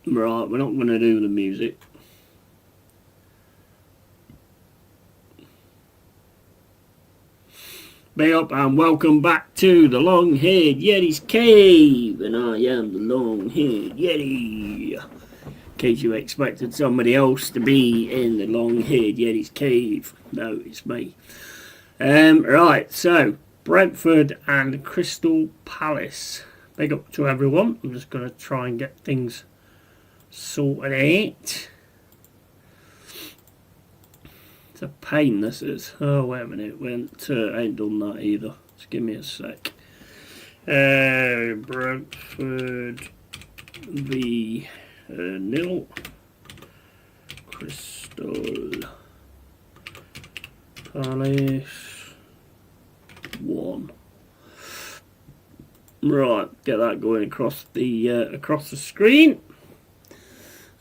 Right, we're not going to do the music. Big up and welcome back to the Long-Haired Yeti's Cave, and I am the Long-Haired Yeti. In case you expected somebody else to be in the Long-Haired Yeti's Cave, no, it's me. Right, so Brentford and Crystal Palace. Big up to everyone. I'm just going to try and get things sorted out. It's a pain, this is. Oh, wait a minute. I ain't done that either. Just give me a sec. Brentford v nil. Crystal Palace 1. Right, get that going across the screen.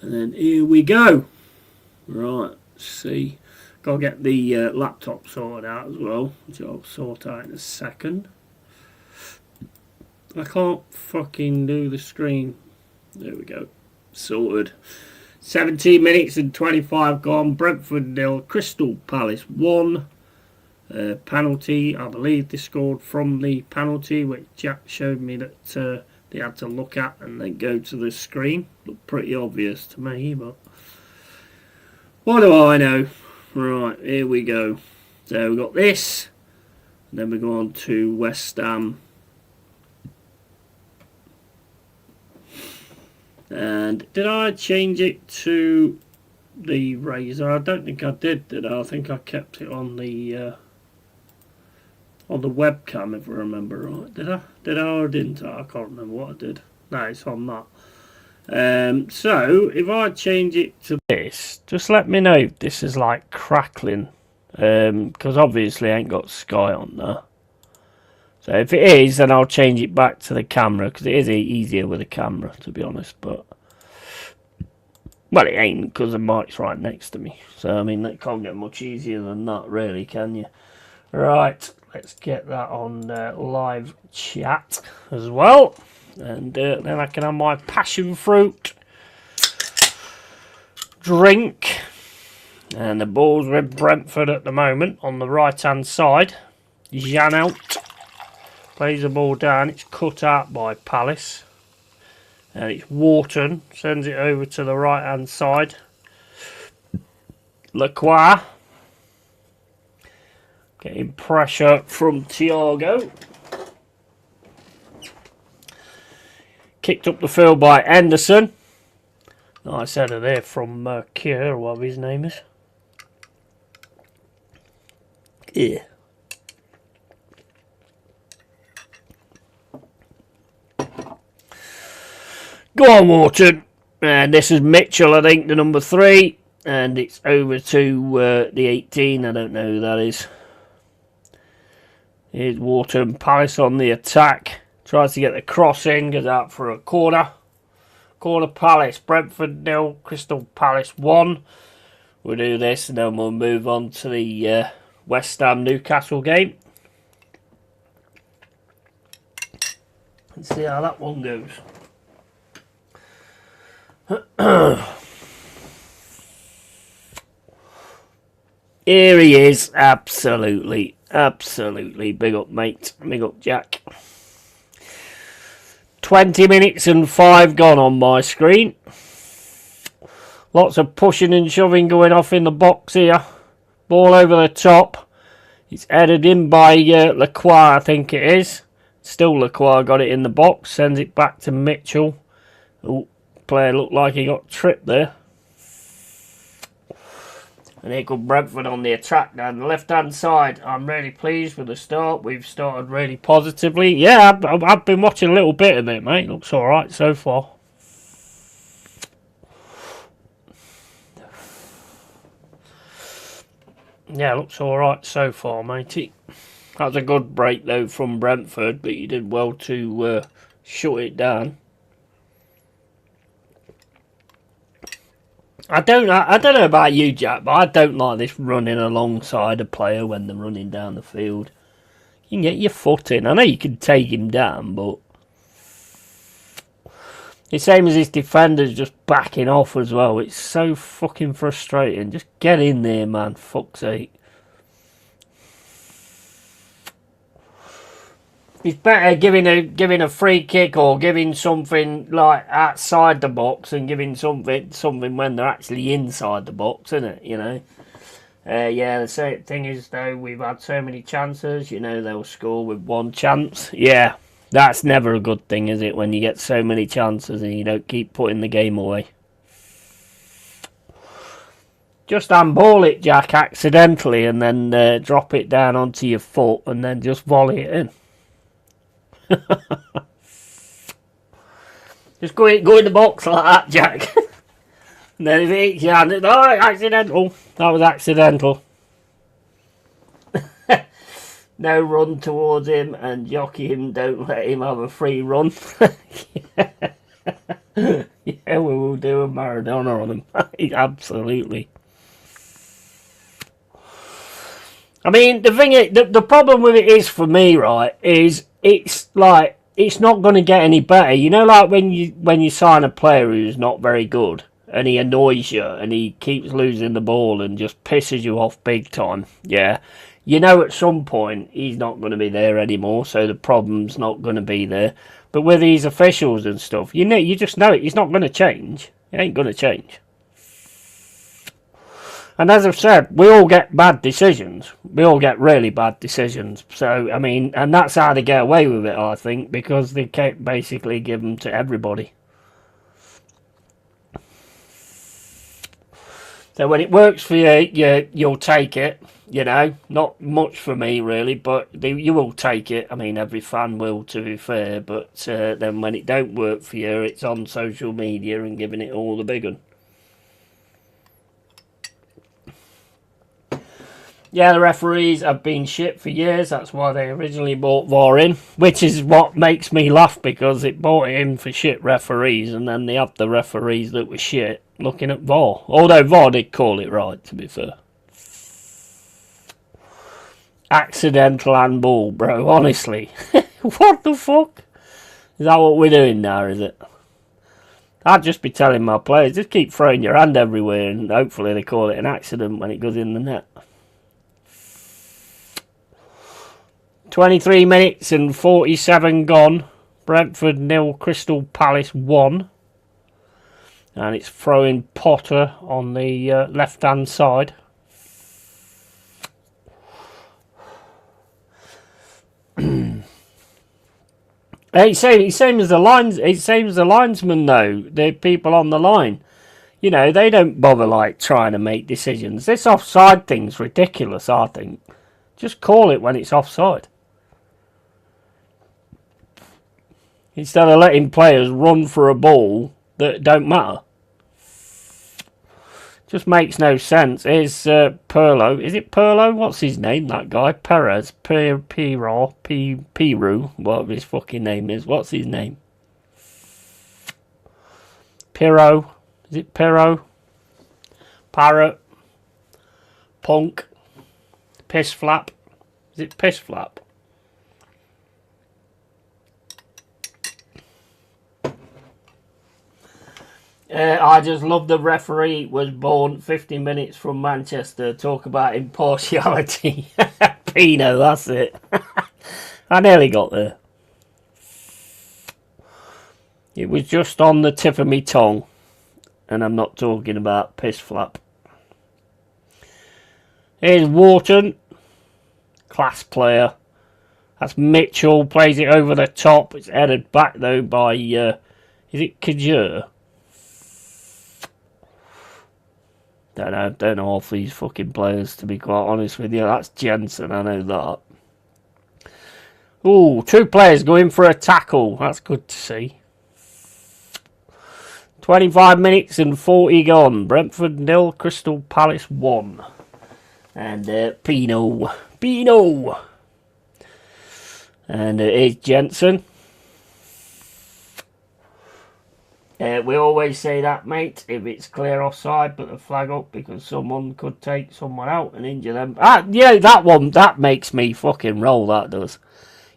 And then here we go. Right, let's see. Got to get the laptop sorted out as well, which I'll sort out in a second. I can't fucking do the screen. There we go. Sorted. 17 minutes and 25 gone. Brentford nil. Crystal Palace 1. Penalty. I believe they scored from the penalty, which Jack showed me that they had to look at and then go to the screen. Looked pretty obvious to me, but what do I know? Right, here we go. So we've got this, and then we go on to West Ham. And did I change it to the razor? I don't think I did I? I think I kept it on the webcam, if I remember right. Did I or didn't I? I can't remember what I did. No, it's on that. So if I change it to this, just let me know if this is like crackling, because obviously I ain't got Sky on there. So if it is, then I'll change it back to the camera, because it is easier with a camera, to be honest. But well, it ain't, because the mic's right next to me. So I mean, that can't get much easier than that, really, can you? Right, let's get that on live chat as well. And then I can have my passion fruit drink. And the ball's with Brentford at the moment on the right hand side. Jan out. Plays the ball down. It's cut out by Palace. And it's Wharton. Sends it over to the right hand side. Lacroix. Getting pressure from Thiago. Kicked up the field by Anderson. Nice header there from Kier, or whatever his name is. Yeah. Go on, Wharton. And this is Mitchell, I think, the number 3. And it's over to the 18. I don't know who that is. Here's Wharton. Palace on the attack. Tries to get the cross in, goes out for a corner. Corner Palace, Brentford 0, Crystal Palace 1. We'll do this and then we'll move on to the West Ham Newcastle game. Let's see how that one goes. Here he is, absolutely. Big up, mate. Big up, Jack. 20 minutes and 5 gone on my screen. Lots of pushing and shoving going off in the box here. Ball over the top. It's headed in by Lacroix, I think it is. Still Lacroix got it in the box. Sends it back to Mitchell. Oh, player looked like he got tripped there. And here comes Brentford on the attack down the left-hand side. I'm really pleased with the start. We've started really positively. Yeah, I've been watching a little bit of it, mate. Looks all right so far. Yeah, looks all right so far, matey. That was a good break, though, from Brentford, but you did well to shut it down. I don't know about you, Jack, but I don't like this running alongside a player when they're running down the field. You can get your foot in. I know you can take him down, but The same as his defenders just backing off as well. It's so fucking frustrating. Just get in there, man. Fuck's sake. It's better giving a free kick or giving something like outside the box and giving something when they're actually inside the box, isn't it? You know. Yeah, the same thing is though, we've had so many chances. You know, they'll score with one chance. Yeah, that's never a good thing, is it? When you get so many chances and you don't keep putting the game away. Just handball it, Jack, accidentally, and then drop it down onto your foot, and then just volley it in. Just go in the box like that, Jack. And then if it hits your hand, it's accidental. That was accidental. No run towards him and jockey him. Don't let him have a free run. Yeah, we will do a Maradona on him. Absolutely. I mean, the thing is, the problem with it is for me, right, is it's like it's not going to get any better. You know, like when you sign a player who's not very good and he annoys you and he keeps losing the ball and just pisses you off big time. Yeah, you know, at some point he's not going to be there anymore, so the problem's not going to be there. But with these officials and stuff, you know, you just know it. He's not going to change. It ain't going to change. And as I've said, we all get bad decisions. We all get really bad decisions. So, I mean, and that's how they get away with it, I think, because they can't basically give them to everybody. So when it works for you, you'll take it, you know. Not much for me, really, but you will take it. I mean, every fan will, to be fair. But then when it don't work for you, it's on social media and giving it all the big one. Yeah, the referees have been shit for years. That's why they originally bought VAR in, which is what makes me laugh, because it bought it in for shit referees, and then they have the referees that were shit looking at VAR. Although VAR did call it right, to be fair. Accidental handball, bro, honestly. What the fuck? Is that what we're doing now, is it? I'd just be telling my players, just keep throwing your hand everywhere, and hopefully they call it an accident when it goes in the net. 23 minutes and 47 gone. Brentford 0, Crystal Palace 1. And it's throwing Potter on the left-hand side. It's same as the lines. It's same as the linesmen, though. The people on the line, you know, they don't bother like trying to make decisions. This offside thing's ridiculous. I think just call it when it's offside, instead of letting players run for a ball that don't matter. Just makes no sense. Here's Pirlo. Is it Pirlo? What's his name, that guy? Perez. Piru. Whatever his fucking name is. What's his name? Piro. Is it Piro? Parrot. Punk. Piss flap. Is it piss flap? I just love the referee was born 50 minutes from Manchester. Talk about impartiality. Pino, that's it. I nearly got there. It was just on the tip of me tongue. And I'm not talking about piss flap. Here's Wharton. Class player. That's Mitchell. Plays it over the top. It's headed back though by... is it Kajur? Don't know half these fucking players, to be quite honest with you. That's Jensen, I know that. Ooh, 2 players going for a tackle. That's good to see. 25 minutes and 40 gone. Brentford 0, Crystal Palace 1. And Pino. And here's Jensen. We always say that, mate, if it's clear offside, put the flag up, because someone could take someone out and injure them. Yeah, that one, that makes me fucking roll, that does.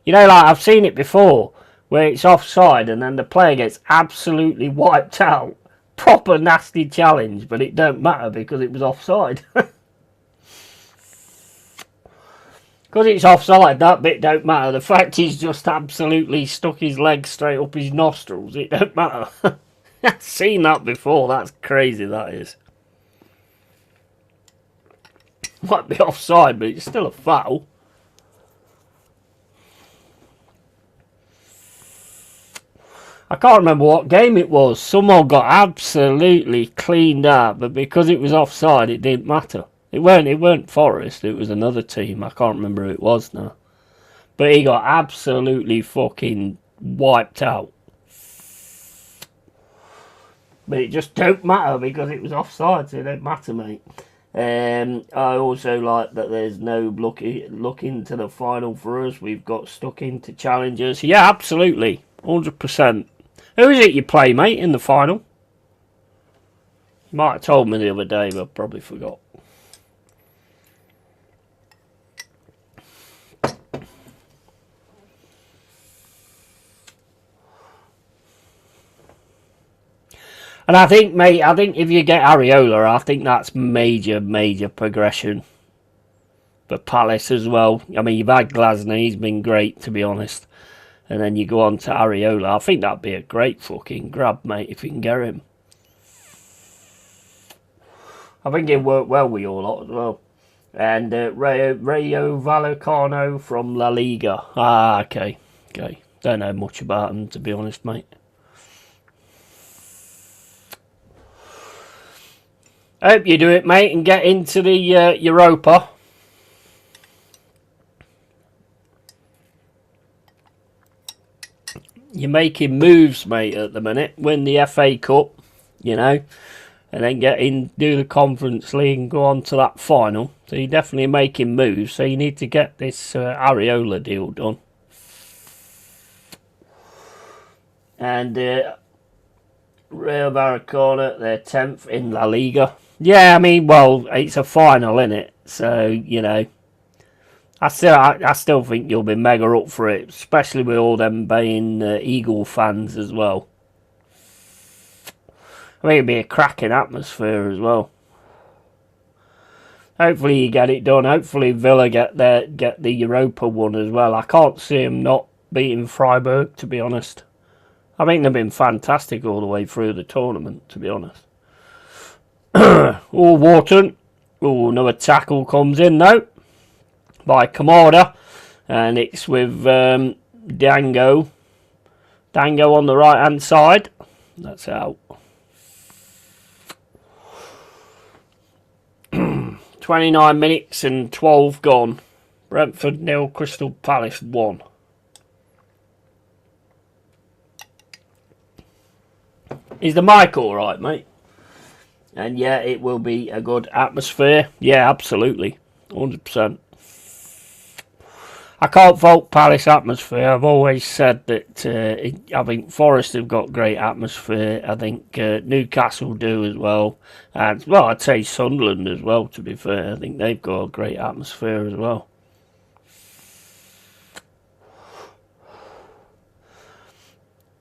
You know, like, I've seen it before, where it's offside and then the player gets absolutely wiped out. Proper nasty challenge, but it don't matter because it was offside. Because it's offside, that bit don't matter. The fact he's just absolutely stuck his leg straight up his nostrils, it don't matter. I've seen that before. That's crazy, that is. Might be offside, but it's still a foul. I can't remember what game it was. Someone got absolutely cleaned out, but because it was offside, it didn't matter. It weren't Forest, it was another team. I can't remember who it was now. But he got absolutely fucking wiped out. But it just don't matter because it was offside, so it don't matter, mate. I also like that there's no look into the final for us. We've got stuck into challengers. Yeah, absolutely. 100%. Who is it you play, mate, in the final? You might have told me the other day, but I probably forgot. And I think, mate, if you get Areola, I think that's major progression for Palace as well. I mean, you've had Glasner, he's been great, to be honest. And then you go on to Areola. I think that'd be a great fucking grab, mate, if you can get him. I think he'll work well with your lot as well. And Rayo Vallecano from La Liga. Ah, okay. Don't know much about him, to be honest, mate. I hope you do it, mate, and get into the Europa. You're making moves, mate, at the minute. Win the FA Cup, you know, and then get in, do the Conference League and go on to that final. So you're definitely making moves. So you need to get this Areola deal done. And Real Vallecano, they're 10th in La Liga. Yeah, I mean, well, it's a final, innit? So, you know, I still think you'll be mega up for it, especially with all them being Eagle fans as well. I think it'd be a cracking atmosphere as well. Hopefully you get it done. Hopefully Villa get the Europa one as well. I can't see them not beating Freiburg, to be honest. I think they've been fantastic all the way through the tournament, to be honest. Oh, Wharton. Oh, another tackle comes in, though, by Kamada. And it's with Dango. Dango on the right-hand side. That's out. 29 minutes and 12 gone. Brentford 0, Crystal Palace 1. Is the mic alright, mate? And yeah, it will be a good atmosphere. Yeah, absolutely. 100%. I can't fault Palace atmosphere. I've always said that I think Forest have got great atmosphere. I think Newcastle do as well. And, well, I'd say Sunderland as well, to be fair. I think they've got a great atmosphere as well.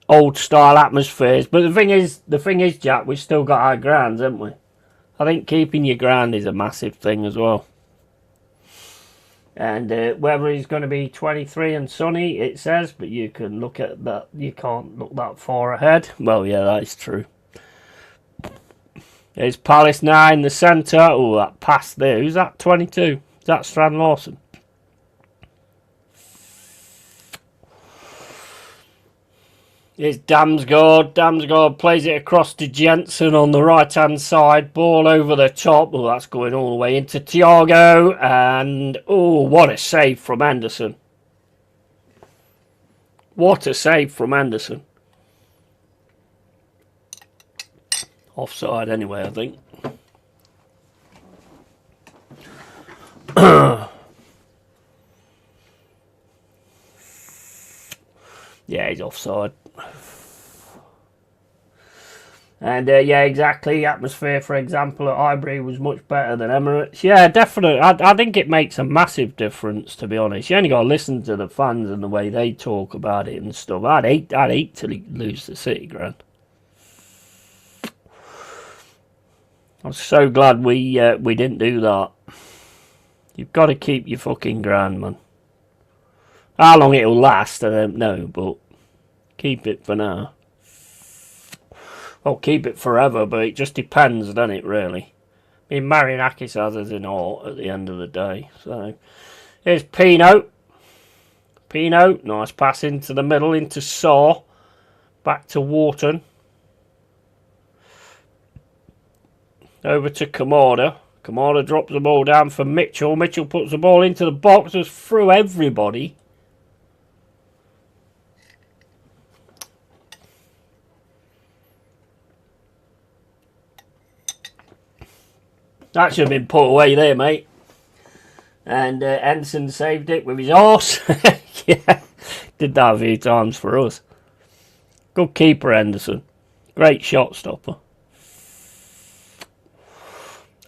Old style atmospheres, but the thing is, Jack, we've still got our grounds, haven't we? I think keeping your ground is a massive thing as well. And weather is going to be 23 and sunny, it says, but you can look at that. You can't look that far ahead. Well, yeah, that is true. There's Palace now in the centre. Oh, that pass there. Who's that? 22. Is that Strand Lawson? It's Damsgaard. Damsgaard plays it across to Jensen on the right-hand side. Ball over the top. Oh, that's going all the way into Thiago. And, oh, what a save from Anderson. What a save from Anderson. Offside anyway, I think. Yeah, he's offside. And yeah, exactly. The atmosphere, for example, at Highbury was much better than Emirates. Yeah, definitely. I think it makes a massive difference, to be honest. You only got to listen to the fans and the way they talk about it and stuff. I'd hate to lose the City Ground. I'm so glad we didn't do that. You've got to keep your fucking ground, man. How long it'll last, I don't know, but keep it for now. Well, keep it forever, but it just depends, doesn't it, really? I mean, Marianakis has us in all at the end of the day. So, here's Pino. Pino, nice pass into the middle, into Saw. Back to Wharton. Over to Kamada. Kamada drops the ball down for Mitchell. Mitchell puts the ball into the box, just through everybody. That should have been put away there, mate. And Henderson saved it with his horse. Yeah, did that a few times for us. Good keeper, Henderson. Great shot stopper.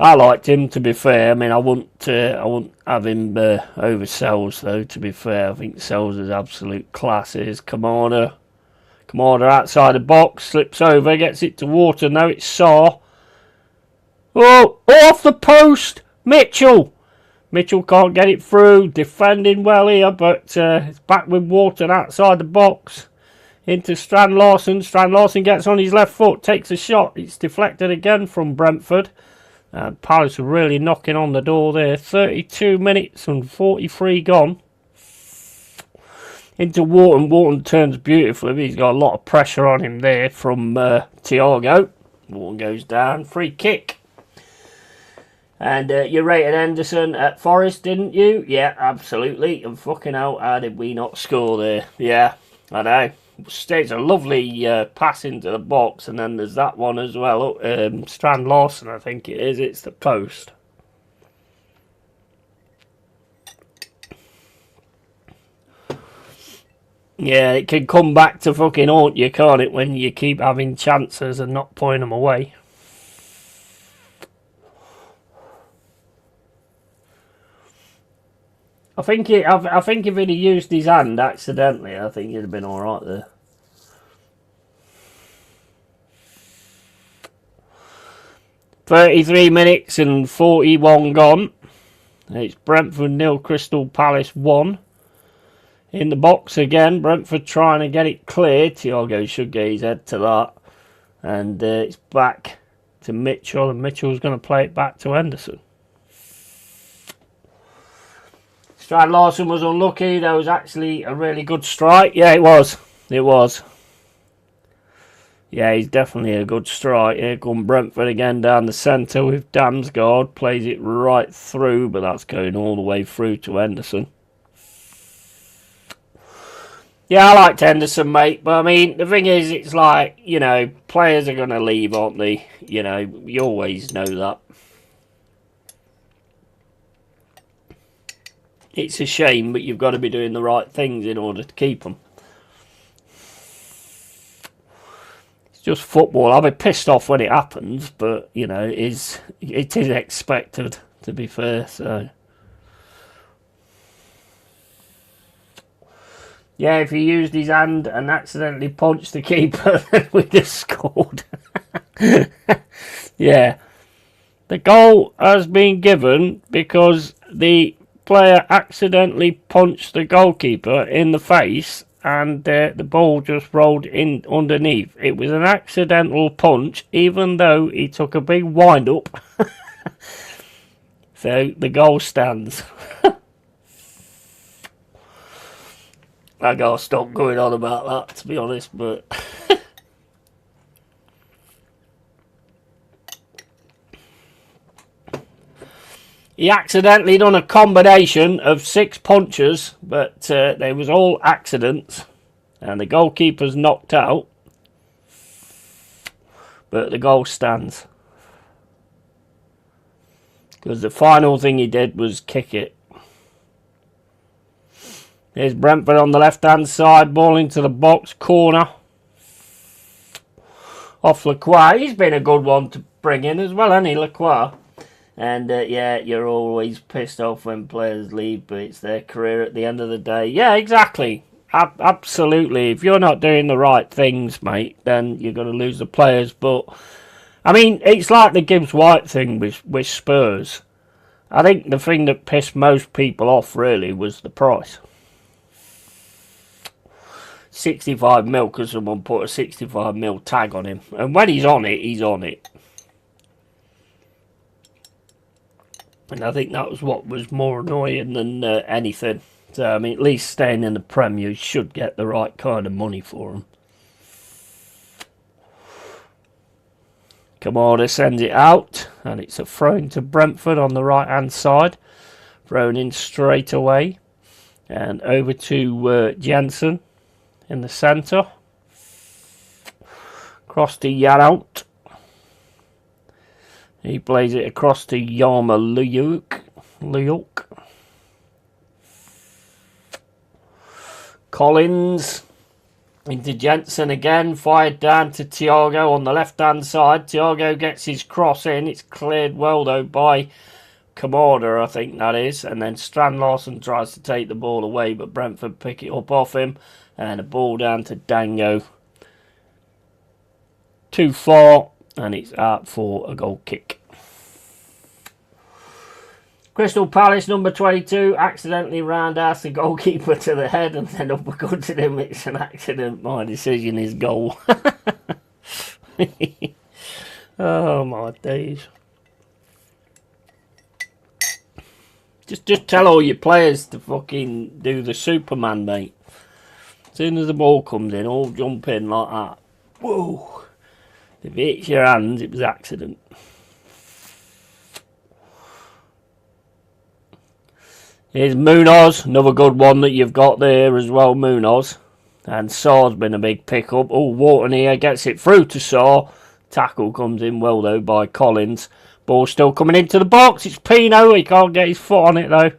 I liked him, to be fair. I mean, I wouldn't have him over Sells, though, to be fair. I think Sells is absolute class. Here's Kamada. Kamada outside the box, slips over, gets it to Wharton. Now it's Saw. Oh, off the post! Mitchell! Mitchell can't get it through. Defending well here, but it's back with Wharton outside the box. Into Strand Larsen. Strand Larsen gets on his left foot, takes a shot. It's deflected again from Brentford. Palace are really knocking on the door there. 32 minutes and 43 gone. Into Wharton. Wharton turns beautifully. He's got a lot of pressure on him there from Thiago. Wharton goes down. Free kick. And you rated Henderson at Forest, didn't you? Yeah, absolutely. And fucking hell, how did we not score there? Yeah, I know. It's a lovely pass into the box, and then there's that one as well. Strand Larsen, I think it is. It's the post. Yeah, it can come back to fucking haunt you, can't it, when you keep having chances and not putting them away. I think if he'd have used his hand accidentally, I think he'd have been all right there. .33 minutes and 41 gone. It's Brentford 0, Crystal Palace 1. In the box again, Brentford trying to get it clear. Thiago should get his head to that. And it's back to Mitchell, and Mitchell's going to play it back to Henderson. Strand Larsen was unlucky. That was actually a really good strike. Yeah, it was. It was. Yeah, he's definitely a good strike. Here come Brentford again down the centre with Damsgaard. Plays it right through, but that's going all the way through to Henderson. Yeah, I liked Henderson, mate. But, I mean, the thing is, it's like, you know, players are going to leave, aren't they? You know, you always know that. It's a shame, but you've got to be doing the right things in order to keep them. It's just football. I'll be pissed off when it happens, but, you know, it is expected, to be fair, so... Yeah, if he used his hand and accidentally punched the keeper, then we'd have scored. Yeah. The goal has been given because the player accidentally punched the goalkeeper in the face and the ball just rolled in underneath. It was an accidental punch, even though he took a big wind-up. So the goal stands. I gotta stop going on about that, to be honest, but... He accidentally done a combination of 6 punches, but they was all accidents. And the goalkeeper's knocked out. But the goal stands. Because the final thing he did was kick it. Here's Brentford on the left-hand side. Ball into the box. Corner. off Lacroix. He's been a good one to bring in as well, hasn't he, Lacroix? And yeah, you're always pissed off when players leave, but it's their career at the end of the day. Yeah, exactly. Absolutely. If you're not doing the right things, mate, then you're going to lose the players. But, I mean, it's like the Gibbs White thing with Spurs. I think the thing that pissed most people off, really, was the price. 65 mil because someone put a 65 mil tag on him. And when he's on it, he's on it. And I think that was what was more annoying than anything. So, I mean, at least staying in the Prem, you should get the right kind of money for him. Kamada sends it out, and it's a throw into Brentford on the right-hand side. Thrown in straight away. And over to Jensen in the centre. Across to Yarhout. He plays it across to Yarmolenko. Collins into Jensen again, fired down to Thiago on the left hand side. Thiago gets his cross in, it's cleared well though by Kamada, I think that is, and then Strand Larsen tries to take the ball away, but Brentford pick it up off him, and a ball down to Dango. Too far, and it's out for a goal kick. Crystal Palace, number 22, accidentally roundhouse the goalkeeper to the head and then uppercutted him. It's an accident. My decision is goal. Oh, my days. Just tell all your players to fucking do the Superman, mate. As soon as the ball comes in, all jump in like that. Whoa. If it hits your hands, it was accident. Here's Munoz, another good one that you've got there as well, Munoz. And Saw's been a big pickup. Oh, Wharton here gets it through to Saw. Tackle comes in well, though, by Collins. Ball still coming into the box. It's Pino. He can't get his foot on it, though.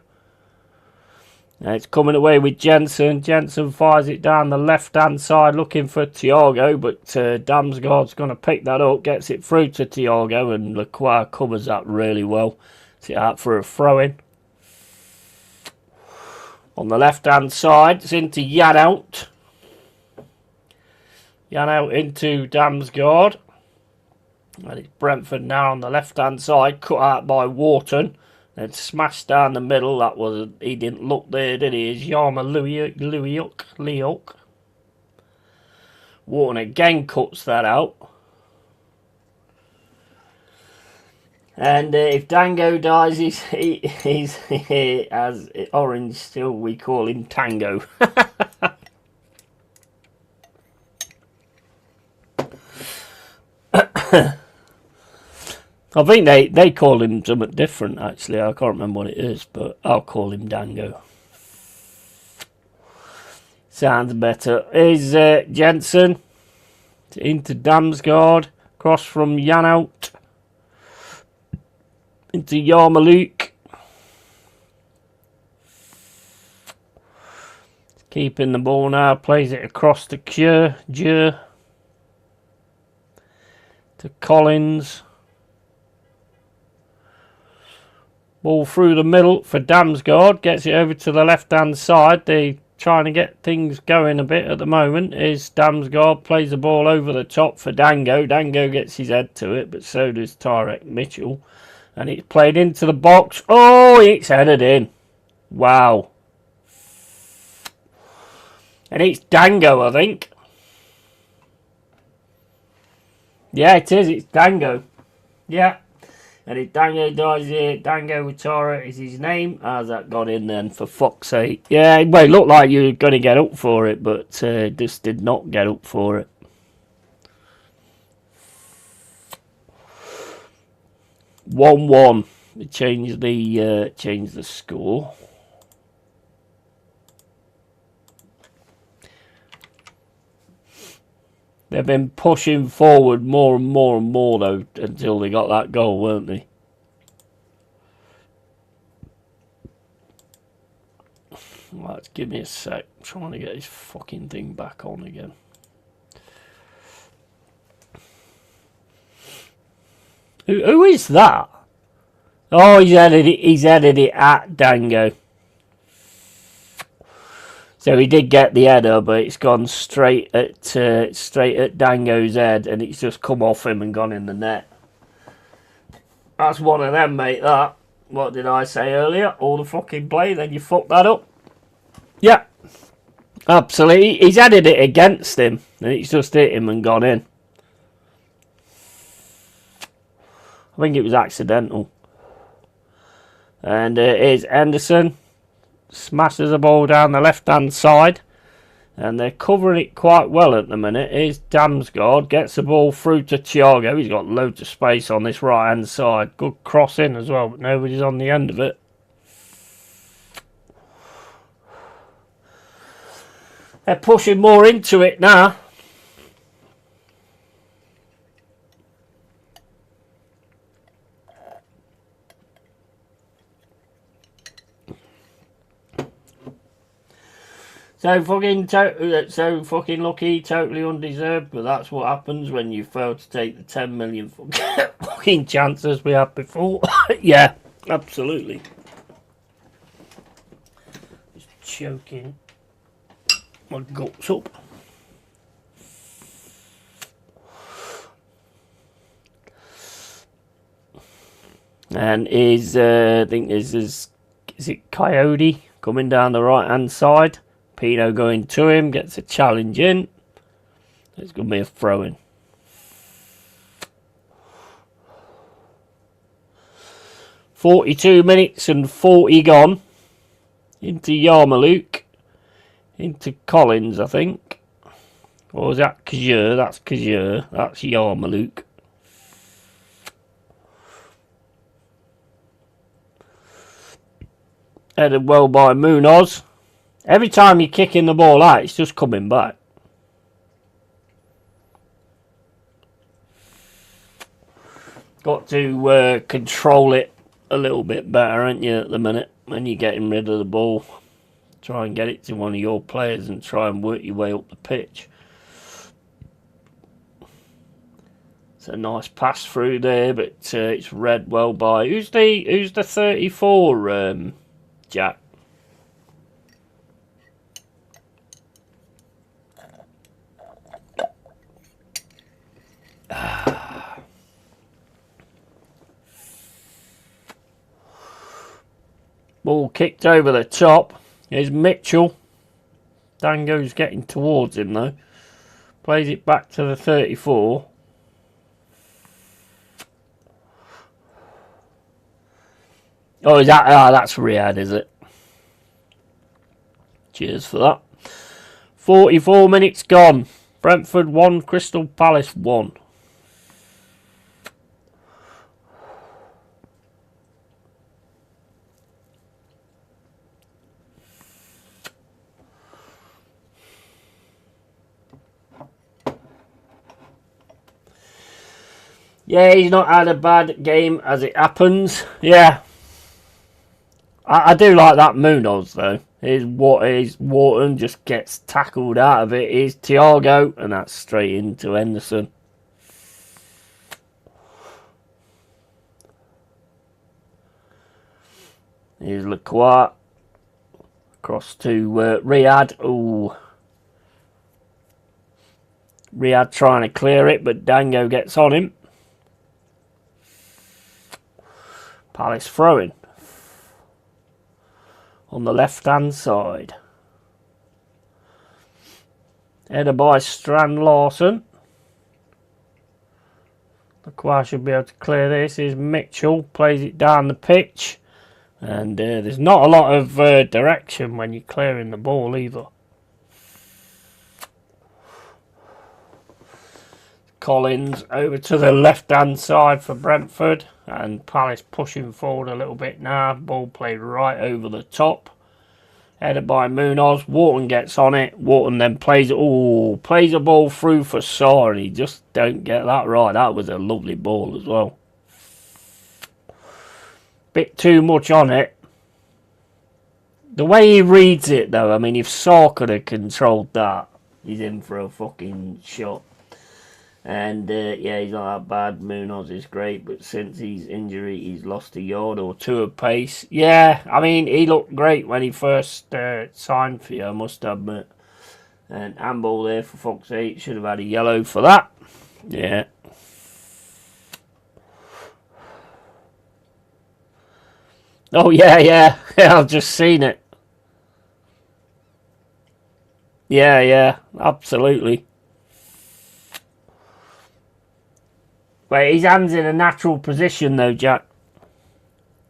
Now it's coming away with Jensen. Jensen fires it down the left-hand side looking for Thiago, but Damsgaard's going to pick that up, gets it through to Thiago, and Lacroix covers that really well. It's out for a throw-in. On the left-hand side, it's into Yarhout. Yarhout into Damsgaard. And it's Brentford now on the left-hand side, cut out by Wharton. Then smashed down the middle. That was he didn't look there, did he? It's Yarmolenko. Wharton again cuts that out. And if Dango dies, he's as orange still, we call him Tango. I think they call him something different, actually. I can't remember what it is, but I'll call him Dango. Sounds better. Is Jensen into Damsgaard. Cross from Yarhout. Into Yarmolenko. Keeping the ball now. Plays it across to Kjær. To Collins. Ball through the middle for Damsgaard. Gets it over to the left-hand side. They're trying to get things going a bit at the moment. Is Damsgaard. Plays the ball over the top for Dango. Dango gets his head to it, but so does Tyrek Mitchell. And it's played into the box. Oh, it's headed in. Wow. And it's Dango, I think. Yeah, it is. It's Dango. Yeah. And if Dango dies here, Dango Utara is his name. How's that got in then, for fuck's sake? Yeah, well, it looked like you were going to get up for it, but just did not get up for it. (1-1). Change the score. They've been pushing forward more and more and more, though, until they got that goal, weren't they? Right, give me a sec. I'm trying to get his fucking thing back on again. Who is that? Oh, he's headed it at Dango. So he did get the header, but it's gone straight at Dango's head, and it's just come off him and gone in the net. That's one of them, mate, that. What did I say earlier? All the fucking play, then you fucked that up. Yeah. Absolutely. He's headed it against him, and it's just hit him and gone in. I think it was accidental. And here's Henderson. Smashes the ball down the left-hand side. And they're covering it quite well at the minute. Here's Damsgaard. Gets the ball through to Thiago. He's got loads of space on this right-hand side. Good cross in as well, but nobody's on the end of it. They're pushing more into it now. So fucking lucky, totally undeserved, but that's what happens when you fail to take the 10 million fucking chances we had before. Yeah, absolutely. Just choking my guts up. And I think is it Coyote coming down the right hand side? Pino going to him, gets a challenge in. It's going to be a throw-in. "42 minutes and 40 gone. Into Yarmouk. Into Collins, I think. Or was that Kajur? That's Kajur. That's Yarmouk. Headed well by Munoz. Every time you're kicking the ball out, it's just coming back. Got to control it a little bit better, ain't you, at the minute, when you're getting rid of the ball. Try and get it to one of your players and try and work your way up the pitch. It's a nice pass through there, but it's read well by... Who's the 34, Jack? Ball kicked over the top. Here's Mitchell. Dango's getting towards him though. Plays it back to the 34. Oh, is that? That's Riyadh, is it? Cheers for that. 44 minutes gone. Brentford 1, Crystal Palace 1. Yeah, he's not had a bad game as it happens. Yeah. I do like that Munoz though. Here's Wharton just gets tackled out of it. Here's Thiago, and that's straight into Henderson. Here's Lacroix. Across to Riyadh. Ooh. Riyadh trying to clear it, but Dango gets on him. Palace throwing. On the left-hand side. Header by Strand Larson. Lacroix should be able to clear this. Here's Mitchell. Plays it down the pitch. And there's not a lot of direction when you're clearing the ball either. Collins over to the left-hand side for Brentford. And Palace pushing forward a little bit now. Ball played right over the top. Headed by Munoz. Wharton gets on it. Wharton then plays a ball through for Saar, and he just don't get that right. That was a lovely ball as well. Bit too much on it. The way he reads it though, I mean, if Saar could have controlled that, he's in for a fucking shot. And yeah, he's not that bad. Munoz is great, but since his injury, he's lost a yard or two of pace. Yeah, I mean, he looked great when he first signed for you, I must admit. And handball there, for fuck's sake, should have had a yellow for that. Yeah. Oh, yeah, yeah. Yeah, I've just seen it. Yeah, yeah, absolutely. Wait, his hand's in a natural position, though, Jack.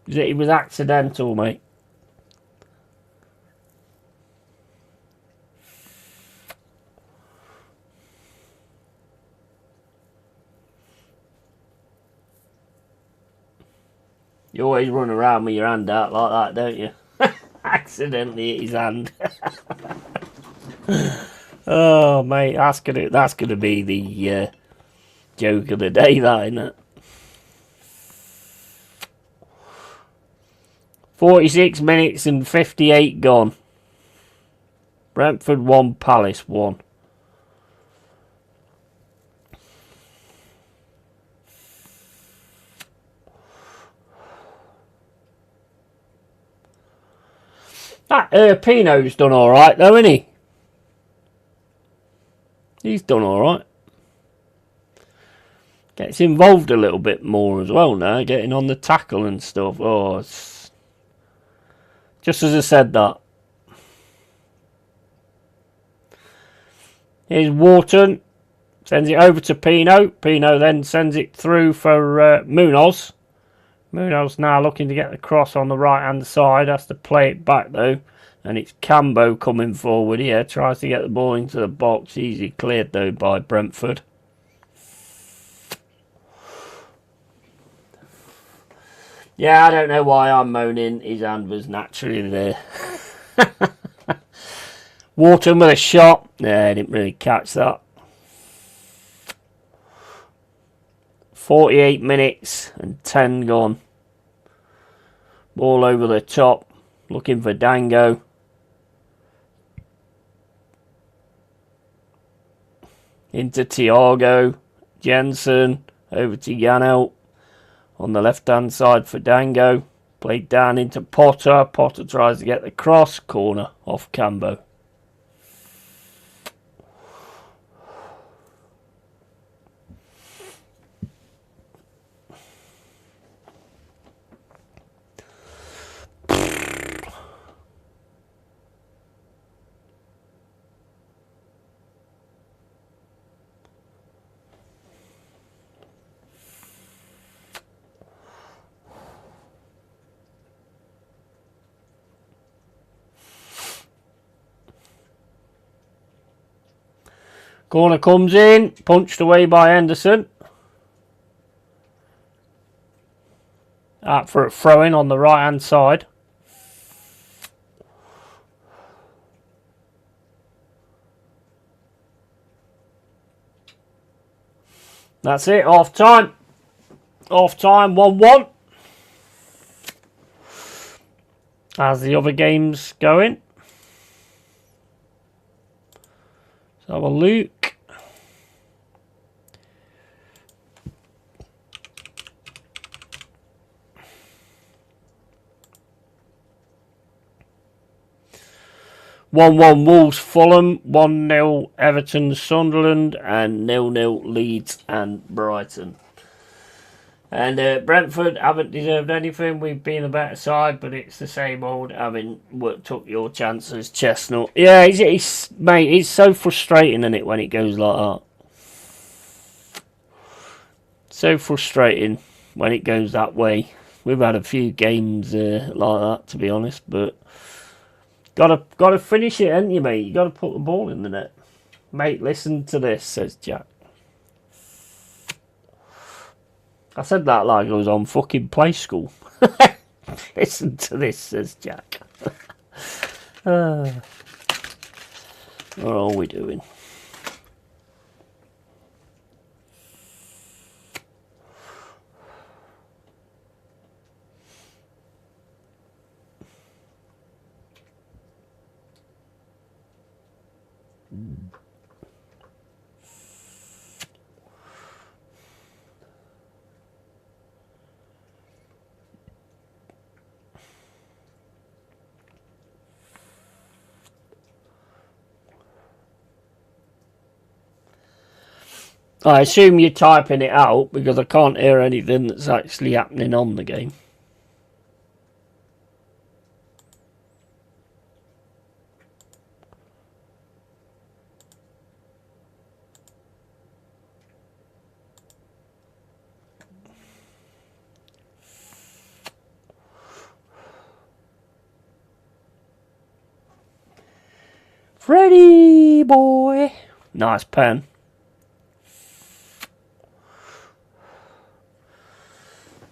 It was accidental, mate. You always run around with your hand out like that, don't you? Accidentally hit his hand. Oh, mate, that's gonna be the joke of the day, that, isn't it? 46 minutes and 58 gone. Brentford 1, Palace 1. That Pino's done alright though, isn't he? He's done alright. Gets involved a little bit more as well now, getting on the tackle and stuff. Oh, it's just as I said that. Here's Wharton. Sends it over to Pino. Pino then sends it through for Munoz. Munoz now looking to get the cross on the right hand side. Has to play it back though. And it's Cambo coming forward here. Tries to get the ball into the box. Easy cleared though by Brentford. Yeah, I don't know why I'm moaning. His hand was naturally there. Wharton with a shot. Yeah, didn't really catch that. 48 minutes and 10 gone. Ball over the top. Looking for Dango. Into Thiago. Jensen. Over to Janelt. On the left hand side for Dango. Played down into Potter. Potter tries to get the cross. Corner off Cambo. Corner comes in, punched away by Henderson. Out for a throw-in on the right-hand side. That's it, half time. Half time, 1-1. As the other games going. So have a look. (1-1) Wolves Fulham, 1-0 Everton Sunderland, and 0-0 Leeds and Brighton. And Brentford haven't deserved anything. We've been the better side, but it's the same old having took your chances, Chestnut. Yeah, mate, it's so frustrating, isn't it, when it goes like that? So frustrating when it goes that way. We've had a few games like that, to be honest, but gotta finish it, ain't you, mate? You gotta put the ball in the net. Mate, listen to this, says Jack. I said that like I was on fucking play school. Listen to this, says Jack. What are we doing? I assume you're typing it out because I can't hear anything that's actually happening on the game. Freddy boy. Nice pen.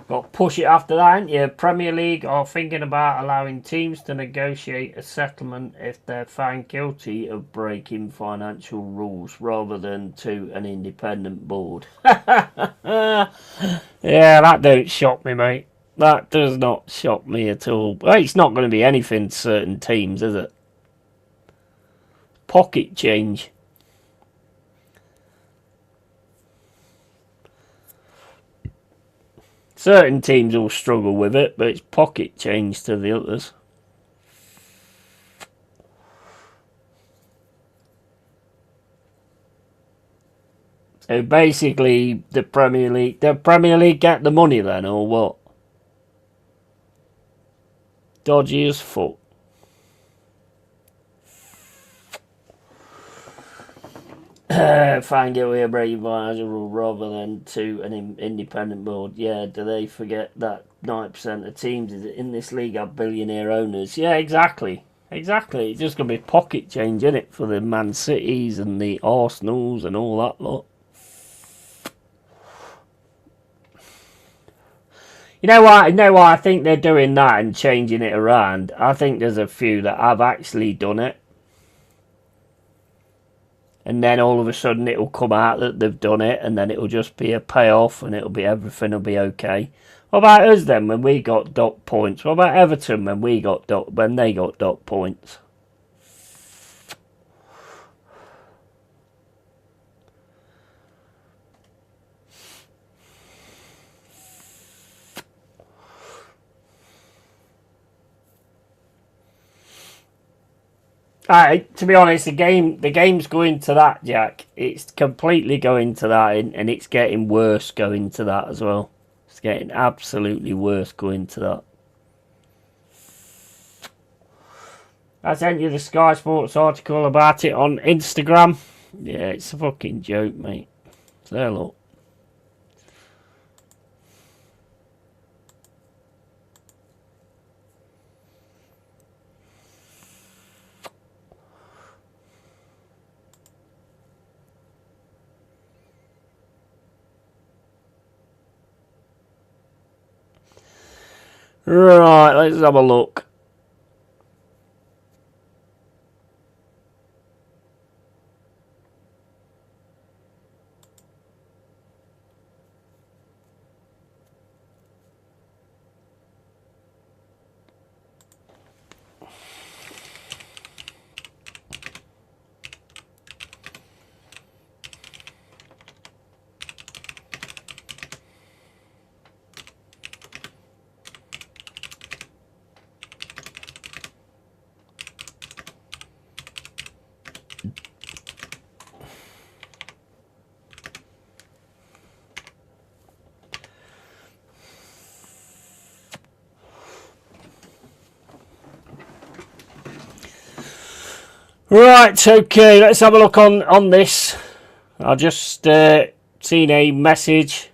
Got push it after that, ain't you? Premier League are thinking about allowing teams to negotiate a settlement if they're found guilty of breaking financial rules rather than to an independent board. Yeah, that don't shock me, mate. That does not shock me at all. Well, it's not going to be anything to certain teams, is it? Pocket change. Certain teams will struggle with it, but it's pocket change to the others. So basically, the Premier League get the money then, or what? Dodgy as fuck. Find guilty of breaking financial rule rather than to an independent board. Yeah, do they forget that 90% of teams in this league are billionaire owners? Yeah, exactly. Exactly. It's just going to be pocket change, in it, for the Man Cities and the Arsenals and all that lot. You know why I think they're doing that and changing it around? I think there's a few that have actually done it. And then all of a sudden it'll come out that they've done it, and then it'll just be a payoff, and everything will be okay. What about us then when we got dot points? What about Everton when they got dot points? To be honest, the game's going to that, Jack. It's completely going to that, and it's getting worse going to that as well. It's getting absolutely worse going to that. I sent you the Sky Sports article about it on Instagram. Yeah, it's a fucking joke, mate. There, look. Right, let's have a look. Right, okay, let's have a look on this. I just seen a message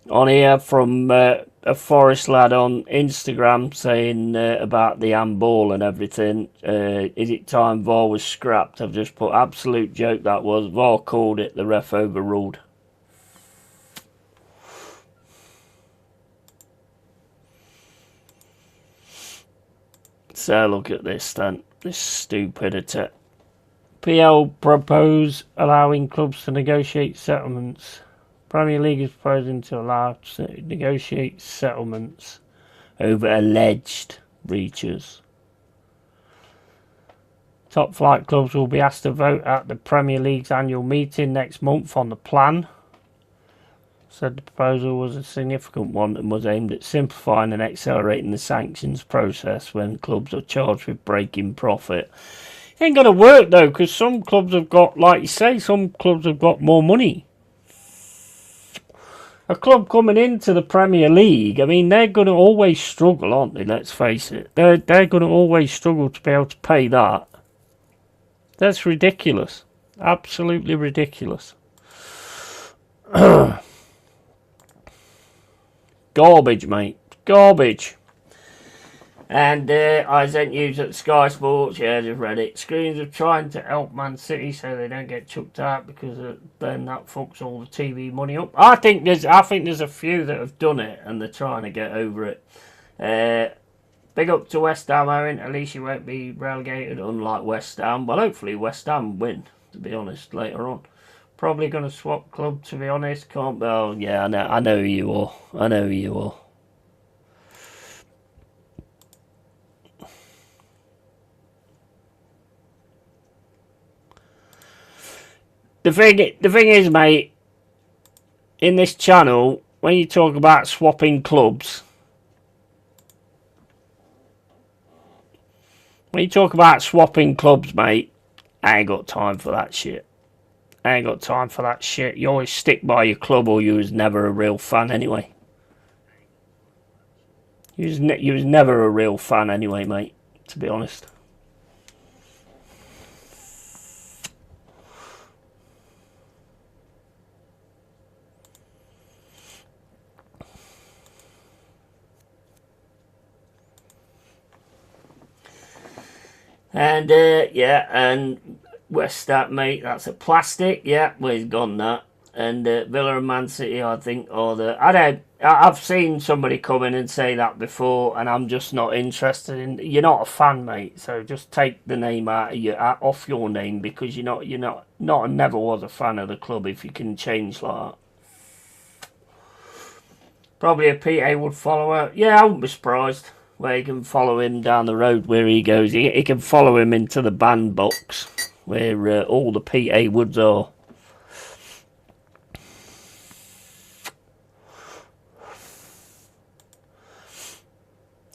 on here from a Forest lad on Instagram saying about the handball and everything. Is it time VAR was scrapped? I've just put absolute joke that was. VAR called it, the ref overruled. So look at this then. This stupidity. PL propose allowing clubs to negotiate settlements. Premier League is proposing to allow to negotiate settlements over alleged breaches. Top flight clubs will be asked to vote at the Premier League's annual meeting next month on the plan. Said the proposal was a significant one and was aimed at simplifying and accelerating the sanctions process when clubs are charged with breaking profit. Ain't gonna work though, because some clubs have got, like you say, some clubs have got more money. A club coming into the Premier League, I mean, they're going to always struggle, aren't they? Let's face it. They're going to always struggle to be able to pay that. That's ridiculous. Absolutely ridiculous. Garbage, mate. Garbage. And I sent you at Sky Sports, yeah, just read it. Screens are trying to help Man City so they don't get chucked out because then that fucks all the TV money up. I think there's a few that have done it and they're trying to get over it. Big up to West Ham, Aaron. At least you won't be relegated, unlike West Ham. Well, hopefully West Ham win, to be honest, later on. Probably going to swap club, to be honest. Can't be. Oh, yeah, I know who you are. I know who you are. The thing is, mate, in this channel, when you talk about swapping clubs, mate, I ain't got time for that shit. You always stick by your club or you was never a real fan anyway. You was never a real fan anyway, mate, to be honest. And, yeah, and West Ham, mate, that's a plastic. Yeah, well, he's gone that. And Villa and Man City, I think, are the... I've seen somebody come in and say that before, and I'm just not interested in... You're not a fan, mate, so just take the name off your name, because you're not never was a fan of the club if you can change like that. Probably a Pete Haywood follower. Yeah, I wouldn't be surprised. Where you can follow him down the road where he goes. He can follow him into the bandbox where all the Pete Haywoods are.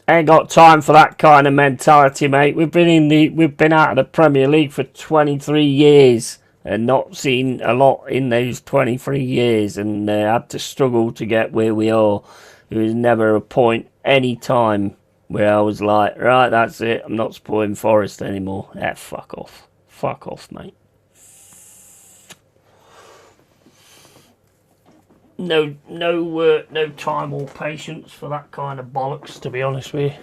Ain't got time for that kind of mentality, mate. We've been out of the Premier League for 23 years and not seen a lot in those 23 years, and had to struggle to get where we are. There was never a point any time where I was like, right, that's it, I'm not supporting Forest anymore. Fuck off. Fuck off, mate. No time or patience for that kind of bollocks, to be honest with you.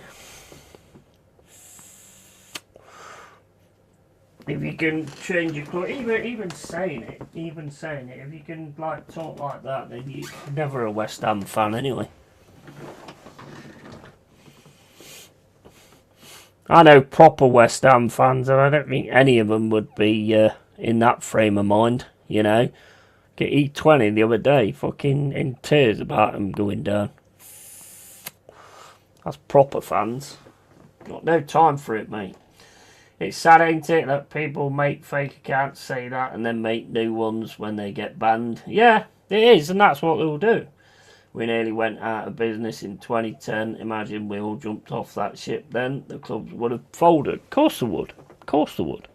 If you can change your club, even saying it, if you can like talk like that, then you're never a West Ham fan anyway. I know proper West Ham fans, and I don't think any of them would be in that frame of mind, you know. Get E20 the other day, fucking in tears about them going down. That's proper fans. Got no time for it, mate. It's sad, ain't it, that people make fake accounts, say that, and then make new ones when they get banned. Yeah, it is, and that's what they'll do. We nearly went out of business in 2010. Imagine we all jumped off that ship then. The clubs would have folded. Of course they would. Of course they would.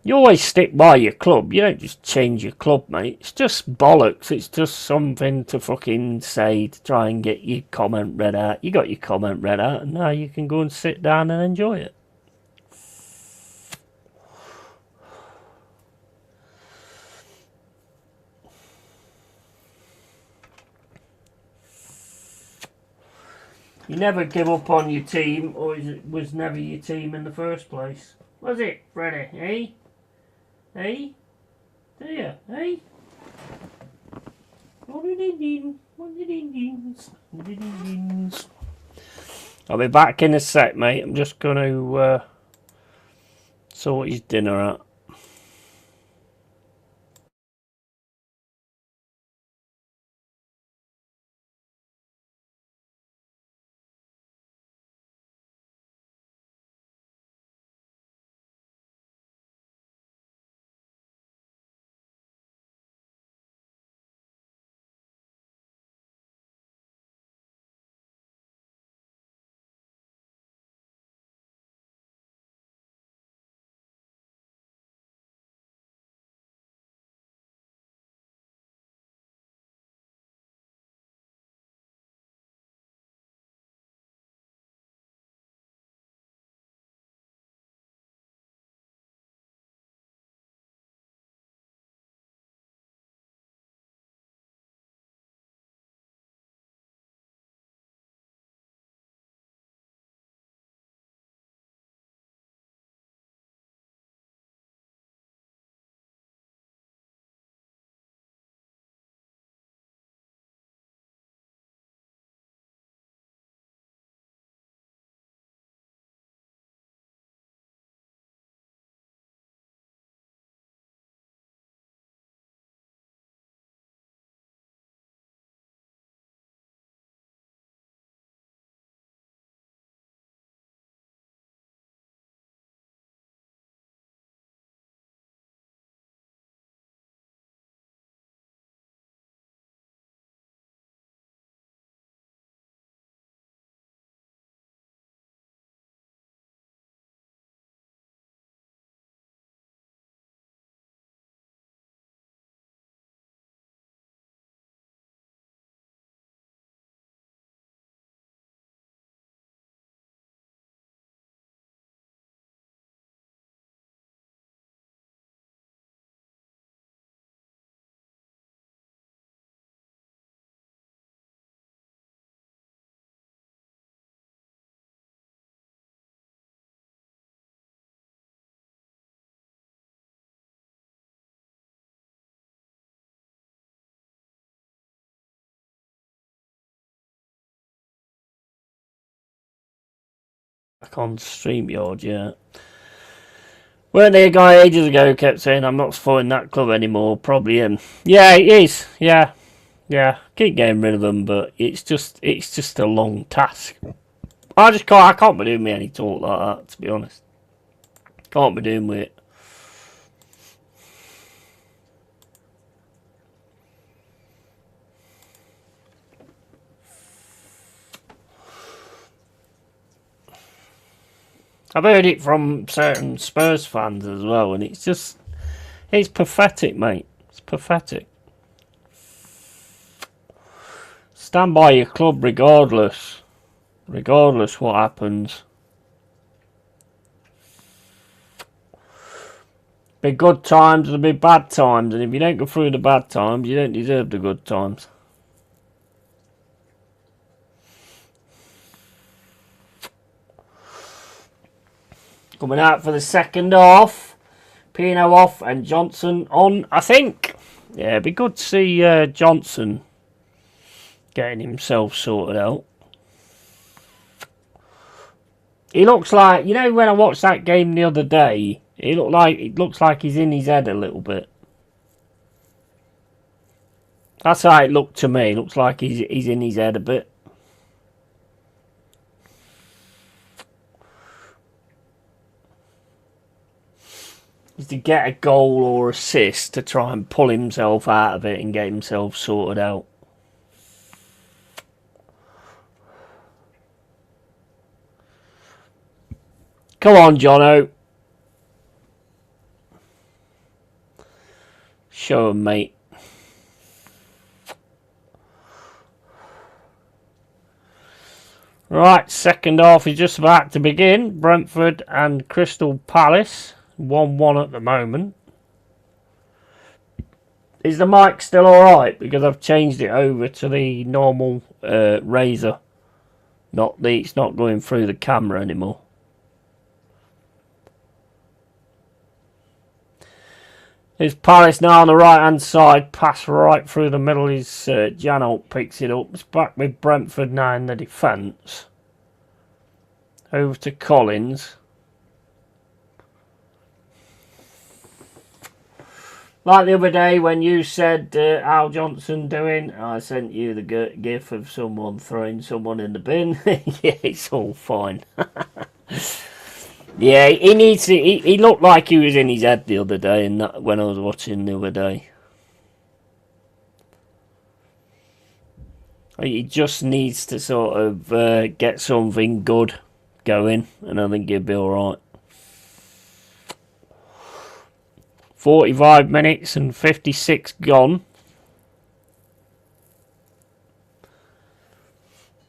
You always stick by your club. You don't just change your club, mate. It's just bollocks. It's just something to fucking say to try and get your comment read out. You got your comment read out, and now you can go and sit down and enjoy it. You never give up on your team, or it was never your team in the first place. Was it, Freddie? Eh? Eh? Do you? Eh? I'll be back in a sec, mate. I'm just going to sort his dinner out. Back on StreamYard, yeah. Weren't there a guy ages ago who kept saying I'm not supporting that club anymore? Probably him. Yeah, it is. Yeah. Keep getting rid of them, but it's just a long task. I can't be doing me any talk like that, to be honest. Can't be doing with it. I've heard it from certain Spurs fans as well, and it's pathetic, mate. It's pathetic. Stand by your club regardless what happens. Be good times, there'll be bad times, and if you don't go through the bad times, you don't deserve the good times. Coming out for the second half. Pino off and Johnson on, I think. Yeah, it'd be good to see Johnson getting himself sorted out. He looks like, you know, when I watched that game the other day, it looks like he's in his head a little bit. That's how it looked to me. It looks like he's in his head a bit. Is to get a goal or assist to try and pull himself out of it and get himself sorted out. Come on, Jono. Show him, mate. Right, second half is just about to begin. Brentford and Crystal Palace. 1-1 at the moment. Is the mic still alright? Because I've changed it over to the normal Razer. It's not going through the camera anymore. There's Palace now on the right hand side. Pass right through the middle. Janelt picks it up. It's back with Brentford now in the defence. Over to Collins. Like the other day when you said, Al Johnson doing, I sent you the gif of someone throwing someone in the bin. Yeah, it's all fine. Yeah, he needs to, he looked like he was in his head the other day when I was watching the other day. He just needs to sort of get something good going, and I think he'll be alright. 45 minutes and 56 gone.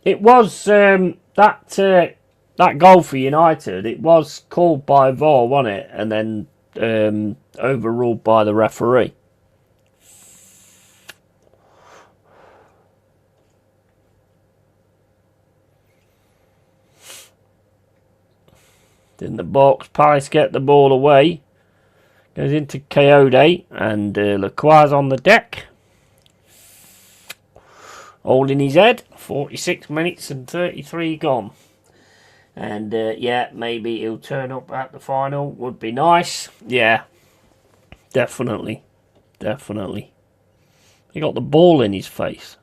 It was that goal for United. It was called by VAR, wasn't it? And then overruled by the referee. In the box, Palace get the ball away. Goes into Coyote and Lacroix's on the deck. Holding his head. 46 minutes and 33 gone. And yeah, maybe he'll turn up at the final. Would be nice. Yeah, definitely. Definitely. He got the ball in his face.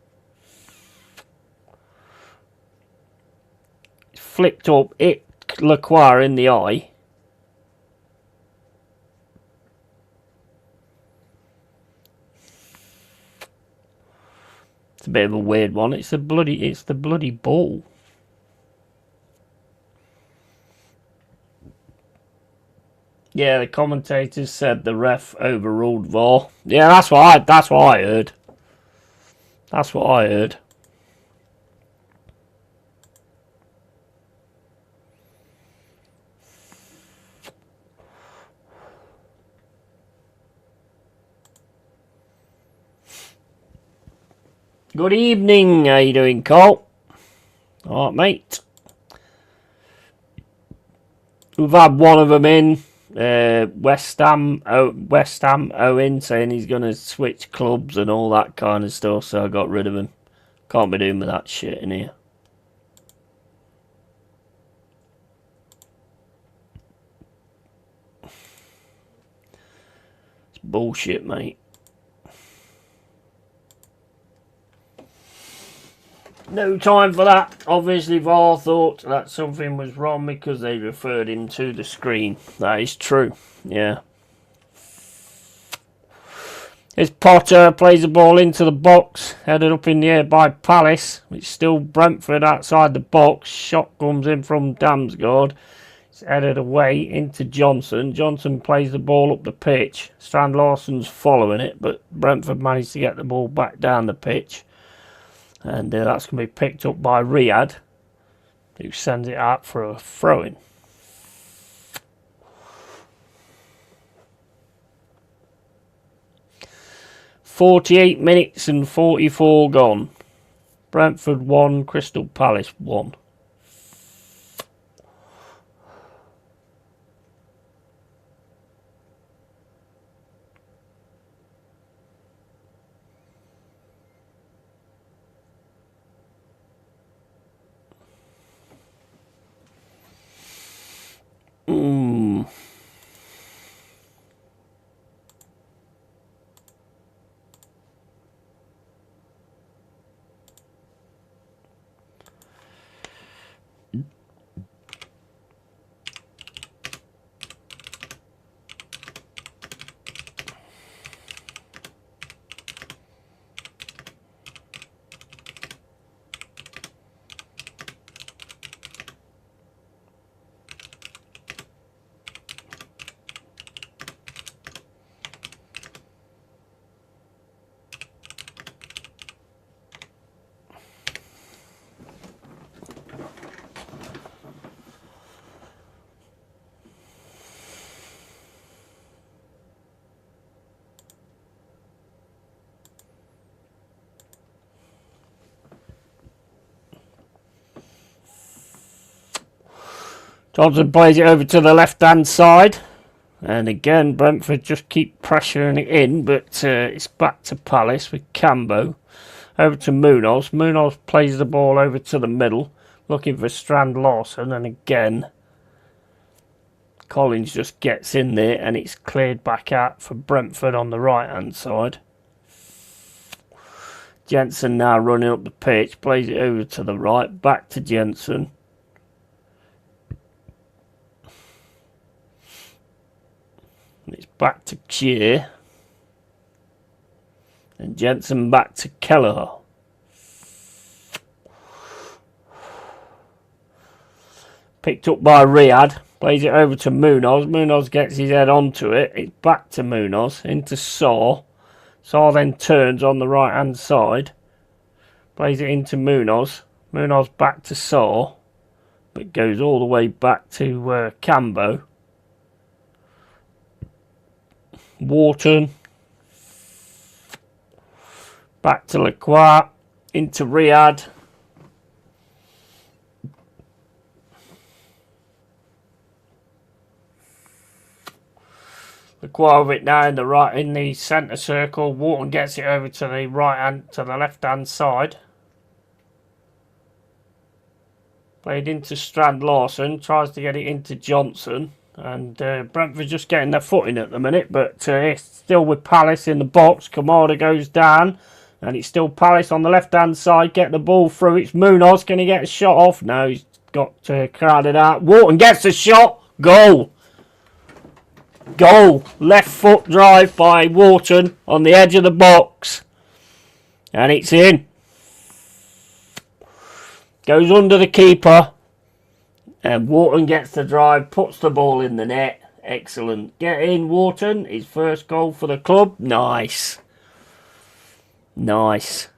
Flicked up, hit Lacroix in the eye. It's a bit of a weird one. It's the bloody ball. Yeah, the commentators said the ref overruled VAR. Yeah, that's what I heard. That's what I heard. Good evening. How you doing, Cole? Alright, mate. We've had one of them in. West Ham Owen saying he's going to switch clubs and all that kind of stuff, so I got rid of him. Can't be doing with that shit in here. Bullshit, mate. No time for that. Obviously, VAR thought that something was wrong because they referred him to the screen. That is true. Yeah. As Potter plays the ball into the box, headed up in the air by Palace. It's still Brentford outside the box. Shot comes in from Damsgaard. It's headed away into Johnson. Johnson plays the ball up the pitch. Strand Larsen's following it, but Brentford managed to get the ball back down the pitch. And that's going to be picked up by Riyadh, who sends it out for a throw-in. "48 minutes and 44 gone. Brentford 1, Crystal Palace 1. Johnson plays it over to the left-hand side. And again, Brentford just keep pressuring it in, but it's back to Palace with Cambo. Over to Munoz. Munoz plays the ball over to the middle, looking for Strand Larsen, and again, Collins just gets in there, and it's cleared back out for Brentford on the right-hand side. Jensen now running up the pitch, plays it over to the right, back to Jensen. It's back to Keir. And Jensen back to Kelleher. Picked up by Riyadh. Plays it over to Munoz. Munoz gets his head onto it. It's back to Munoz. Into Saw. Saw then turns on the right hand side. Plays it into Munoz. Munoz back to Saw. But goes all the way back to Cambo. Wharton. Back to Lacroix. Into Riyadh. Lacroix with it now in the centre circle. Wharton gets it over to the left hand side. Played into Strand Larsen. Tries to get it into Johnson. And Brentford just getting their footing at the minute, but it's still with Palace in the box. Kamada goes down, and it's still Palace on the left-hand side. Get the ball through. It's Munoz. Can he get a shot off? No, he's got crowded out. Wharton gets the shot. Goal. Goal. Left foot drive by Wharton on the edge of the box. And it's in. Goes under the keeper. And Wharton gets the drive, puts the ball in the net. Excellent. Get in, Wharton. His first goal for the club. Nice. Nice.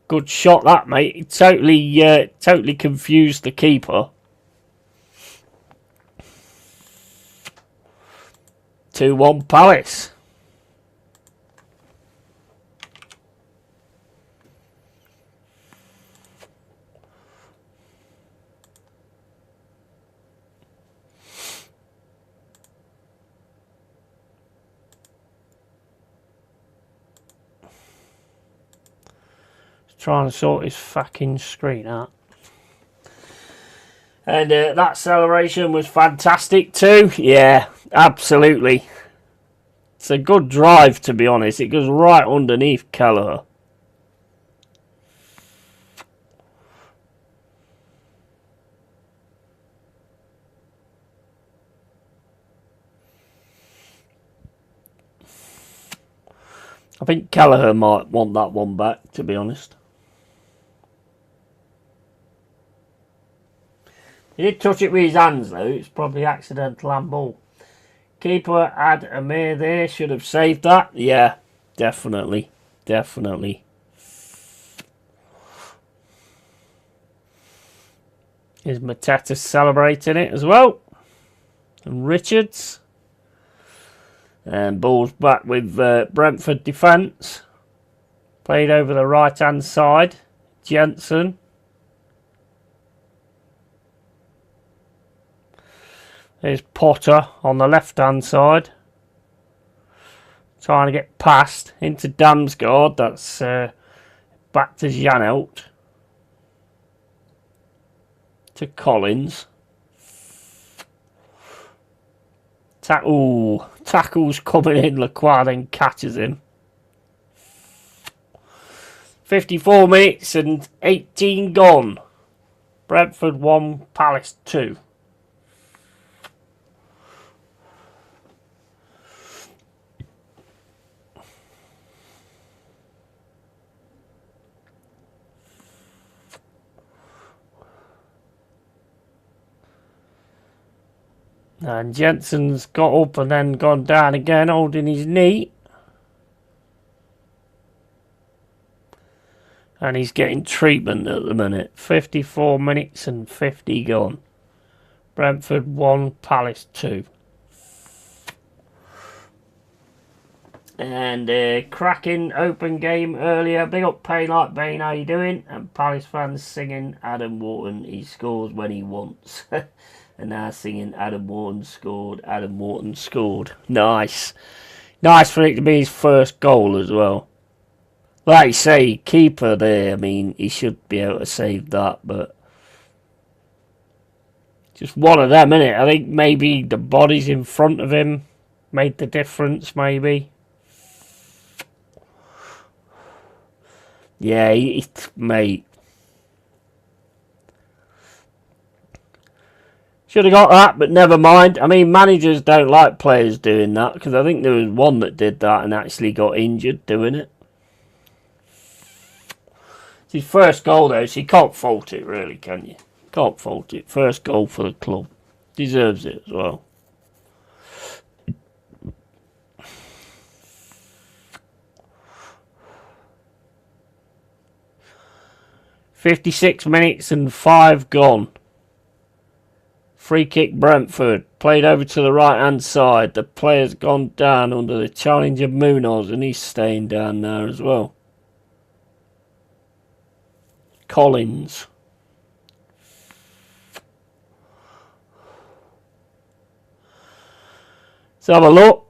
Good shot that, mate. It totally confused the keeper. 2-1 Palace. Trying to sort his fucking screen out. And that celebration was fantastic too. Yeah, absolutely. It's a good drive, to be honest. It goes right underneath Kelleher. I think Kelleher might want that one back, to be honest. He did touch it with his hands, though. It's probably accidental handball. Keeper had a mare there. Should have saved that. Yeah, definitely. Definitely. Here's Mateta celebrating it as well. And Richards. And ball's back with Brentford defence. Played over the right hand side. Jensen. There's Potter on the left hand side. Trying to get past into Damsgaard. That's back to Janelt. To Collins. Tackle's coming in. Lacroix then catches him. 54 minutes and 18 gone. Brentford 1, Palace 2. And Jensen's got up and then gone down again, holding his knee. And he's getting treatment at the minute. 54 minutes and 50 gone. Brentford 1, Palace 2. And cracking open game earlier. Big up Pay Like Bane, how you doing? And Palace fans singing Adam Wharton, he scores when he wants. And now singing Adam Wharton scored, Adam Wharton scored. Nice. Nice for it to be his first goal as well. Like you say, keeper there, I mean, he should be able to save that, but just one of them, innit? I think maybe the bodies in front of him made the difference, maybe. Yeah, mate. Should have got that, but never mind. I mean, managers don't like players doing that, because I think there was one that did that and actually got injured doing it. It's his first goal, though, so you can't fault it, really, can you? Can't fault it. First goal for the club. Deserves it as well. "56 minutes and 5 gone. Free kick Brentford. Played over to the right hand side. The player's gone down under the challenge of Munoz and he's staying down there as well. Collins. Let's have a look.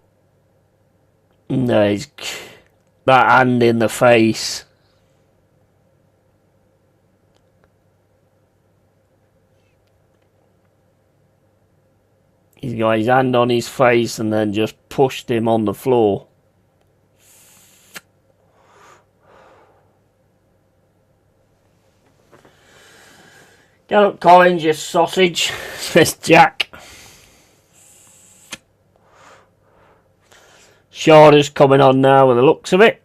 No, he's that hand in the face. He's got his hand on his face and then just pushed him on the floor. Get up, Collins, you sausage, says Jack. Shorter's coming on now with the looks of it.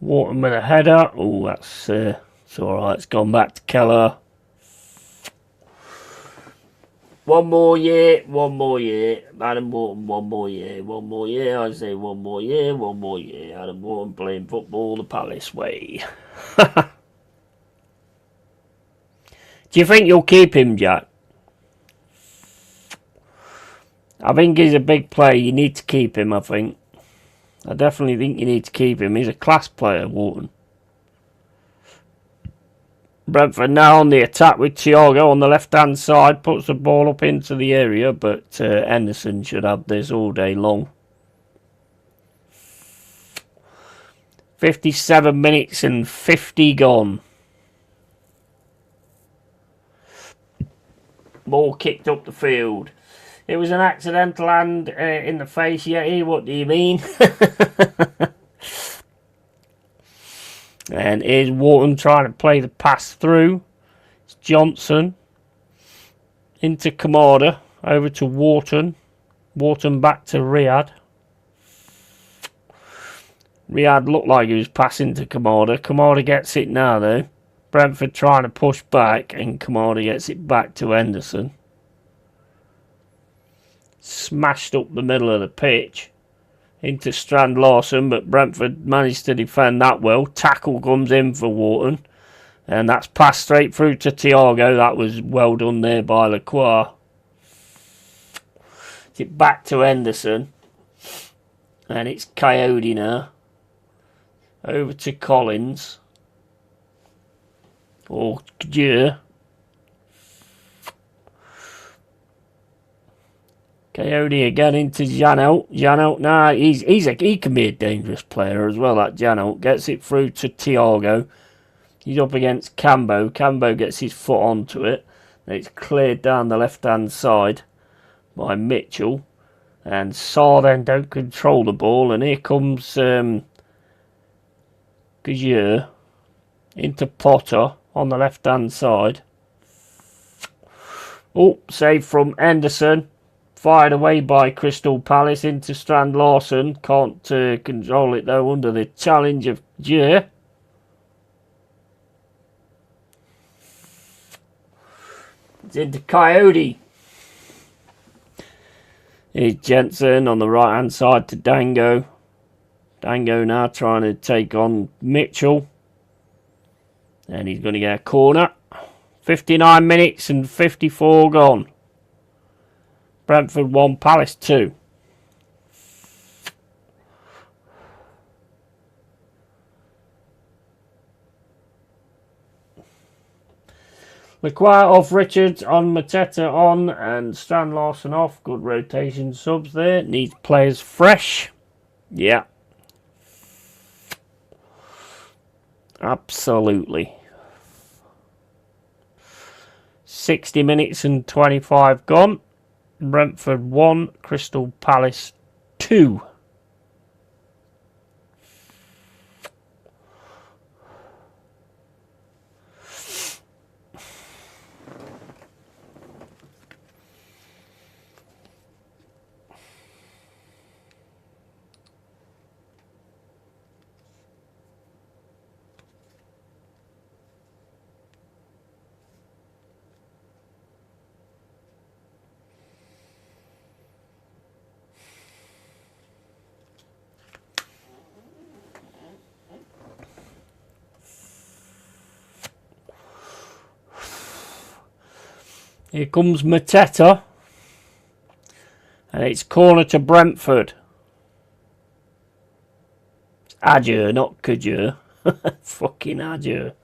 Wharton with a header. Oh, that's it's alright, it's gone back to Keller. One more year. Adam Wharton, one more year. I say one more year. Adam Wharton playing football the Palace way. Do you think you'll keep him, Jack? I think he's a big player. You need to keep him, I think. I definitely think you need to keep him. He's a class player, Wharton. Brentford now on the attack with Thiago on the left-hand side. Puts the ball up into the area, but Henderson should have this all day long. 57 minutes and 50 gone. Ball kicked up the field. It was an accidental hand in the face, Yeti. What do you mean? And here's Wharton trying to play the pass through. It's Johnson into Kamada, over to Wharton. Wharton back to Riyadh. Riyadh looked like he was passing to Kamada. Kamada gets it now though. Brentford trying to push back and Kamada gets it back to Henderson. Smashed up the middle of the pitch into Strand Larsen, but Brentford managed to defend that well. Tackle comes in for Wharton, and that's passed straight through to Thiago. That was well done there by Lacroix. It back to Henderson, and it's Coyote now. Over to Collins. Or Dieu. Coyote again into Janelt. Janelt now, he can be a dangerous player as well, that Janelt. Gets it through to Thiago. He's up against Cambo. Cambo gets his foot onto it. And it's cleared down the left-hand side by Mitchell. And Sarr then don't control the ball. And here comes Gazier into Potter on the left-hand side. Oh, save from Henderson. Fired away by Crystal Palace into Strand Larsen. Can't control it though under the challenge of Dieu. It's into Coyote. Here's Jensen on the right hand side to Dango. Dango now trying to take on Mitchell. And he's going to get a corner. 59 minutes and 54 gone. Brentford 1, Palace 2. Lacroix off, Richards on, Mateta on, and Strand Larsen off. Good rotation subs there. Needs players fresh. Yeah. Absolutely. 60 minutes and 25 gone. Brentford 1, Crystal Palace 2. Here comes Mateta. And it's corner to Brentford. It's Adjur, not Kajur. Fucking Adjur.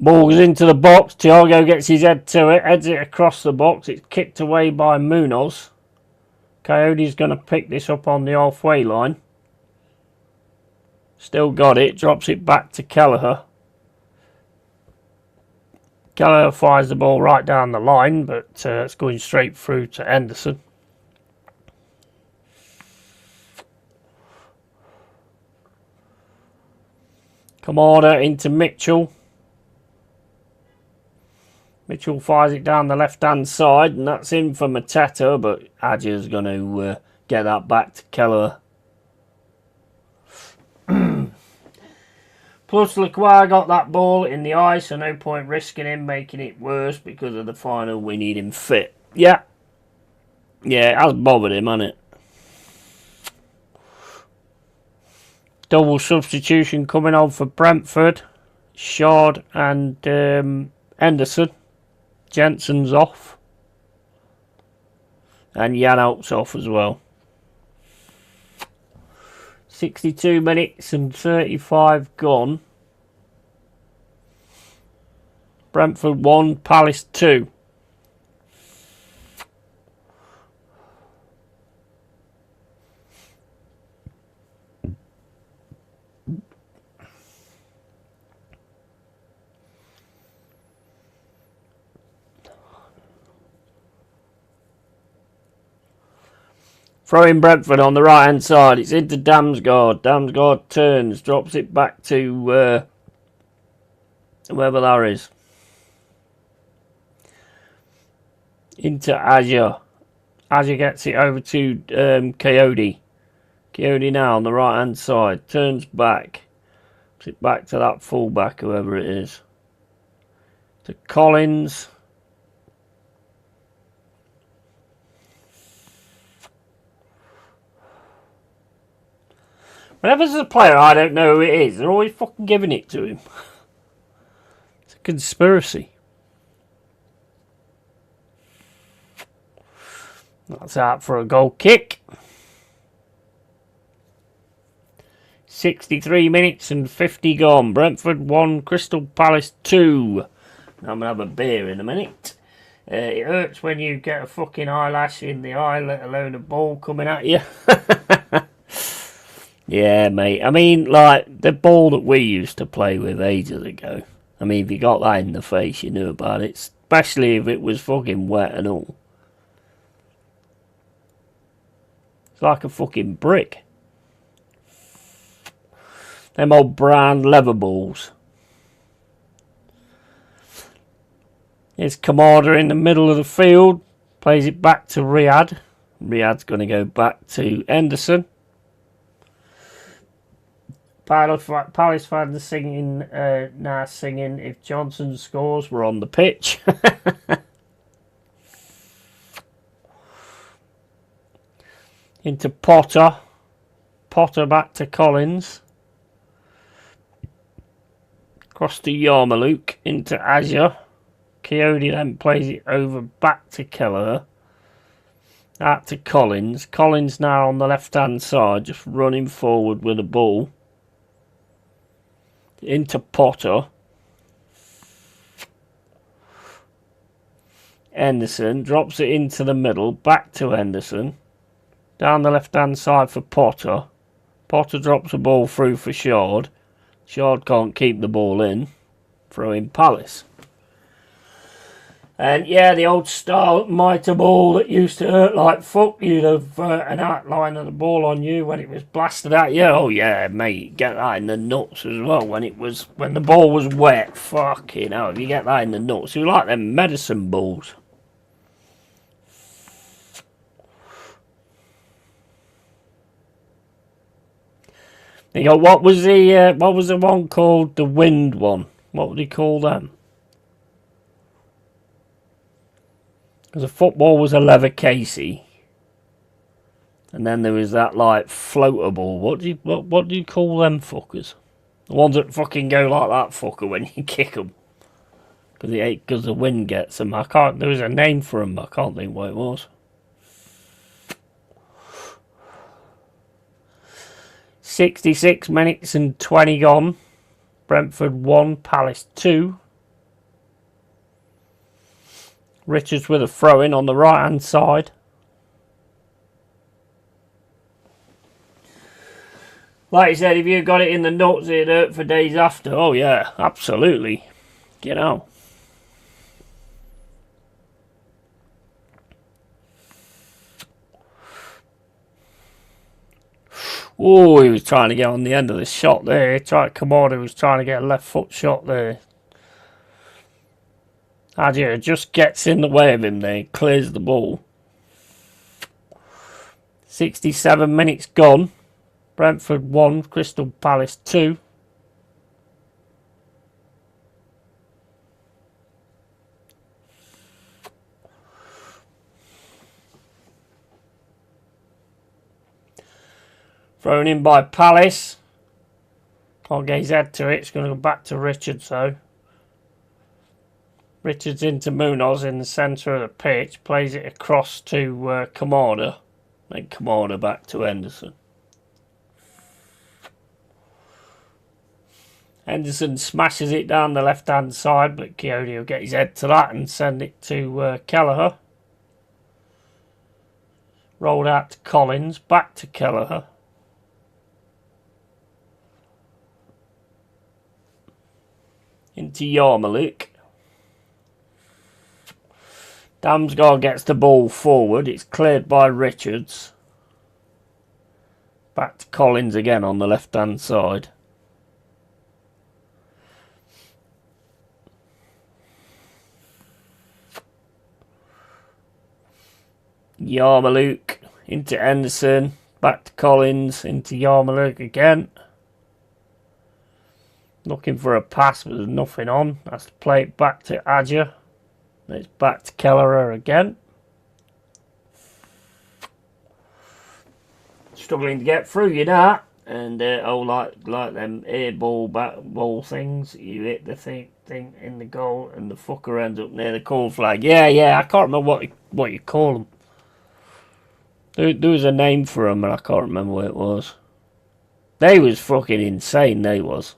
Ball goes into the box. Thiago gets his head to it. Heads it across the box. It's kicked away by Munoz. Coyote's going to pick this up on the halfway line. Still got it. Drops it back to Kelleher. Kelleher fires the ball right down the line, but it's going straight through to Henderson. Kamada into Mitchell. Mitchell fires it down the left-hand side, and that's in for Mateta, but Adjur's going to get that back to Kelleher. Plus, Lacroix got that ball in the eye, so no point risking him making it worse because of the final. We need him fit. Yeah. Yeah, it has bothered him, hasn't it? Double substitution coming on for Brentford. Shard and Henderson. Jensen's off. And Janelt's off as well. 62 minutes and 35 gone. Brentford 1, Palace 2. Throwing Brentford on the right hand side. It's into Damsgaard. Damsgaard turns, drops it back to whoever that is. Into Azure. Azure gets it over to Coyote. Coyote now on the right hand side. Turns back. Puts it back to that fullback, whoever it is. To Collins. Whenever there's a player I don't know who it is, they're always fucking giving it to him. It's a conspiracy. That's out for a goal kick. 63 minutes and 50 gone. Brentford 1, Crystal Palace 2. Now I'm going to have a beer in a minute. It hurts when you get a fucking eyelash in the eye, let alone a ball coming at you. Yeah, mate. I mean, like, the ball that we used to play with ages ago. I mean, if you got that in the face, you knew about it. Especially if it was fucking wet and all. It's like a fucking brick. Them old brown leather balls. Here's Kamada in the middle of the field. Plays it back to Riyadh. Riyadh's going to go back to Henderson. Palace fans singing, now singing, if Johnson scores, we're on the pitch. Into Potter. Potter back to Collins. Across to Yarmouk. Into Azure. Coyote then plays it over back to Kelleher. Out to Collins. Collins now on the left hand side, just running forward with the ball. Into Potter. Henderson drops it into the middle, back to Henderson. Down the left hand side for Potter. Potter drops the ball through for Shard. Shard can't keep the ball in. Throw in Palace. And yeah, the old style mitre ball that used to hurt like fuck. You'd have an outline of the ball on you when it was blasted at you. Oh yeah, mate, get that in the nuts as well when the ball was wet. Fucking hell, if you get that in the nuts, you like them medicine balls. You go, what was the one called? The wind one. What would he call them? Because the football was a leather casey. And then there was that, like, floater ball. What do you call them fuckers? The ones that fucking go like that fucker when you kick them. Because the wind gets them. There was a name for them, but I can't think what it was. "66 minutes and 20 gone. Brentford 1, Palace 2. Richards with a throw-in on the right-hand side. Like I said, if you got it in the nuts, it'd hurt for days after. Oh, yeah, absolutely. Get out. Oh, he was trying to get on the end of the shot there. Kamada was trying to get a left foot shot there. Adia just gets in the way of him there, clears the ball. 67 minutes gone. Brentford 1, Crystal Palace 2. Thrown in by Palace. Can't get his head to it. It's going to go back to Richards though. Richards into Munoz in the centre of the pitch. Plays it across to Kamada. Then Kamada back to Henderson. Henderson smashes it down the left hand side, but Coyote will get his head to that and send it to Kelleher. Rolled out to Collins. Back to Kelleher. Into Yarmouk. Damsgaard gets the ball forward. It's cleared by Richards. Back to Collins again on the left-hand side. Yarmalouk into Henderson. Back to Collins into Yarmalouk again. Looking for a pass, but there's nothing on. Has to play it back to Adja. It's back to Kelleher again. Struggling to get through, you know. And like them air ball things, you hit the thing in the goal, and the fucker ends up near the corner flag. Yeah. I can't remember what you call them. There was a name for them, and I can't remember what it was. They was fucking insane. They was.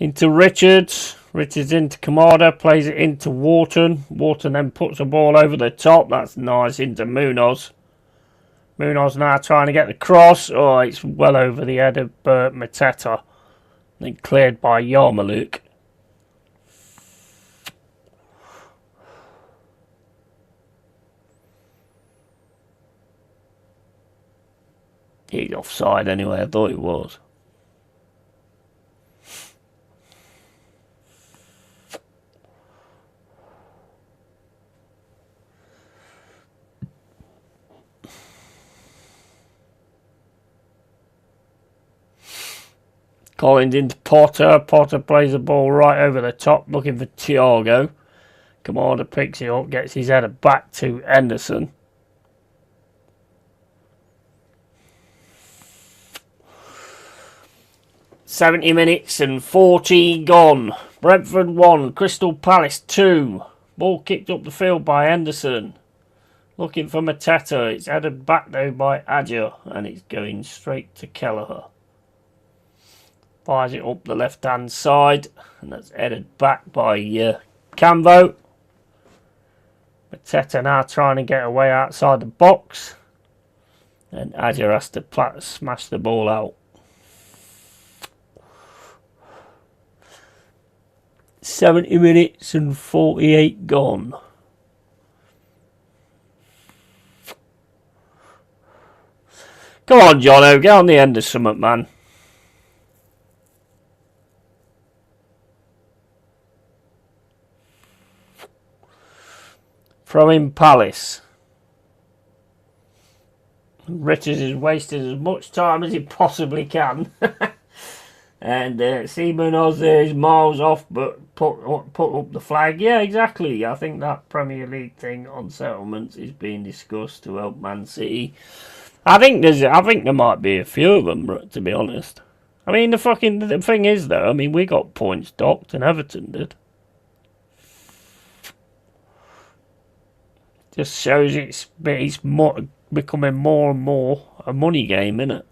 Into Richards. Richards into Kamada. Plays it into Wharton. Wharton then puts the ball over the top. That's nice. Into Munoz. Munoz now trying to get the cross. Oh, it's well over the head of Mateta. Then cleared by Yarmalouk. He's offside anyway. I thought he was. Collins into Potter. Potter plays the ball right over the top, looking for Thiago. Kamada picks it up, gets his header back to Henderson. "70 minutes and 40 gone. Brentford 1, Crystal Palace 2. Ball kicked up the field by Henderson. Looking for Mateta. It's headed back though by Adja, and it's going straight to Kelleher. Fires it up the left-hand side, and that's headed back by Cambo. Mateta now trying to get away outside the box, and Adja has to smash the ball out. 70 minutes and 48 gone. Come on, Jono, get on the end of something, man. Throw in Palace. Richards is wasting as much time as he possibly can. And Seaman Oz is miles off, but put up the flag. Yeah, exactly. I think that Premier League thing on settlements is being discussed to help Man City. I think there might be a few of them, to be honest. I mean, the thing is though. I mean, we got points docked, and Everton did. Just shows it's becoming more and more a money game, innit?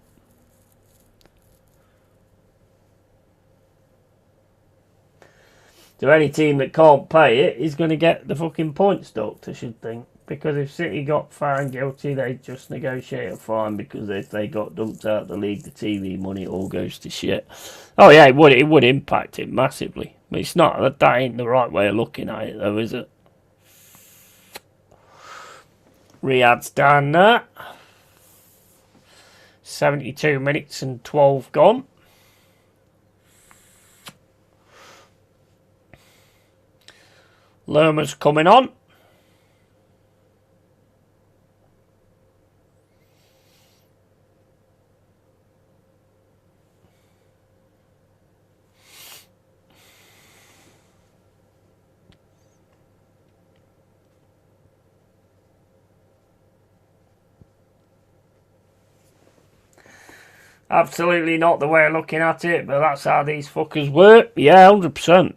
So any team that can't pay it is going to get the fucking points docked, I should think. Because if City got found guilty, they'd just negotiate a fine, because if they got dumped out of the league, the TV money all goes to shit. Oh yeah, it would impact it massively. But it's not, that ain't the right way of looking at it though, is it? Riyadh's down there. 72 minutes and 12 gone. Lerma's coming on. Absolutely not the way of looking at it, but that's how these fuckers work. Yeah, 100%.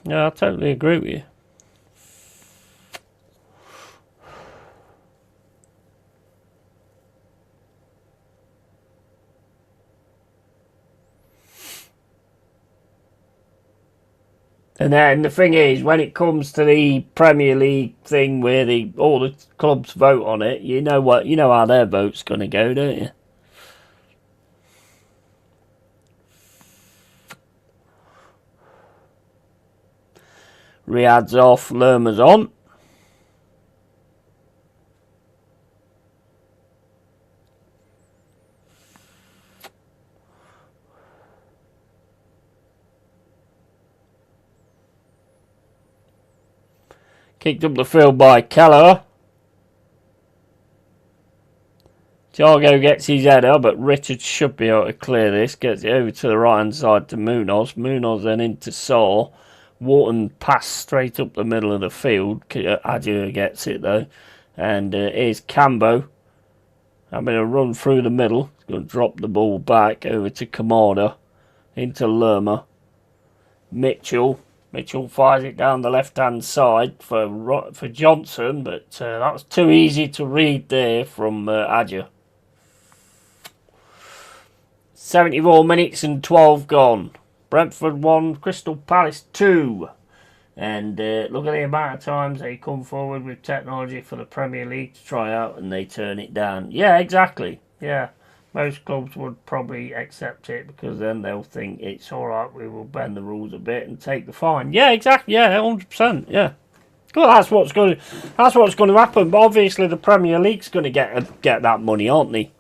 Yeah, I totally agree with you. And then the thing is, when it comes to the Premier League thing where all the clubs vote on it, you know how their vote's going to go, don't you? Riyadh's off, Lerma's on. Kicked up the field by Keller. Thiago gets his header, but Richard should be able to clear this. Gets it over to the right hand side to Munoz. Munoz then into Saw. Wharton pass straight up the middle of the field. Adjua gets it though. And here's Cambo having a run through the middle. He's going to drop the ball back over to Kamada. Into Lerma. Mitchell fires it down the left hand side for Johnson, but that was too easy to read there from Adjua. 74 minutes and 12 gone. Brentford 1, Crystal Palace 2. And look at the amount of times they come forward with technology for the Premier League to try out and they turn it down. Yeah, exactly. Yeah, most clubs would probably accept it because then they'll think it's alright, we will bend the rules a bit and take the fine. Yeah, exactly. Yeah, 100%. Yeah. Well, that's what's going to happen. But obviously the Premier League's going to get that money, aren't they?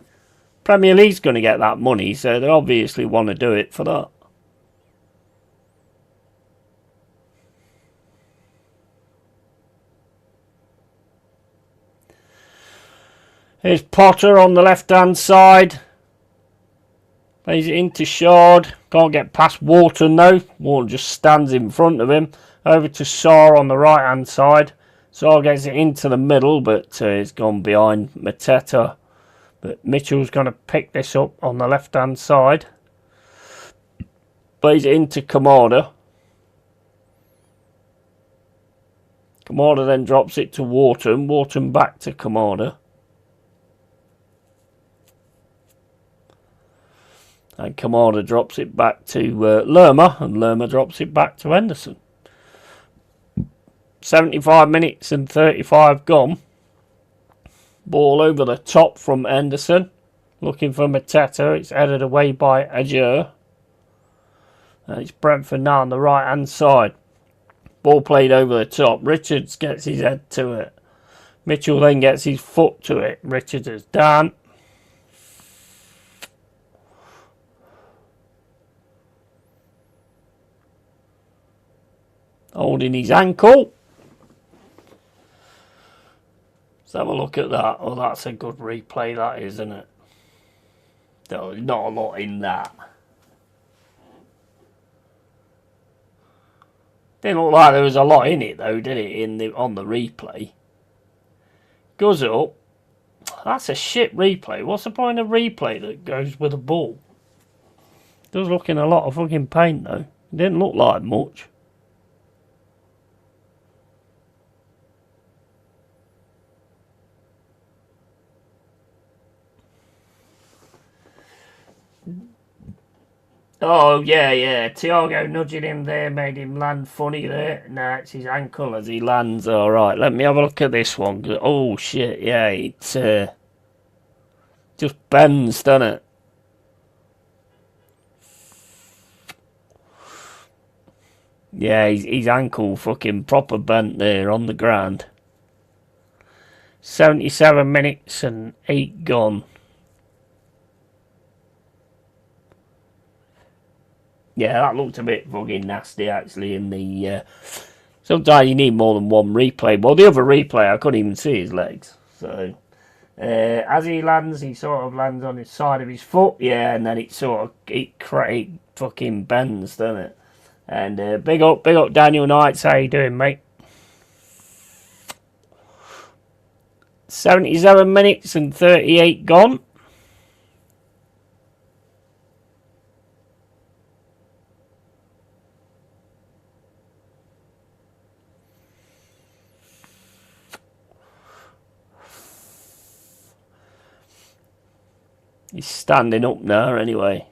Premier League's going to get that money, so they obviously want to do it for that. Here's Potter on the left-hand side. Plays it into Shard. Can't get past Wharton though. Wharton just stands in front of him. Over to Saar on the right-hand side. Saar gets it into the middle, but it's gone behind Mateta. But Mitchell's going to pick this up on the left-hand side. Plays it into Kamada. Kamada then drops it to Wharton. Wharton back to Kamada. And Kamada drops it back to Lerma. And Lerma drops it back to Henderson. 75 minutes and 35 gone. Ball over the top from Henderson. Looking for Mateta. It's headed away by Adjua. And it's Brentford now on the right hand side. Ball played over the top. Richards gets his head to it. Mitchell then gets his foot to it. Richards is down. Holding his ankle. Let's have a look at that. Oh, that's a good replay, that is, isn't it? There's not a lot in that. Didn't look like there was a lot in it, though, did it? On the replay. Goes up. That's a shit replay. What's the point of replay that goes with a ball? Does look in a lot of fucking pain, though. It didn't look like much. Oh, yeah. Thiago nudging him there, made him land funny there. No, it's his ankle as he lands. Alright, let me have a look at this one. Oh, shit, yeah, it's just bends, doesn't it? Yeah, his ankle fucking proper bent there on the ground. 77 minutes and 8 gone. Yeah, that looked a bit fucking nasty actually in the... sometimes you need more than one replay. Well, the other replay, I couldn't even see his legs. So, as he lands, he sort of lands on his side of his foot. Yeah, and then it fucking bends, doesn't it? And big up Daniel Knights. How you doing, mate? 77 minutes and 38 gone. He's standing up now anyway.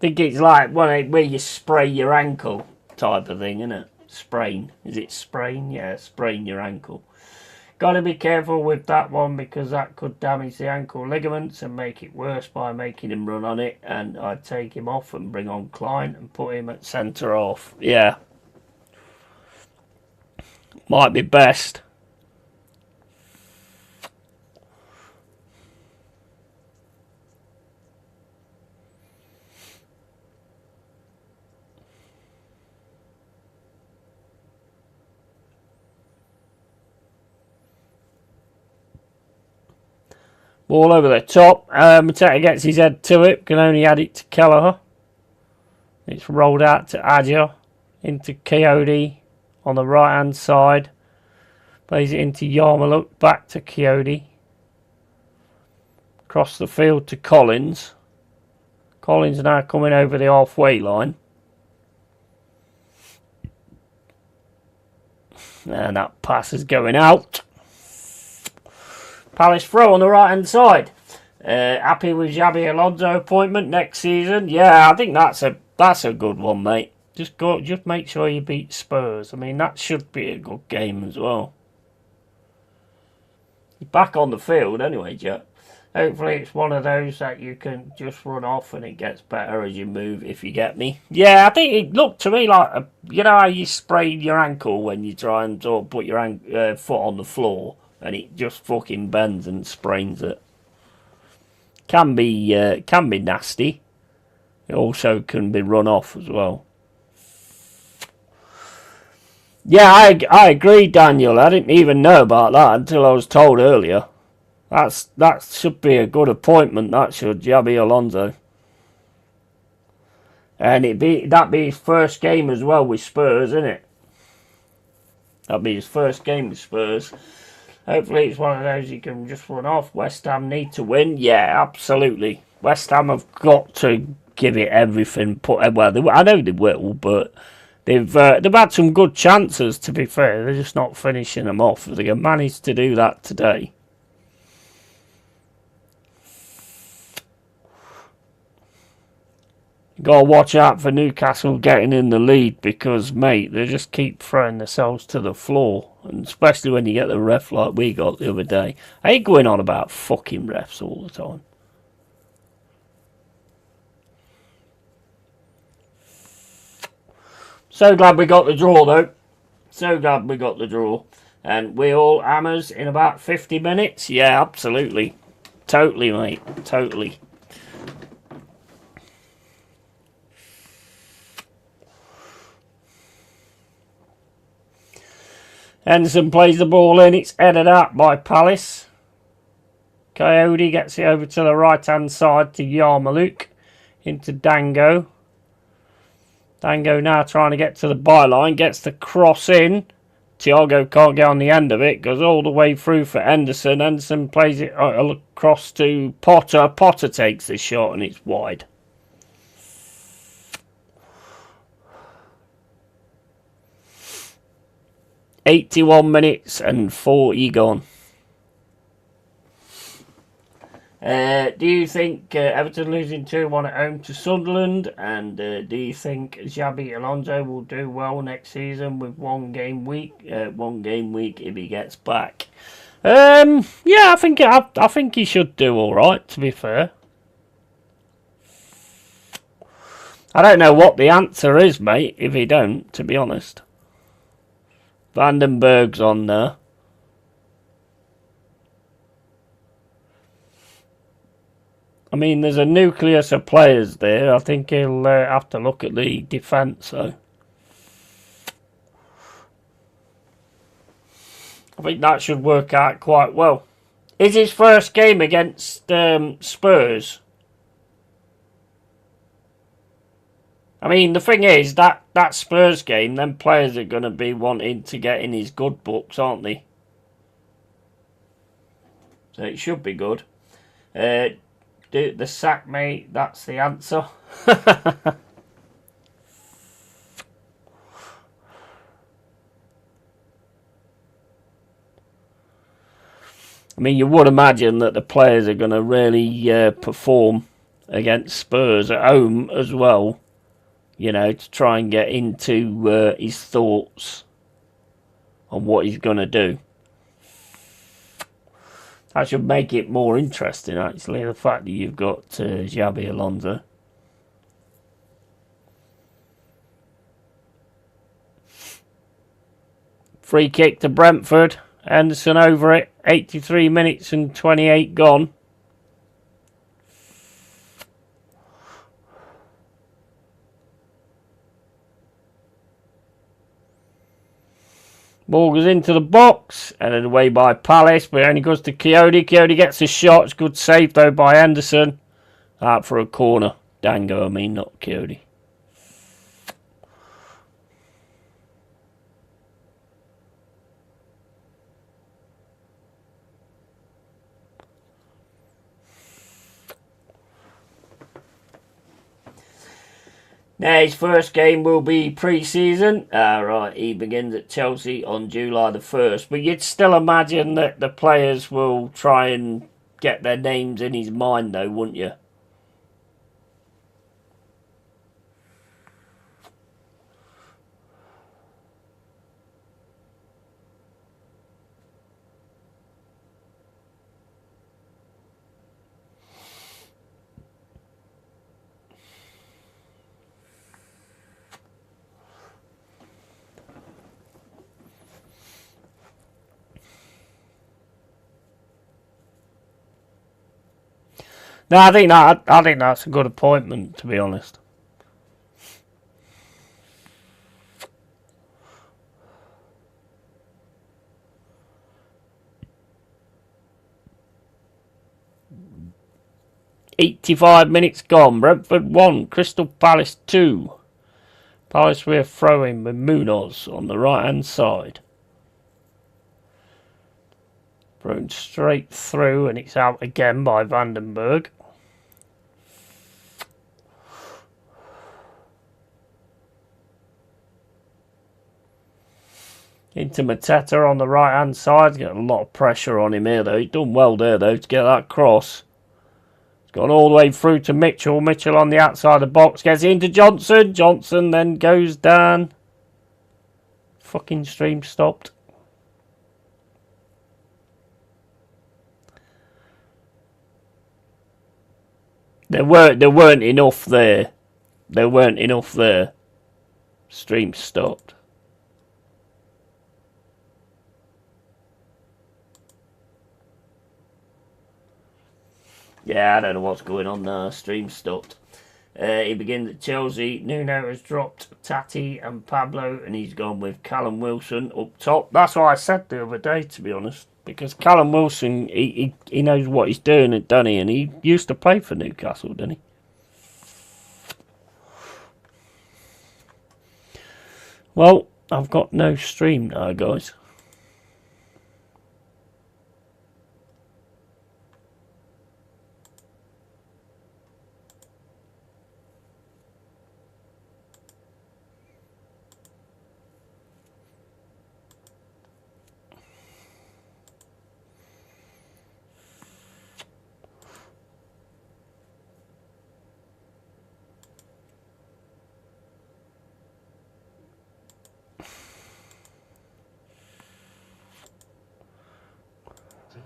think it's like where you spray your ankle type of thing, isn't it? Sprain. Is it sprain? Yeah, sprain your ankle. Got to be careful with that one because that could damage the ankle ligaments and make it worse by making him run on it. And I'd take him off and bring on Klein and put him at centre off. Yeah. Might be best. Ball over the top. Mateta gets his head to it. Can only add it to Kelleher. It's rolled out to Adja. Into Coyote on the right hand side. Plays it into Yarmaluk. Back to Coyote. Across the field to Collins. Collins now coming over the halfway line. And that pass is going out. Palace throw on the right hand side. Happy with Xabi Alonso appointment next season? Yeah, I think that's a good one, mate. Just make sure you beat Spurs. I mean, that should be a good game as well. He's back on the field anyway, Jet. Hopefully it's one of those that you can just run off and it gets better as you move, if you get me. Yeah, I think it looked to me like, you know how you sprain your ankle when you try and sort of put your foot on the floor and it just fucking bends and sprains it. Can be nasty. It also can be run off as well. Yeah, I agree, Daniel. I didn't even know about that until I was told earlier. That should be a good appointment. That should Xabi Alonso, and that'd be his first game as well with Spurs, isn't it? That'd be his first game with Spurs. Hopefully, it's one of those you can just run off. West Ham need to win. Yeah, absolutely. West Ham have got to give it everything. Well, I know they will, but they've had some good chances. To be fair, they're just not finishing them off. They managed to do that today. Got to watch out for Newcastle getting in the lead because, mate, they just keep throwing themselves to the floor. And especially when you get the ref like we got the other day. I ain't going on about fucking refs all the time. So glad we got the draw, though. So glad we got the draw. And we all hammers in about 50 minutes. Yeah, absolutely. Totally, mate. Totally. Henderson plays the ball in. It's headed out by Palace. Coyote gets it over to the right-hand side to Yarmaluk. Into Dango. Dango now trying to get to the byline. Gets the cross in. Thiago can't get on the end of it. Goes all the way through for Henderson. Henderson plays it across to Potter. Potter takes the shot and it's wide. "81 minutes and 40 gone." Do you think Everton losing 2-1 at home to Sunderland? And do you think Xabi Alonso will do well next season with one game week if he gets back? Yeah, I think he should do all right. To be fair, I don't know what the answer is, mate. If he don't, to be honest. Vandenberg's on there. I mean, there's a nucleus of players there. I think he'll have to look at the defence, though. I think that should work out quite well. Is his first game against Spurs? I mean, the thing is, that Spurs game, them players are going to be wanting to get in his good books, aren't they? So it should be good. Do the sack, mate. That's the answer. I mean, you would imagine that the players are going to really perform against Spurs at home as well, you know, to try and get into his thoughts on what he's going to do. That should make it more interesting, actually, the fact that you've got Xabi Alonso. Free kick to Brentford. Henderson over it. 83 minutes and 28 gone. Ball goes into the box, headed away by Palace, but it only goes to Coyote. Coyote gets a shot. It's good save though by Henderson. Out for a corner. Dango, I mean, not Coyote. Now his first game will be pre-season. Right, he begins at Chelsea on July the 1st. But you'd still imagine that the players will try and get their names in his mind though, wouldn't you? No, I think that's a good appointment, to be honest. "85 minutes gone. Brentford 1, Crystal Palace 2. Palace with a throw-in with Munoz on the right-hand side. Thrown straight through, and it's out again by Vandenberg. Into Mateta on the right-hand side. Got a lot of pressure on him here, though. He's done well there, though, to get that cross. He's gone all the way through to Mitchell. Mitchell on the outside of the box. Gets into Johnson. Johnson then goes down. Fucking stream stopped. There weren't enough there. There weren't enough there. Stream stopped. Yeah, I don't know what's going on there. Stream stopped. He begins at Chelsea. Nuno has dropped Tati and Pablo, and he's gone with Callum Wilson up top. That's what I said the other day, to be honest. Because Callum Wilson, he knows what he's doing, doesn't he? And he used to play for Newcastle, didn't he? Well, I've got no stream now, guys.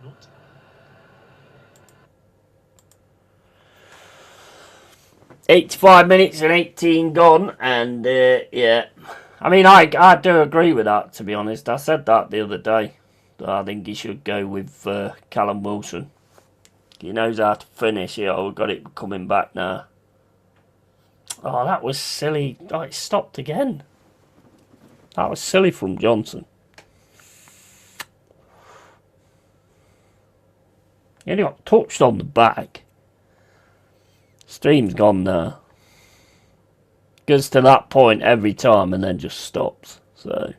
Not. 85 minutes and 18 gone, and yeah, I mean, I do agree with that, to be honest. I said that the other day, that I think he should go with Callum Wilson. He knows how to finish. Yeah, we've got it coming back now. Oh, that was silly. Oh, it stopped again. That was silly from Johnson. He only got touched on the back. Stream's gone now. Goes to that point every time and then just stops. So.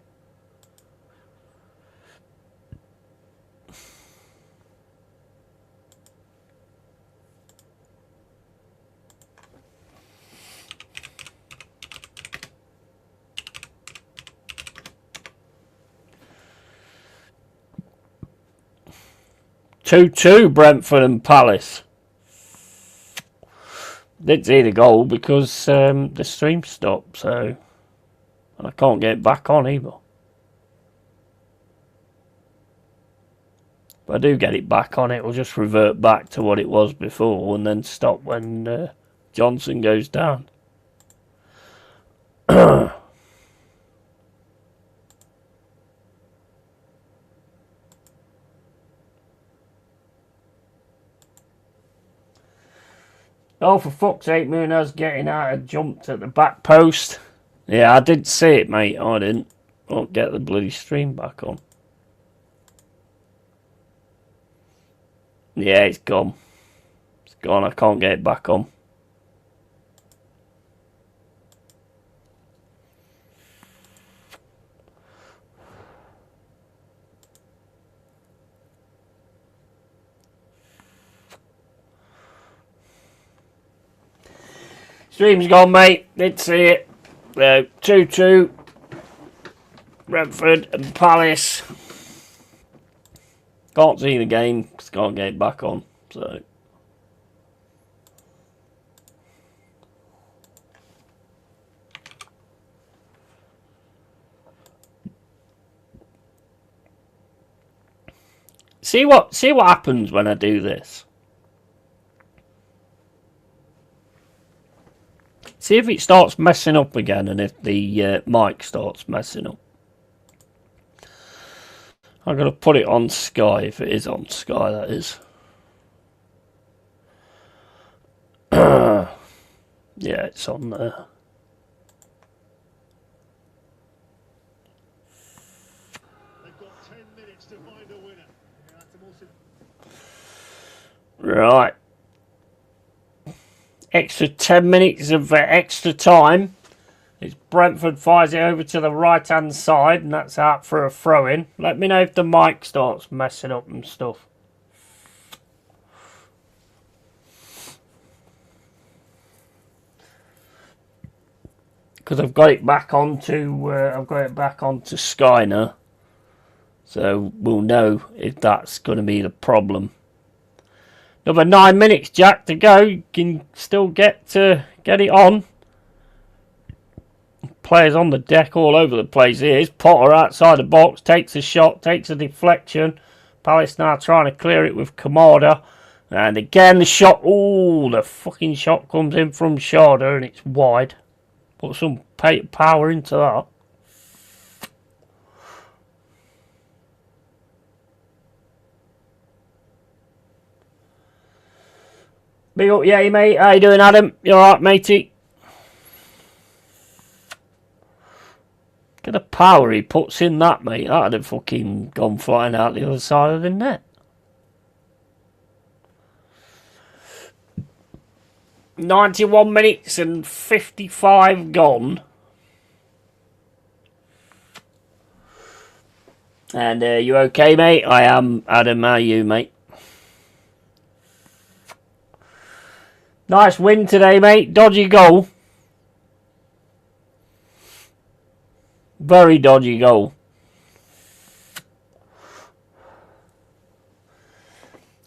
Two Brentford and Palace. Didn't see the goal because the stream stopped, so and I can't get it back on either. If I do get it back on, it will just revert back to what it was before and then stop when Johnson goes down. Oh, for fuck's sake, Munoz getting out and jumped at the back post. Yeah, I did see it, mate. I didn't. I'll get the bloody stream back on. Yeah, it's gone. It's gone. I can't get it back on. Stream's gone, mate. Did see it. 2-2. Brentford and Palace. Can't see the game because can't get it back on. So. See what happens when I do this. See if it starts messing up again and if the mic starts messing up. I'm going to put it on Sky if it is on Sky, that is. Yeah, it's on there. They've got 10 minutes to find a winner. Right. Extra 10 minutes of extra time. It's Brentford fires it over to the right hand side and that's out for a throw in. Let me know if the mic starts messing up and stuff. Because I've got it back onto Sky now. So we'll know if that's going to be the problem. Another 9 minutes, Jack, to go. You can still get it on. Players on the deck all over the place. Here's Potter outside the box. Takes a shot. Takes a deflection. Palace now trying to clear it with Kamada. And again the shot. Oh, the fucking shot comes in from Sharda and it's wide. Put some power into that. Big up, yeah, mate. How you doing, Adam? You alright, matey? Look at the power he puts in that, mate. That'd have fucking gone flying out the other side of the net. "91 minutes and 55 gone. And you okay, mate? I am, Adam. How are you, mate? Nice win today, mate. Dodgy goal. Very dodgy goal.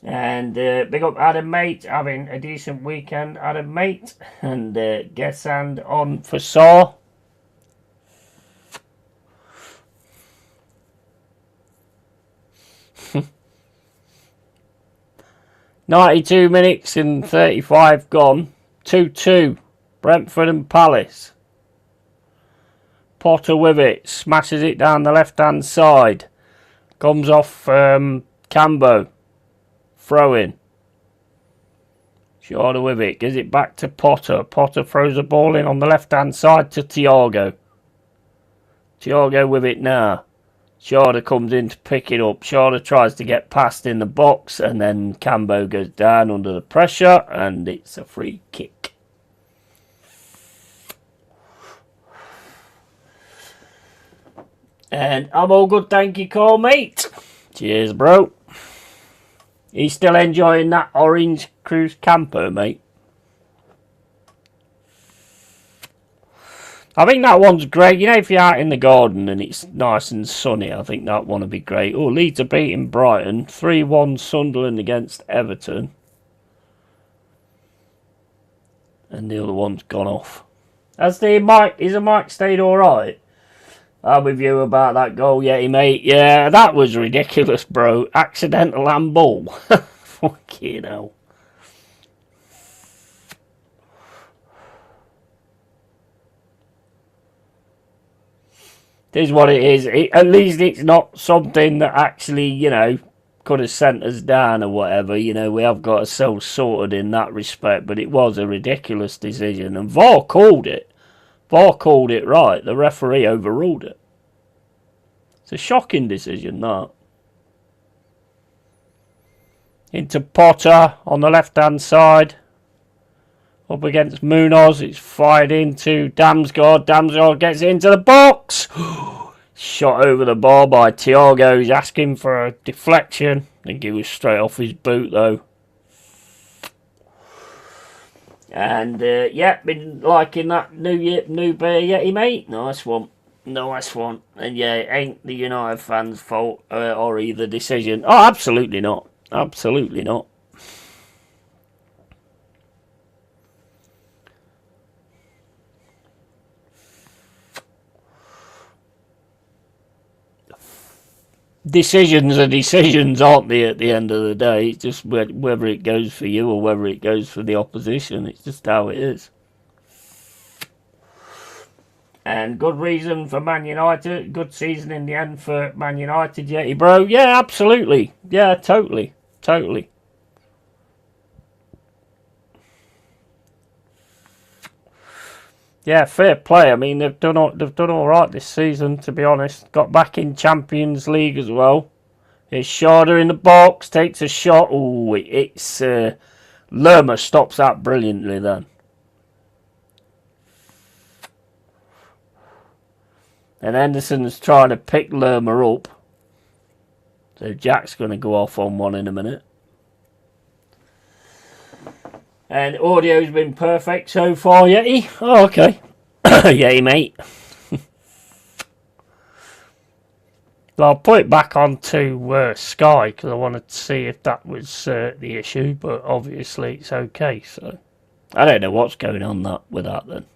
And big up Adam, mate. Having a decent weekend, Adam, mate. And Gesand on for Saw. "92 minutes and 35 gone. 2-2. Brentford and Palace. Potter with it. Smashes it down the left-hand side. Comes off Cambo. Throw in. Sharda with it. Gives it back to Potter. Potter throws the ball in on the left-hand side to Thiago. Thiago with it now. Sharda comes in to pick it up. Sharda tries to get past in the box and then Cambo goes down under the pressure and it's a free kick. And I'm all good, thank you, Cole, mate. Cheers, bro. He's still enjoying that orange cruise camper, mate. I think that one's great. You know, if you're out in the garden and it's nice and sunny, I think that one would be great. Oh, Leeds are beating Brighton. 3-1 Sunderland against Everton. and the other one's gone off. Has the mic? Is the mic stayed all right? I'm with you about that goal, Yeti, mate. Yeah, that was ridiculous, bro. Accidental handball. Fucking hell. It is what it is. At least it's not something that actually, you know, could have sent us down or whatever. You know, we have got ourselves sorted in that respect, but it was a ridiculous decision. And VAR called it. VAR called it right. The referee overruled it. It's a shocking decision, that. Into Potter on the left-hand side. Up against Munoz. It's fired into Damsgaard. Damsgaard gets it into the box. Shot over the bar by Thiago. He's asking for a deflection. I think he was straight off his boot, though. And, yeah, been liking that new beer, Yeti, mate. Nice one. Nice one. And, yeah, it ain't the United fans' fault or either decision. Oh, absolutely not. Absolutely not. Decisions are decisions, aren't they, at the end of the day? It's just whether it goes for you or whether it goes for the opposition. It's just how it is. And good reason for Man United. Good season in the end for Man United, Yeti, bro. Yeah, absolutely. Yeah, totally. Totally. Yeah, fair play. I mean, they've done all right this season, to be honest. Got back in Champions League as well. It's Schade in the box, takes a shot. Oh, it's Lerma stops that brilliantly then. And Henderson's trying to pick Lerma up. So Jack's going to go off on one in a minute. And audio's been perfect so far, Yeti. Oh, okay. Yeti, mate. Well, I'll put it back onto Sky because I wanted to see if that was the issue, but obviously it's okay. So I don't know what's going on with that then.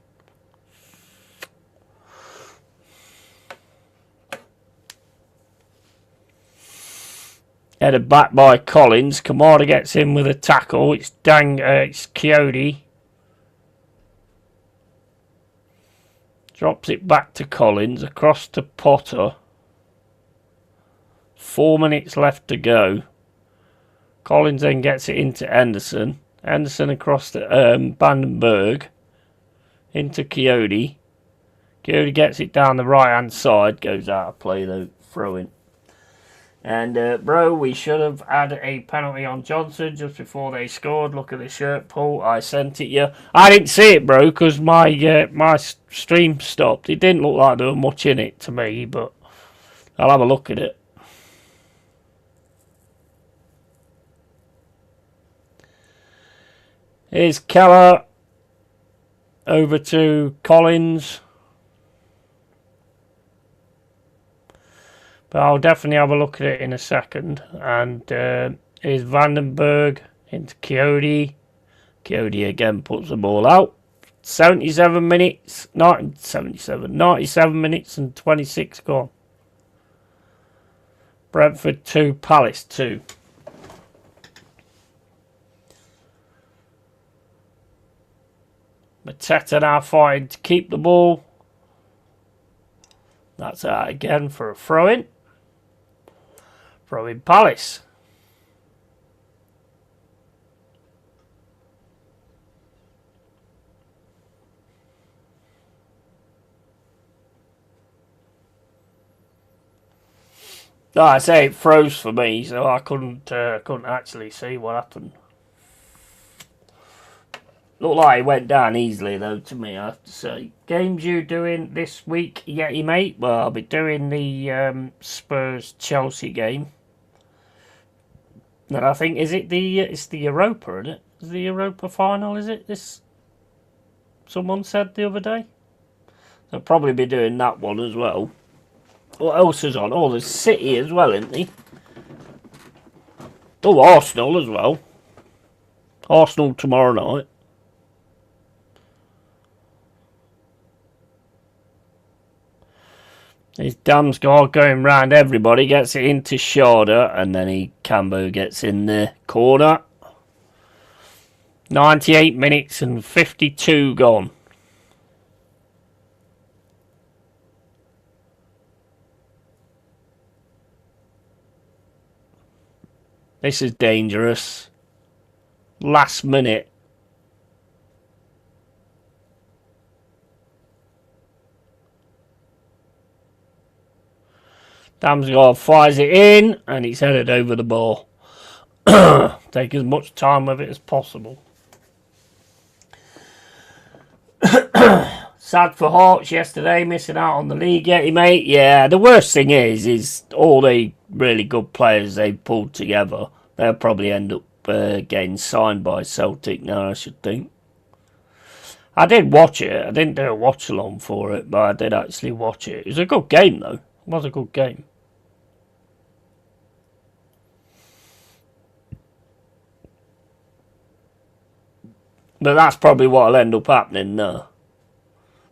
Headed back by Collins. Kamada gets in with a tackle. It's Coyote. Drops it back to Collins. Across to Potter. 4 minutes left to go. Collins then gets it into Henderson. Henderson across to Vandenberg. Into Coyote. Coyote gets it down the right hand side. Goes out of play though. Throw in. And, bro, we should have had a penalty on Johnson just before they scored. Look at the shirt pull. I sent it you. I didn't see it, bro, because my stream stopped. It didn't look like there was much in it to me, but I'll have a look at it. Here's Keller over to Collins. But I'll definitely have a look at it in a second. And here's Vandenberg into Coyote. Coyote again puts the ball out. 97 minutes. 97 minutes and 26 gone. Brentford 2, Palace 2. Mateta now fighting to keep the ball. That's out again for a throw-in. Throw-in Palace. No, I say it froze for me, so I couldn't actually see what happened. Looked like it went down easily, though, to me, I have to say. Games you doing this week, Yeti, mate? Well, I'll be doing the Spurs-Chelsea game. And I think, it's the Europa, isn't it? Is the Europa final, is it? Someone said the other day. I'll probably be doing that one as well. What else is on? Oh, there's City as well, isn't he? Oh, Arsenal as well. Arsenal tomorrow night. His Damsgaard going round everybody, gets it into shoulder, and then Cambo gets in the corner. 98 minutes and 52 gone. This is dangerous. Last minute. Damsgaard fires it in, and he's headed over the ball. Take as much time with it as possible. Sad for Hawks yesterday, missing out on the league, Yeti mate. Yeah, the worst thing is all the really good players they pulled together, they'll probably end up getting signed by Celtic now, I should think. I did watch it. I didn't do a watch along for it, but I did actually watch it. It was a good game though. It was a good game. But that's probably what'll end up happening now.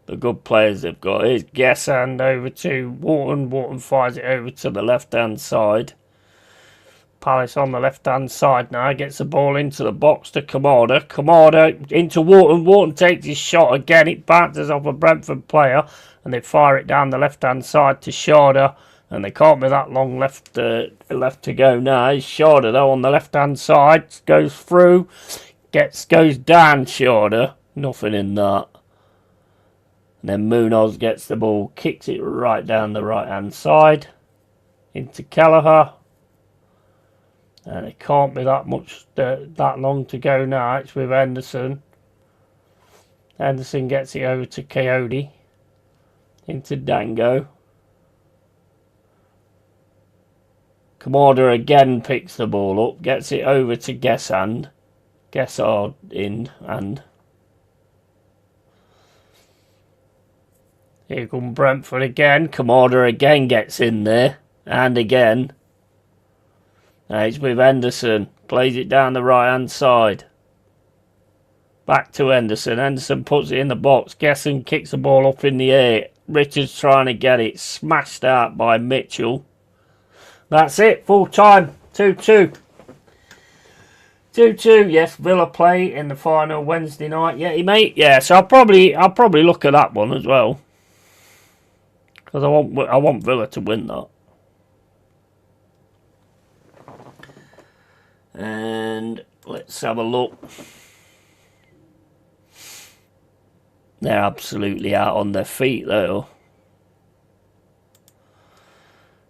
The good players they've got. Here's Gessand over to Wharton. Wharton fires it over to the left-hand side. Palace on the left-hand side now. Gets the ball into the box to Kamada. Kamada into Wharton. Wharton takes his shot again. It bounces off a Brentford player. And they fire it down the left-hand side to Sharda. And they can't be that long left to go now. Sharda though on the left-hand side. Goes through. Goes down Sharda. Nothing in that. And then Munoz gets the ball, kicks it right down the right-hand side into Kelleher. And it can't be that long to go now. It's with Henderson. Henderson gets it over to Coyote. Into Dango. Kamada again picks the ball up, gets it over to Gessand. Gessard in and... Here comes Brentford again. Kamada again gets in there. And again. Now it's with Henderson. Plays it down the right hand side. Back to Henderson. Henderson puts it in the box. Gesson kicks the ball up in the air. Richards trying to get it. Smashed out by Mitchell. That's it. Full time. 2-2. 2-2. Yes, Villa play in the final Wednesday night. Yeah, mate. Yeah, so I'll probably look at that one as well. Because I want Villa to win that. And let's have a look. They're absolutely out on their feet though.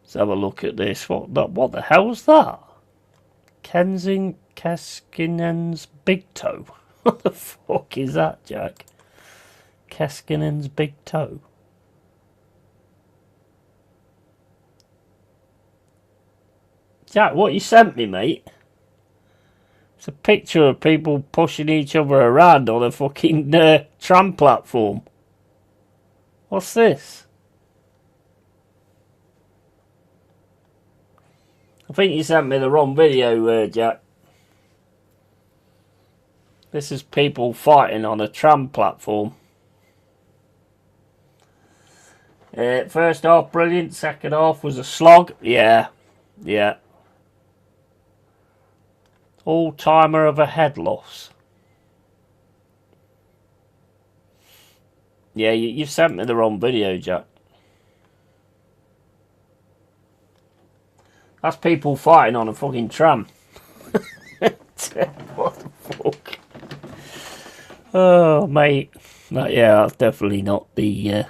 Let's have a look at this. What the hell was that? Keskinen's big toe. What the fuck is that, Jack? Keskinen's big toe. Jack, what you sent me, mate? It's a picture of people pushing each other around on a fucking tram platform. What's this? I think you sent me the wrong video, Jack. This is people fighting on a tram platform. First half brilliant, second half was a slog. Yeah. All-timer of a head loss. Yeah, you sent me the wrong video, Jack. That's people fighting on a fucking tram. What the fuck? Oh, mate. Yeah, that's definitely not the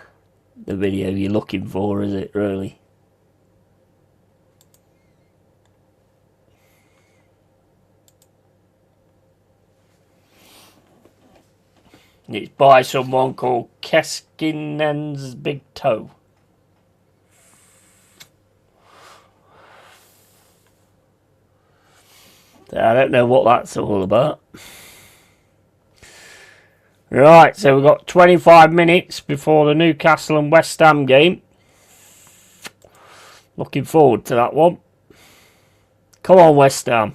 video you're looking for, is it, really? It's by someone called Keskinen's Big Toe. I don't know what that's all about. Right, so we've got 25 minutes before the Newcastle and West Ham game. Looking forward to that one. Come on, West Ham.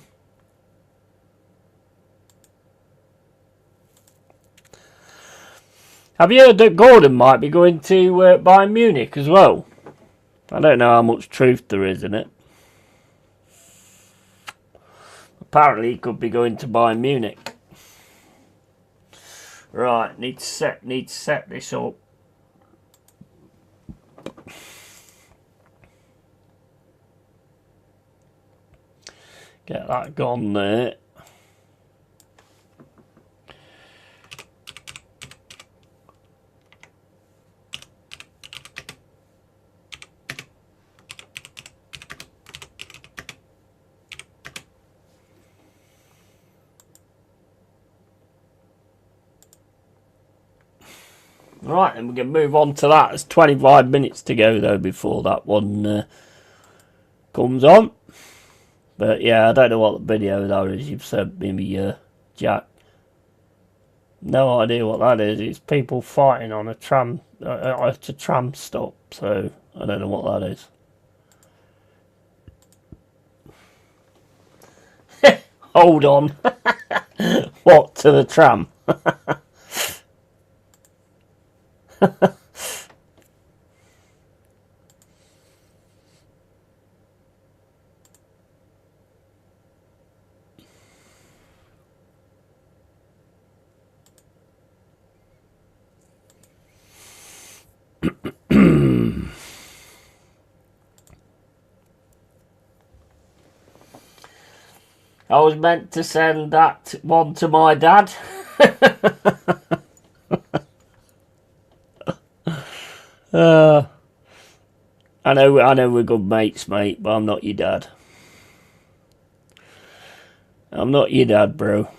Have you heard that Gordon might be going to Bayern Munich as well? I don't know how much truth there is in it. Apparently he could be going to Bayern Munich. Right, need to set this up. Get that gone there. Right, then we can move on to that. There's 25 minutes to go though before that one comes on. But yeah, I don't know what the video that is you've sent me, Jack. No idea what that is. It's people fighting on a tram, at a tram stop. So I don't know what that is. Hold on. What, to the tram? I was meant to send that one to my dad. I know we're good mates, mate, but I'm not your dad. I'm not your dad, bro.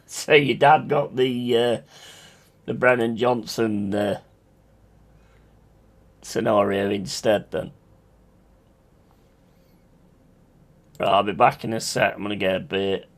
So your dad got the Brennan Johnson scenario instead, then. Right, I'll be back in a sec. I'm gonna get a bit.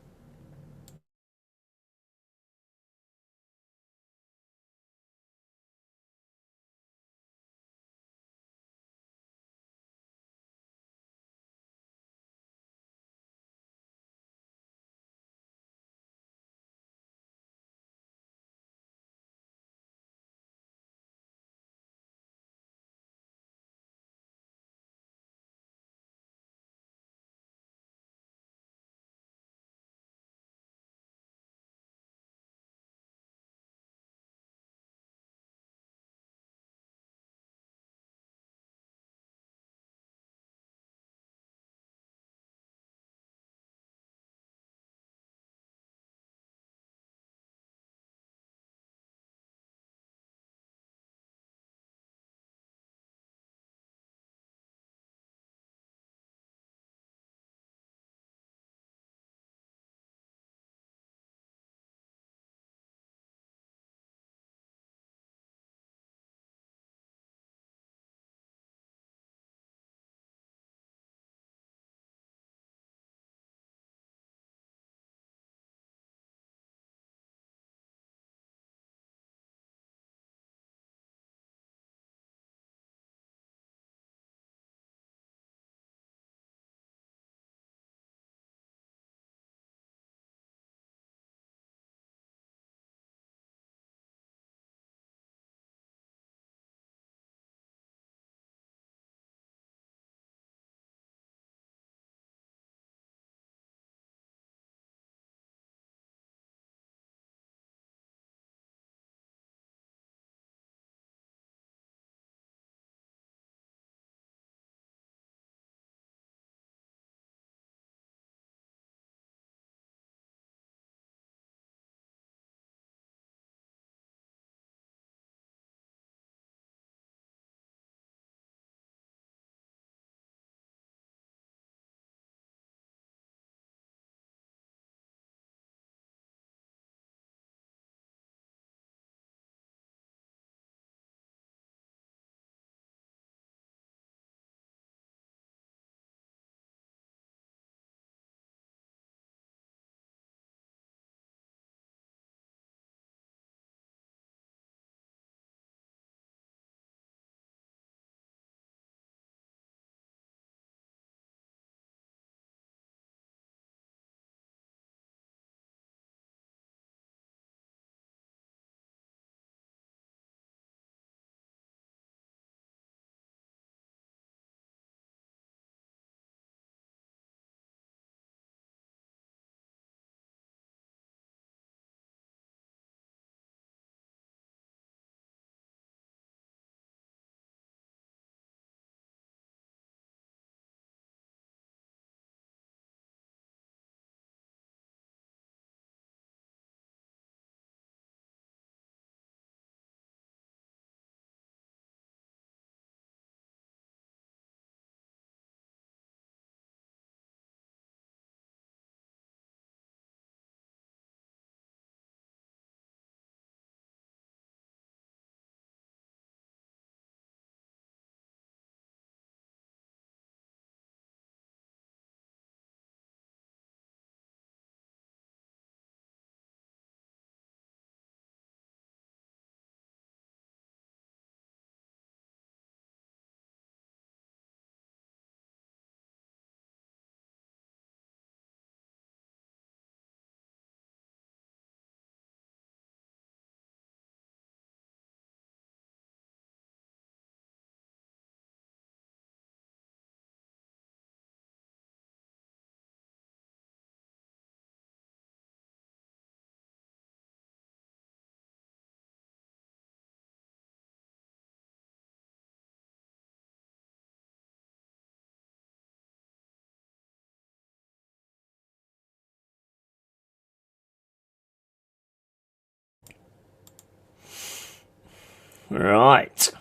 Right.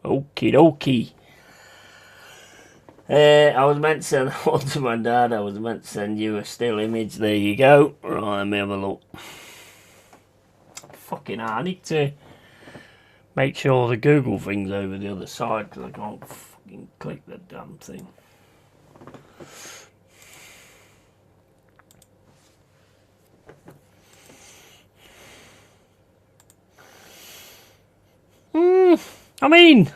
Okie dokie. I was meant to send one to my dad. I was meant to send you a still image. There you go. Right, let me have a look. Fucking hell, I need to make sure the Google thing's over the other side because I can't fucking click the damn thing. I mean,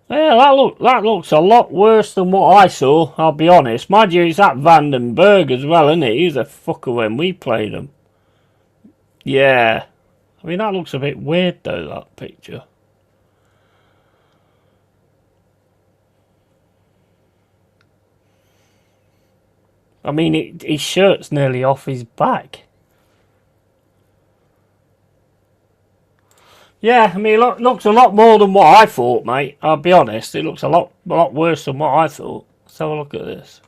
yeah, that looks a lot worse than what I saw, I'll be honest. Mind you, it's at Vandenberg as well, isn't it? He was a fucker when we played him. Yeah. I mean, that looks a bit weird, though, that picture. I mean, his shirt's nearly off his back. Yeah, I mean, it looks a lot more than what I thought, mate. I'll be honest. It looks a lot worse than what I thought. Let's have a look at this.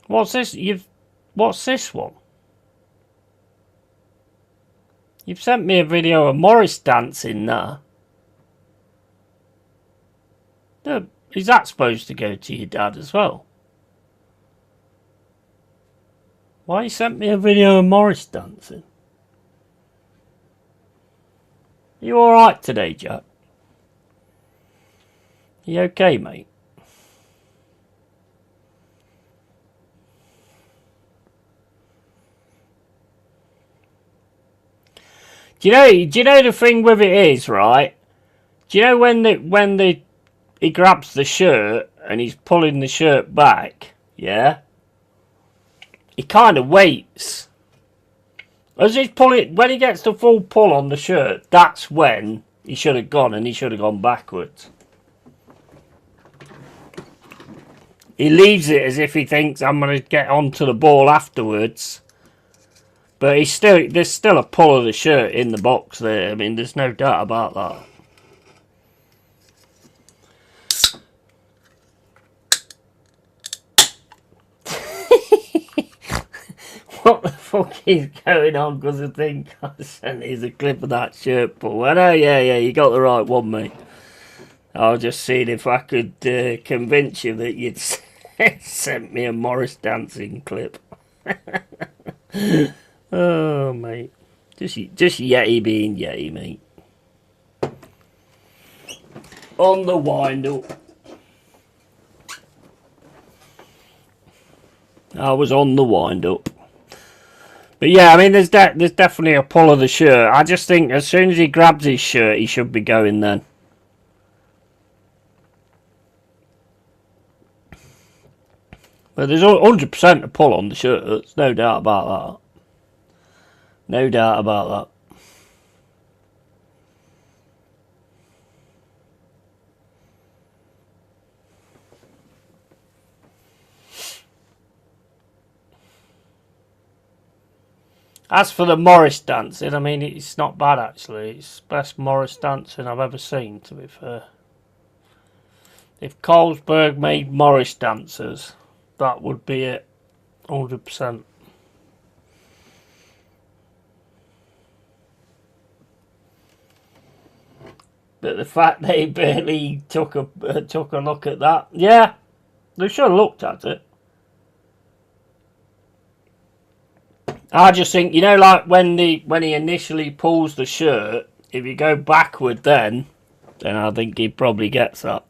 What's this? What's this one? You've sent me a video of Morris dancing there. Is that supposed to go to your dad as well? Why you sent me a video of Morris dancing? You alright today, Jack? You okay, mate? Do you know the thing with it is, right? Do you know when he grabs the shirt and he's pulling the shirt back, yeah? He kind of waits. As he's pulling, when he gets the full pull on the shirt, that's when he should have gone, and he should have gone backwards. He leaves it as if he thinks I'm going to get onto the ball afterwards. But there's still a pull of the shirt in the box there. I mean, there's no doubt about that. What the fuck is going on? Because I think I sent you a clip of that shirt pull. I know, yeah, you got the right one, mate. I was just seeing if I could convince you that you'd sent me a Morris dancing clip. Oh, mate. Just Yeti being Yeti, mate. On the wind-up. I was on the wind-up. But yeah, I mean, there's definitely a pull of the shirt. I just think as soon as he grabs his shirt, he should be going then. But there's 100% a pull on the shirt. There's no doubt about that. No doubt about that. As for the Morris dancing, I mean, it's not bad actually. It's the best Morris dancing I've ever seen, to be fair. If Carlsberg made Morris dancers, that would be it. 100%. But the fact they barely took a look at that, yeah, they should have looked at it. I just think, you know, like when he initially pulls the shirt, if you go backward then I think he probably gets that.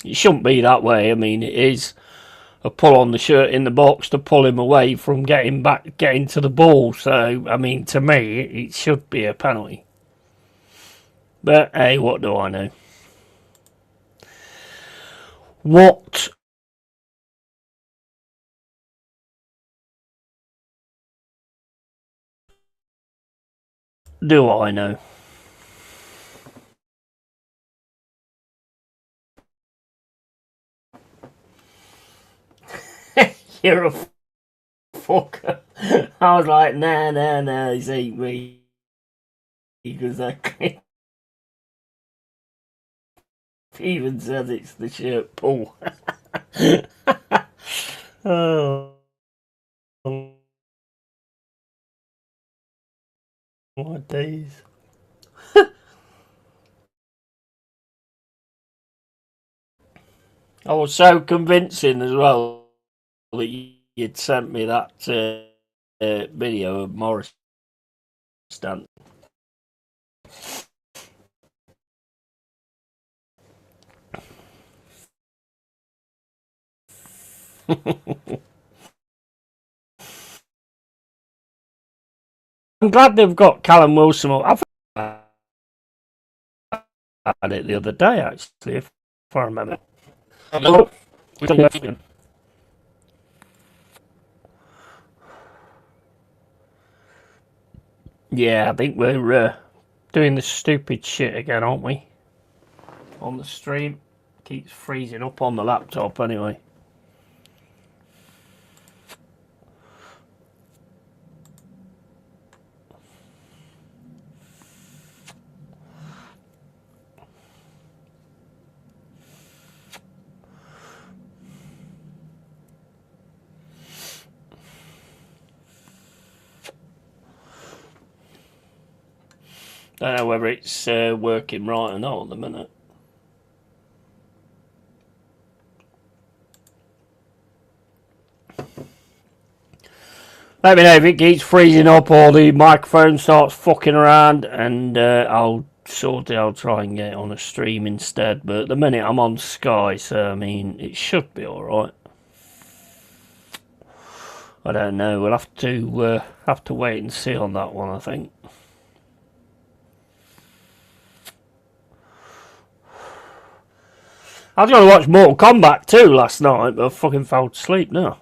It shouldn't be that way. I mean, it is a pull on the shirt in the box to pull him away from getting to the ball. So, I mean, to me, it should be a penalty. But, hey, what do I know? What do I know? You're a fucker. I was like, nah, this ain't me. Because I even says it's the shirt pull. Oh, what days. I was so convincing as well that you'd sent me that video of Morris Stan. I'm glad they've got Callum Wilson up. I had it the other day, actually, if I remember. Yeah, I think we're doing the stupid shit again, aren't we? On the stream. Keeps freezing up on the laptop anyway. Don't know whether it's working right or not at the minute. Let me know if it keeps freezing up or the microphone starts fucking around, and I'll sort it. I'll try and get it on a stream instead. But at the minute I'm on Sky, so I mean it should be all right. I don't know. We'll have to wait and see on that one, I think. I was going to watch Mortal Kombat 2 last night, but I fucking fell asleep now.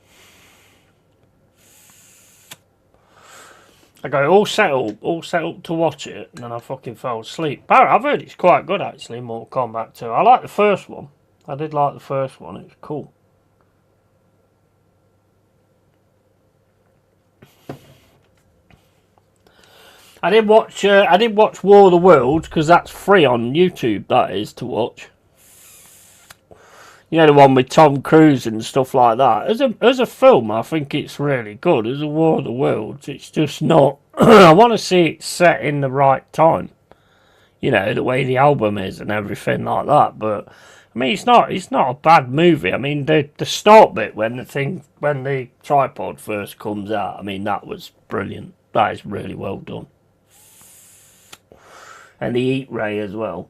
I got all set up to watch it, and then I fucking fell asleep. But I've heard it's quite good, actually, Mortal Kombat 2. I like the first one. I did like the first one. It was cool. I did watch War of the Worlds because that's free on YouTube. That is to watch. You know, the one with Tom Cruise and stuff like that. As a film, I think it's really good. As a War of the Worlds, it's just not. I want to see it set in the right time. You know, the way the album is and everything like that. But I mean, it's not a bad movie. I mean, the start bit when the tripod first comes out. I mean, that was brilliant. That is really well done. And the Eat Ray as well.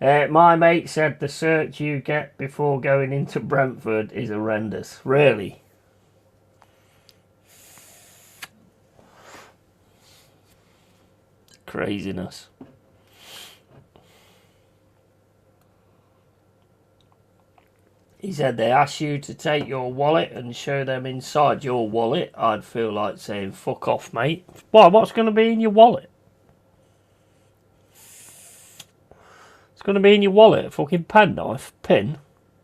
My mate said the search you get before going into Brentford is horrendous. Really? Craziness. He said they ask you to take your wallet and show them inside your wallet. I'd feel like saying, fuck off, mate. What's going to be in your wallet? It's going to be in your wallet. A fucking penknife? Pin?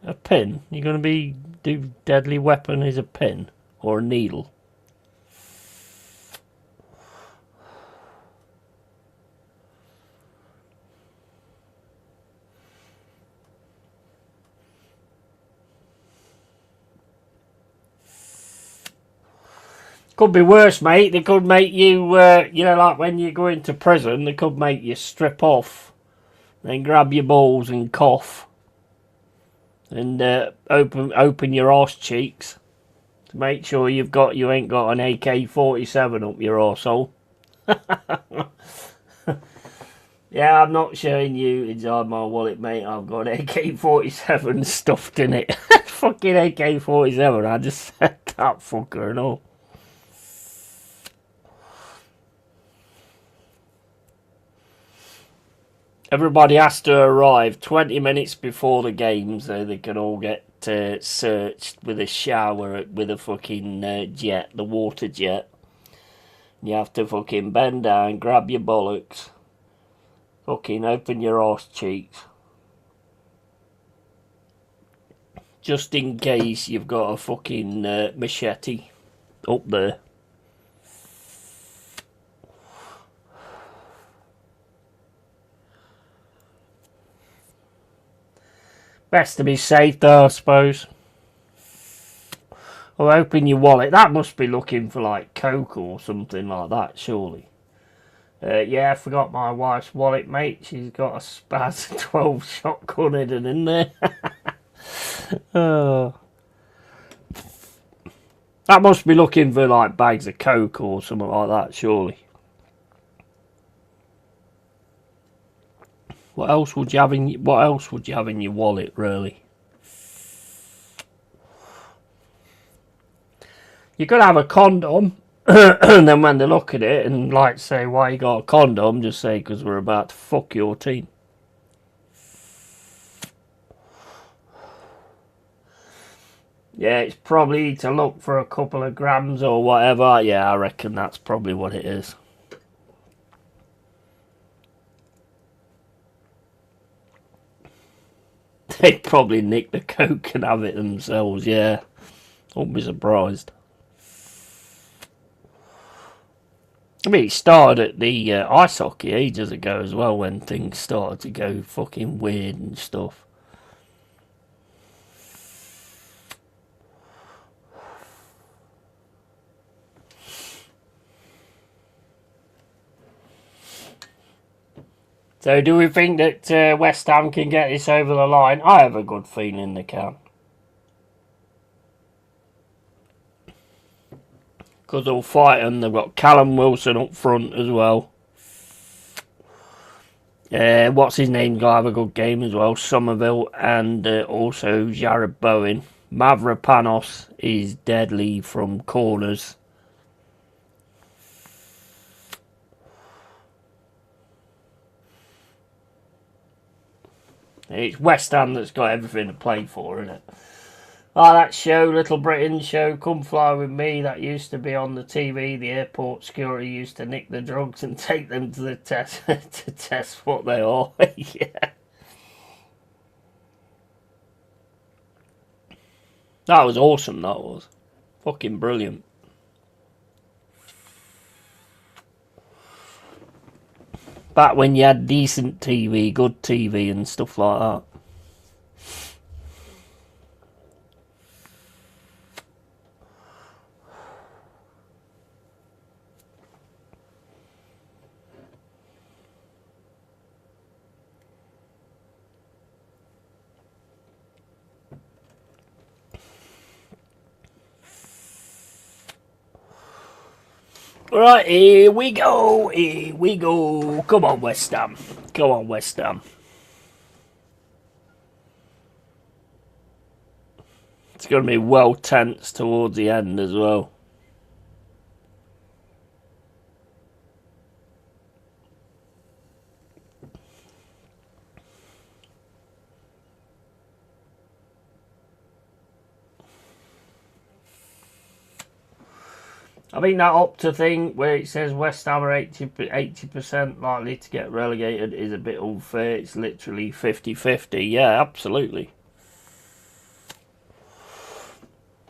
A pin? You're going to do deadly weapon is a pin? Or a needle? Could be worse, mate. They could make you, like when you go into prison, they could make you strip off, then grab your balls and cough, and open your arse cheeks to make sure you ain't got an AK-47 up your arsehole. Yeah, I'm not showing you inside my wallet, mate. I've got an AK-47 stuffed in it. Fucking AK-47. I just said that fucker and all. Everybody has to arrive 20 minutes before the game so they can all get searched with a shower with a fucking jet, the water jet. You have to fucking bend down, grab your bollocks, fucking open your arse cheeks. Just in case you've got a fucking machete up there. Best to be safe though, I suppose. Or open your wallet. That must be looking for like coke or something like that, surely. Yeah, I forgot my wife's wallet, mate. She's got a Spaz 12 shotgun hidden in there. Oh. That must be looking for like bags of coke or something like that, surely. What else would you have in your wallet, really? You could have a condom, and then when they look at it and like say, why you got a condom, just say, because we're about to fuck your team. Yeah, it's probably to look for a couple of grams or whatever. Yeah, I reckon that's probably what it is. They'd probably nick the coke and have it themselves, yeah. Wouldn't be surprised. I mean, it started at the ice hockey ages ago as well, when things started to go fucking weird and stuff. So do we think that West Ham can get this over the line? I have a good feeling they can. Because they'll fight them. They've got Callum Wilson up front as well. What's his name? Gonna have a good game as well. Somerville and also Jared Bowen. Mavropanos is deadly from corners. It's West Ham that's got everything to play for, isn't it? Oh, that show, Little Britain show, Come Fly With Me, that used to be on the TV. The airport security used to nick the drugs and take them to the test to test what they are. Yeah. That was awesome, that was. Fucking brilliant. Back when you had decent TV, good TV and stuff like that. Right, here we go, here we go. Come on, West Ham. Come on, West Ham. It's going to be well tense towards the end as well. I think that Opta thing where it says West Ham are 80% likely to get relegated is a bit unfair. It's literally 50-50. Yeah, absolutely.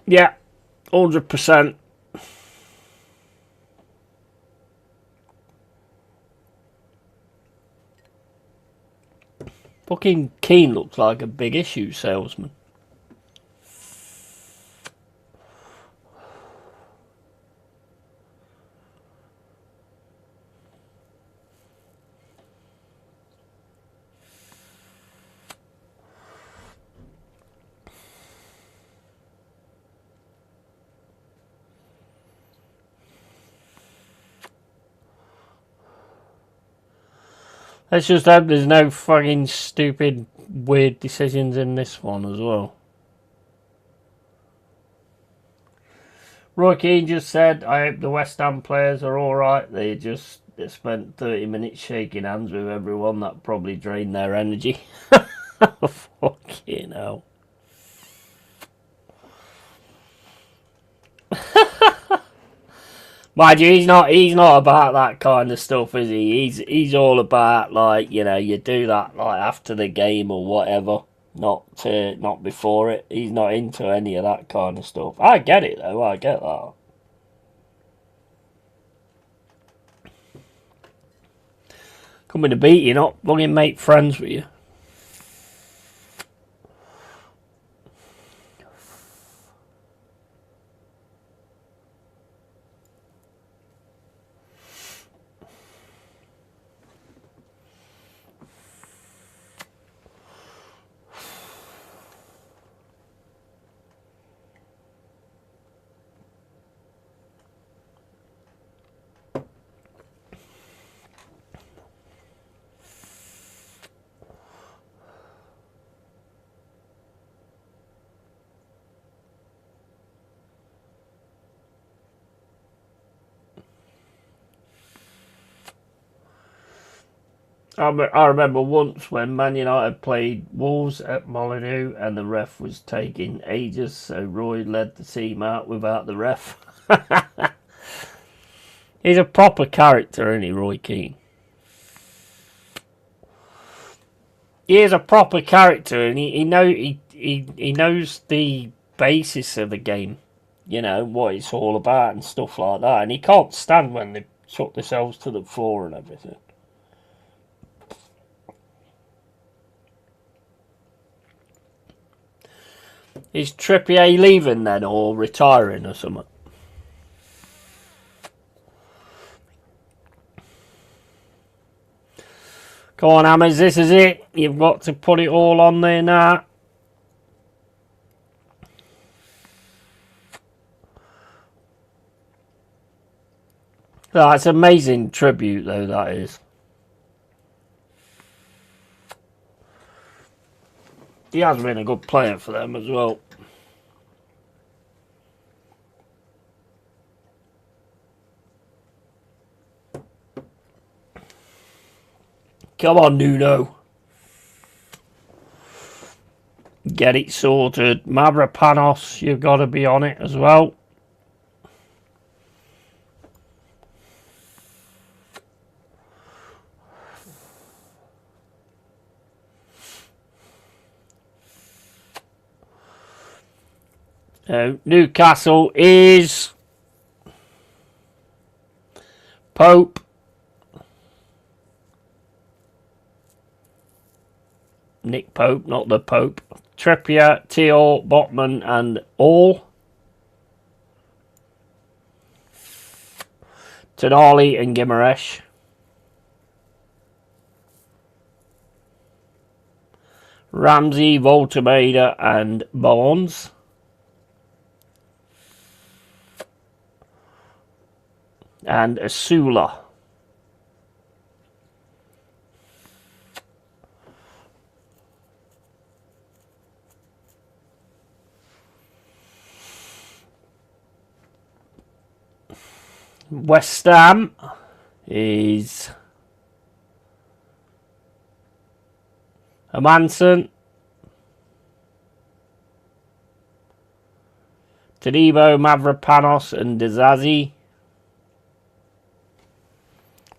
Yeah, 100%. Fucking Keane looks like a big issue salesman. Let's just hope there's no fucking stupid, weird decisions in this one as well. Roy Keane just said, I hope the West Ham players are alright. They spent 30 minutes shaking hands with everyone. That probably drained their energy. Fucking hell. Mind you, he's not about that kind of stuff, is he? He's all about, like, you know, you do that like after the game or whatever, not before it. He's not into any of that kind of stuff. I get it though, I get that. Coming to beat you, not fucking make friends with you. I remember once when Man United played Wolves at Molineux and the ref was taking ages, so Roy led the team out without the ref. He's a proper character, isn't he, Roy Keane? He is a proper character, and he knows the basis of the game, you know, what it's all about and stuff like that. And he can't stand when they chuck themselves to the floor and everything. Is Trippier leaving then, or retiring or something? Come on, Hammers, this is it. You've got to put it all on there now. That's an amazing tribute, though, that is. He has been a good player for them as well. Come on, Nuno. Get it sorted. Mavropanos, you've got to be on it as well. Newcastle is Pope. Nick Pope, not the Pope. Trippier, Teal, Botman and All. Tonali and Guimaraes. Ramsey, Voltemeda and Barnes. And Asula. West Ham is Amanson, Tadibo, Mavropanos and Dizazi.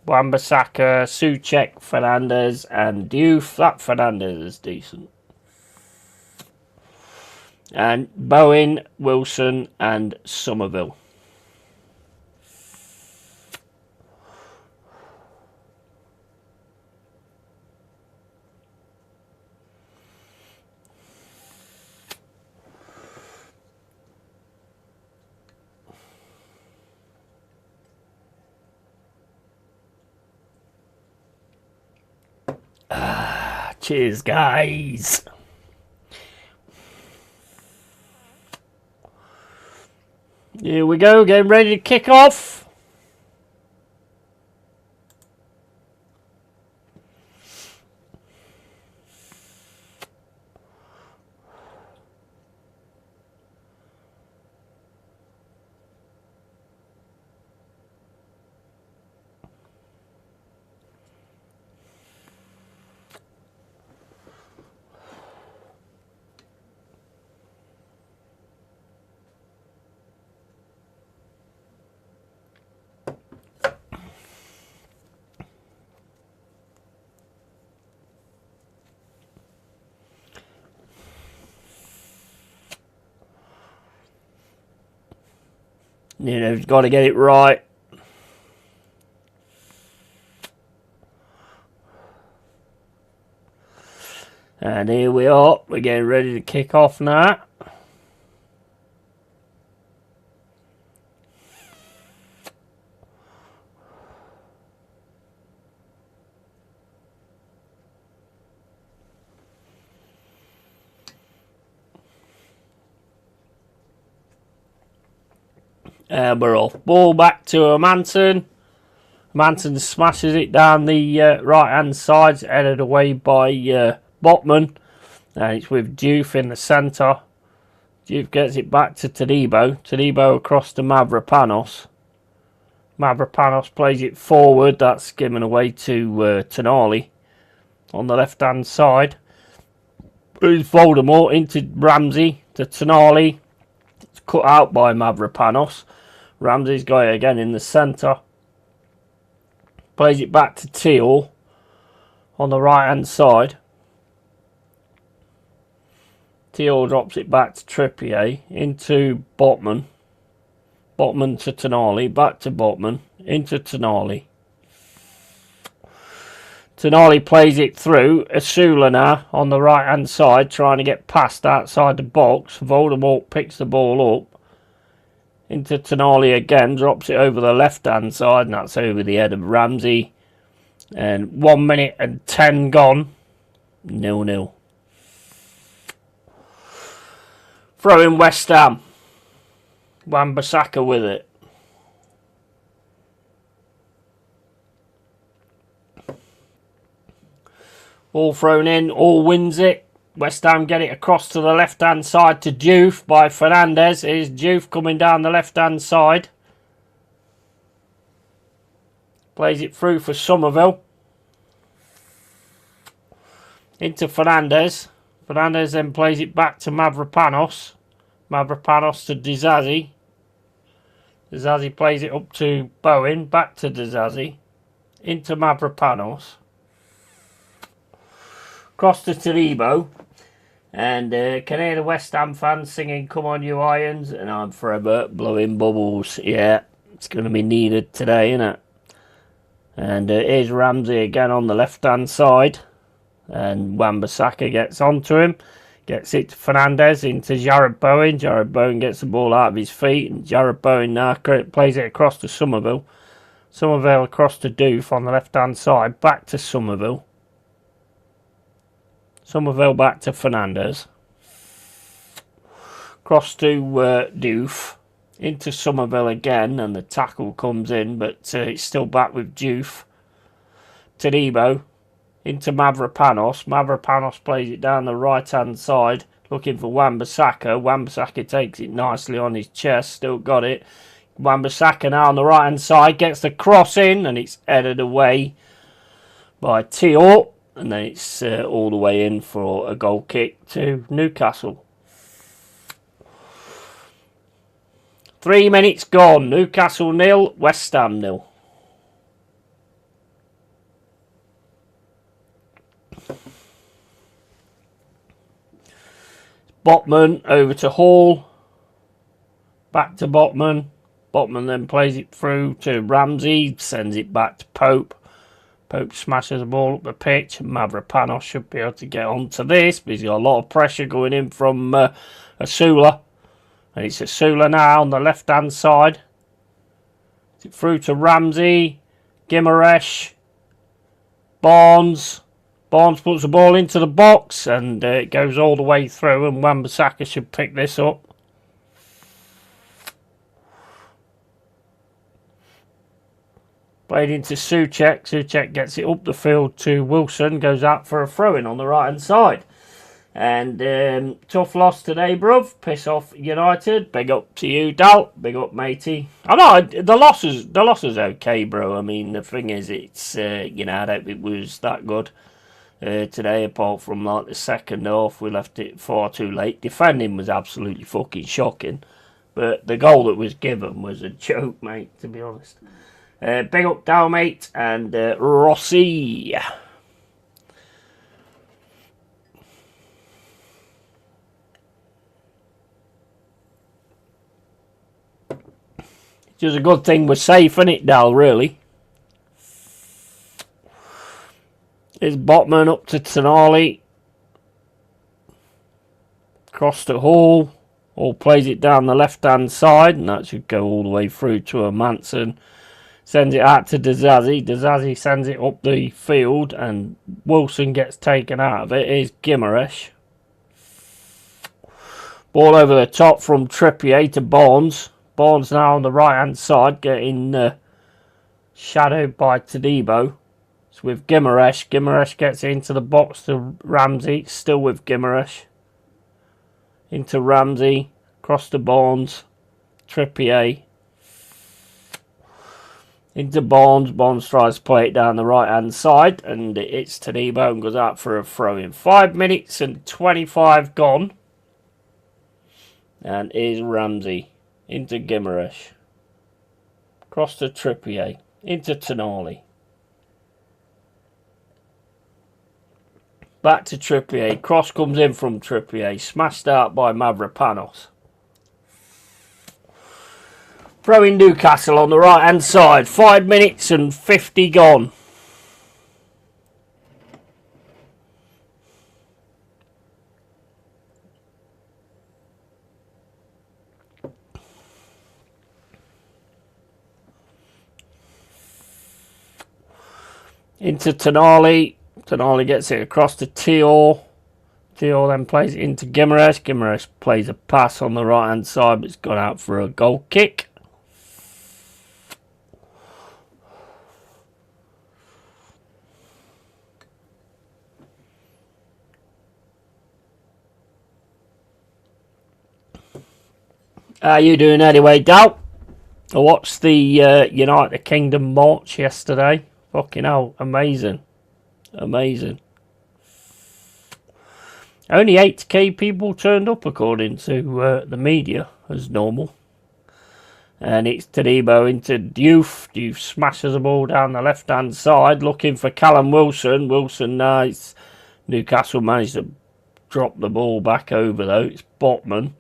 Wan-Bissaka, Souček, Fernandez and Diouf. That Fernandez is decent. And Bowen, Wilson and Somerville. Cheers, guys. Here we go, getting ready to kick off. You know, you've got to get it right. And here we are. We're getting ready to kick off now. We're off. Ball back to Amanson. Amanson smashes it down the right hand side. It's headed away by Botman. And it's with Diouf in the centre. Diouf gets it back to Tadibo. Tadibo across to Mavropanos. Mavropanos plays it forward. That's given away to Tonali. on the left hand side. It's Voldemort into Ramsey to Tonali. It's cut out by Mavropanos. Ramsey's got it again in the centre. Plays it back to Teal on the right hand side. Teal drops it back to Trippier into Botman. Botman to Tonali, back to Botman, into Tonali. Tonali plays it through. Asula now on the right hand side, trying to get past outside the box. Voldemort picks the ball up. Into Tonali again, drops it over the left hand side, and that's over the head of Ramsey. And 1 minute and 10 gone. 0-0. Throw in West Ham. Wan-Bissaka with it. All thrown in, all wins it. West Ham get it across to the left hand side to Diouf by Fernandez. Here's Diouf coming down the left hand side. Plays it through for Somerville. Into Fernandez. Fernandez then plays it back to Mavropanos. Mavropanos to Disasi. Disasi plays it up to Bowen. Back to Disasi. Into Mavropanos. Cross to Taribo. And can hear the West Ham fans singing "Come on you Irons," and I'm forever blowing bubbles. Yeah, it's going to be needed today, isn't it? And here's Ramsey again on the left hand side. And Wan-Bissaka gets onto him. Gets it to Fernandez into Jarrod Bowen. Jarrod Bowen gets the ball out of his feet. And Jarrod Bowen now plays it across to Somerville. Somerville across to Diouf on the left hand side. Back to Somerville. Somerville back to Fernandez. Cross to Diouf. Into Somerville again. And the tackle comes in. But it's still back with Diouf. Tadibo. Into Mavropanos. Mavropanos plays it down the right hand side. Looking for Wan-Bissaka. Wan-Bissaka takes it nicely on his chest. Still got it. Wan-Bissaka now on the right hand side. Gets the cross in. And it's headed away by Teal. And then it's all the way in for a goal kick to Newcastle. 3 minutes gone. Newcastle 0. West Ham 0. Botman over to Hall. Back to Botman. Botman then plays it through to Ramsey. Sends it back to Pope. Pope smashes the ball up the pitch. Mavropanos should be able to get onto this. But he's got a lot of pressure going in from Asula. And it's Asula now on the left hand side. Through to Ramsey. Gimaresh. Barnes. Barnes puts the ball into the box and it goes all the way through, and Wan-Bissaka should pick this up. Played into Souček. Souček gets it up the field to Wilson, goes out for a throw-in on the right hand side. And tough loss today, bruv. Piss off United. Big up to you, Dal. Big up, matey. I know the loss is okay, bro. I mean, the thing is, it's I don't think it was that good. Today, apart from like the second half, we left it far too late. Defending was absolutely fucking shocking, but the goal that was given was a joke, mate, to be honest. Big up Dow, mate, and Rossi. Just a good thing we're safe, isn't it, Dal, really? It's Botman up to Tonali. Cross to Hall. Hall plays it down the left-hand side, and that should go all the way through to a Manson. Sends it out to Disasi. Disasi sends it up the field, and Wilson gets taken out of it. Here's Gimaresh. Ball over the top from Trippier to Barnes. Barnes now on the right-hand side, getting shadowed by Tadibo. It's with Gimaresh. Gimaresh gets into the box to Ramsey. Still with Gimaresh. Into Ramsey. Across to Barnes. Trippier. Into Barnes. Barnes tries to play it down the right hand side, and it hits Tanibo and goes out for a throw in. 5 minutes and 25 gone. And here's Ramsey into Gimaresh. Across to Trippier. Into Tonali. Back to Trippier. Cross comes in from Trippier. Smashed out by Mavropanos. Throwing Newcastle on the right hand side. 5 minutes and 50 gone. Into Tonali. Tonali gets it across to Teor. Teor then plays it into Gimaresh. Gimaresh plays a pass on the right hand side, but it's gone out for a goal kick. How you doing anyway, Dal? I watched the United Kingdom march yesterday. Fucking hell, amazing. Amazing. Only 8k people turned up according to the media, as normal. And it's Tanibo into Diouf. Diouf smashes the ball down the left hand side, looking for Callum Wilson. Wilson, nice. Newcastle managed to drop the ball back over though. It's Botman.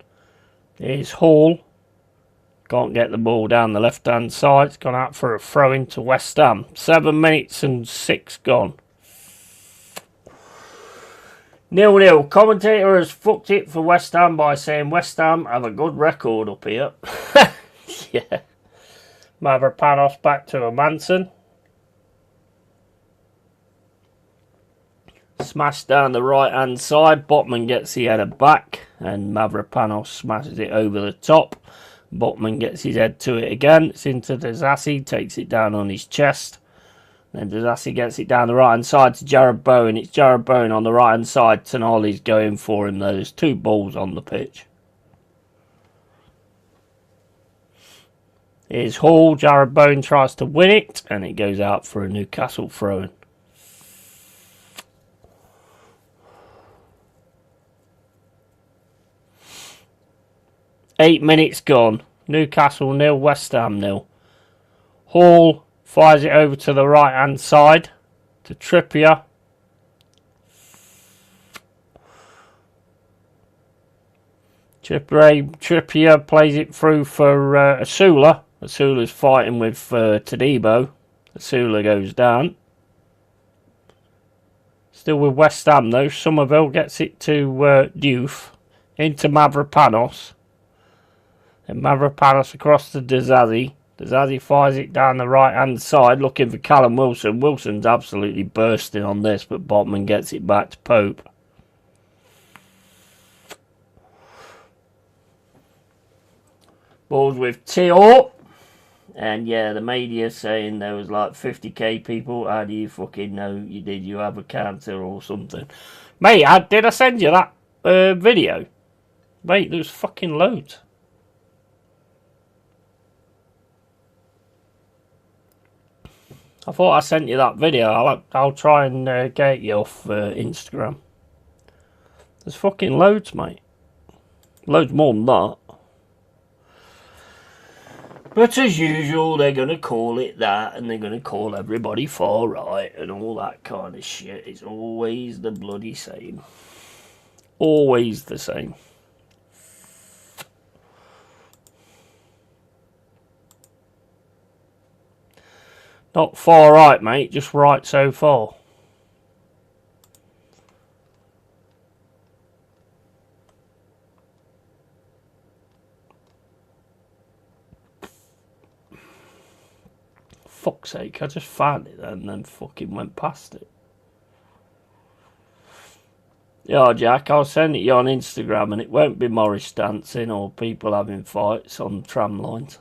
Here's Hall. Can't get the ball down the left hand side. It's gone out for a throw into West Ham. 7 minutes and 6 gone. 0-0. Commentator has fucked it for West Ham by saying West Ham have a good record up here. Yeah. Mavropanos back to a Manson. Smashed down the right hand side. Botman gets the header back. And Mavropanos smashes it over the top. Botman gets his head to it again. It's into Dazassi. Takes it down on his chest. Then Dazassi gets it down the right hand side to Jared Bowen. It's Jared Bowen on the right hand side. Tonali's going for him though. There's 2 balls on the pitch. Here's Hall. Jared Bowen tries to win it. And it goes out for a Newcastle throw-in. Eight minutes gone. Newcastle 0, West Ham 0. Hall fires it over to the right hand side to Trippier. Trippier plays it through for Asula. Asula's fighting with Tadibo. Asula goes down. Still with West Ham though. Somerville gets it to Diouf. Into Mavropanos. And Mavropanos across to Dazazzi. Dazazzi fires it down the right hand side looking for Callum Wilson. Wilson's absolutely bursting on this, but Botman gets it back to Pope. Balls with Teor. And yeah, the media saying there was like 50k people. How do you fucking know you did? You have a counter or something. Mate, did I send you that video? Mate, there's fucking loads. I thought I sent you that video. I'll try and get you off Instagram. There's fucking loads, mate. Loads more than that. But as usual, they're going to call it that, and they're going to call everybody far right and all that kind of shit. It's always the bloody same. Always the same. Not far right, mate. Just right so far. Fuck's sake, I just found it and then fucking went past it. Yeah, Jack, I'll send it you on Instagram and it won't be Morris dancing or people having fights on tram lines.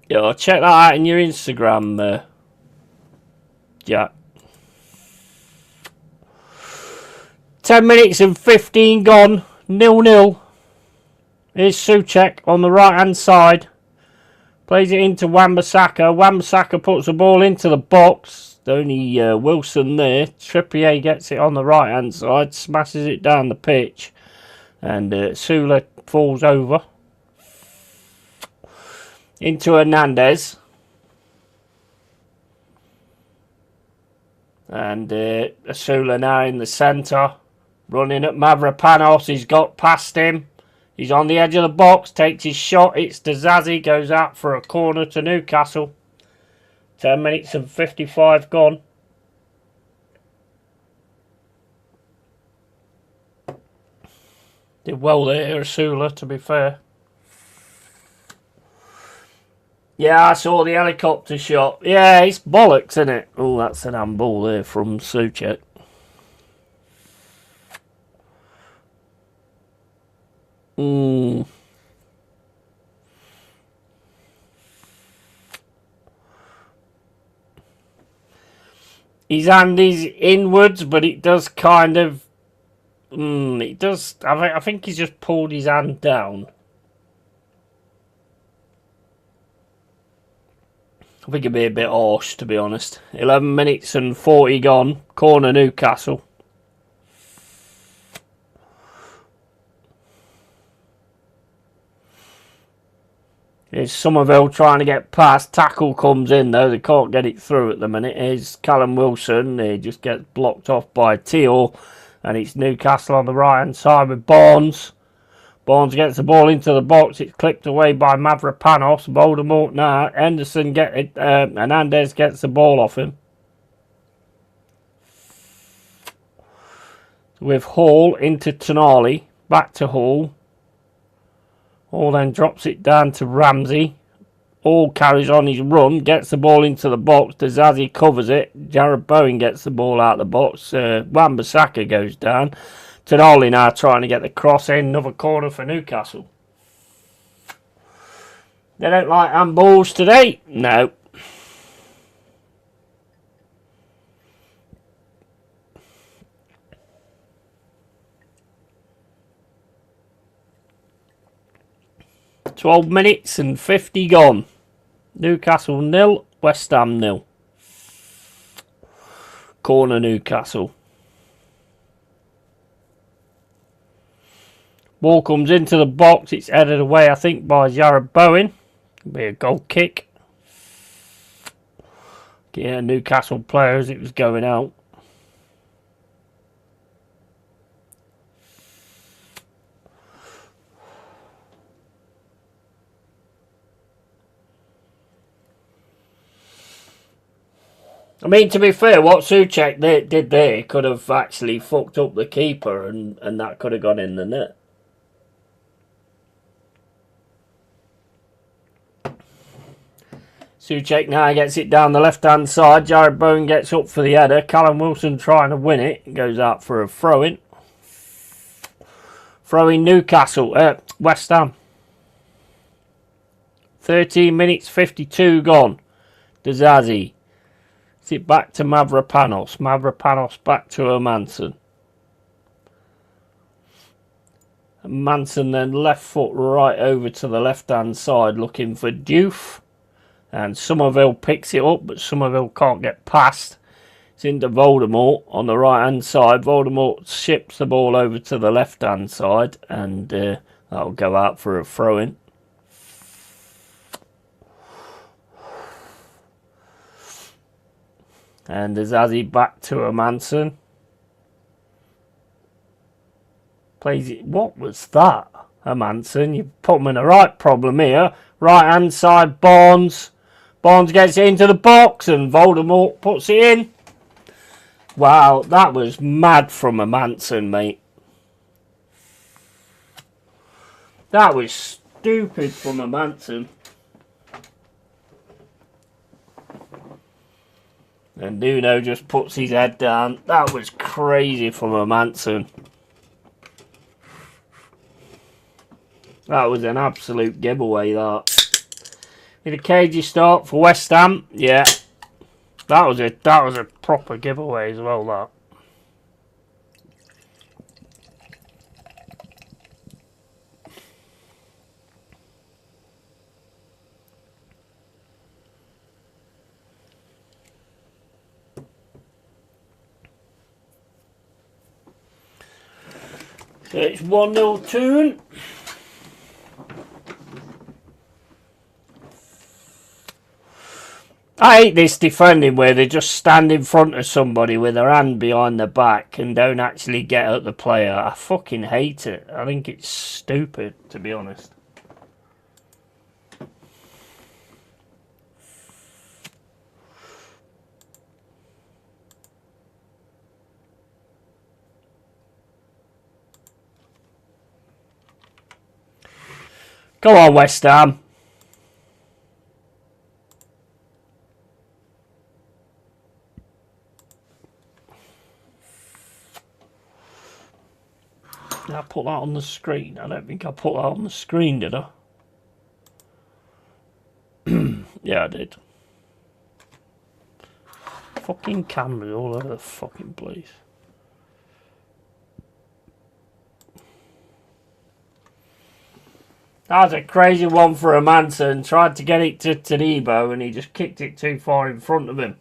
Yeah, check that out in your Instagram, Jack. 10 minutes and 15 gone. 0-0. Here's Souček on the right hand side. Plays it into Wan-Bissaka. Wan-Bissaka puts the ball into the box. Only Wilson there. Trippier gets it on the right hand side. Smashes it down the pitch. And Sula falls over. Into Hernandez. And Sula now in the centre. Running at Mavropanos. He's got past him. He's on the edge of the box. Takes his shot. It's Zazi. Goes out for a corner to Newcastle. 10 minutes and 55 gone. Did well there, Sula, to be fair. Yeah, I saw the helicopter shot. Yeah, it's bollocks, isn't it? Oh, that's an handball there from Souček. His hand is inwards, but it does kind of... it does... I think he's just pulled his hand down. I think it'd be a bit harsh, to be honest. 11 minutes and 40 gone. Corner Newcastle. Here's Somerville trying to get past. Tackle comes in though. They can't get it through at the minute. Here's Callum Wilson. He just gets blocked off by Teal. And it's Newcastle on the right hand side with Barnes. Barnes gets the ball into the box. It's clipped away by Mavropanos. Voldemort now. Henderson get it. Hernandez gets the ball off him. With Hall into Tonali. Back to Hall. Hall then drops it down to Ramsey. Hall carries on his run. Gets the ball into the box. Zazi covers it. Jared Bowen gets the ball out of the box. Wan-Bissaka goes down. Tonali now trying to get the cross in. Another corner for Newcastle. They don't like handballs today? No. "12 minutes and 50 gone. Newcastle 0, West Ham 0. Corner Newcastle. Ball comes into the box. It's headed away, I think, by Jared Bowen. It'll be a goal kick. Yeah, Newcastle player as it was going out. I mean, to be fair, what Souček did there could have actually fucked up the keeper and that could have gone in the net. Souček now gets it down the left-hand side. Jared Bowen gets up for the header. Callum Wilson trying to win it. Goes out for a throw-in. Throw-in Newcastle. West Ham. 13 minutes 52 gone. Zazi. It's it back to Mavropanos. Mavropanos back to Hermansen. Manson then left foot right over to the left-hand side looking for Diouf. And Somerville picks it up, but Somerville can't get past. It's into Voldemort on the right-hand side. Voldemort ships the ball over to the left-hand side, and that'll go out for a throw-in. And Zazi back to Hermansen. Plays it. What was that, Hermansen? You put him in the right problem here. Right-hand side, Barnes. Barnes gets it into the box and Voldemort puts it in. Wow, that was mad from Hermansen, mate. That was stupid from Hermansen. And Nuno just puts his head down. That was crazy from Hermansen. That was an absolute giveaway, that. Did a cagey start for West Ham? Yeah. That was a proper giveaway as well, that. So it's 1-0 Toon. I hate this defending where they just stand in front of somebody with their hand behind their back and don't actually get at the player. I fucking hate it. I think it's stupid, to be honest. Come on, West Ham. Did I put that on the screen? I don't think I put that on the screen, did I? Yeah, I did. Fucking cameras all over the fucking place. That was a crazy one for a Manson. Tried to get it to Tadibo and he just kicked it too far in front of him.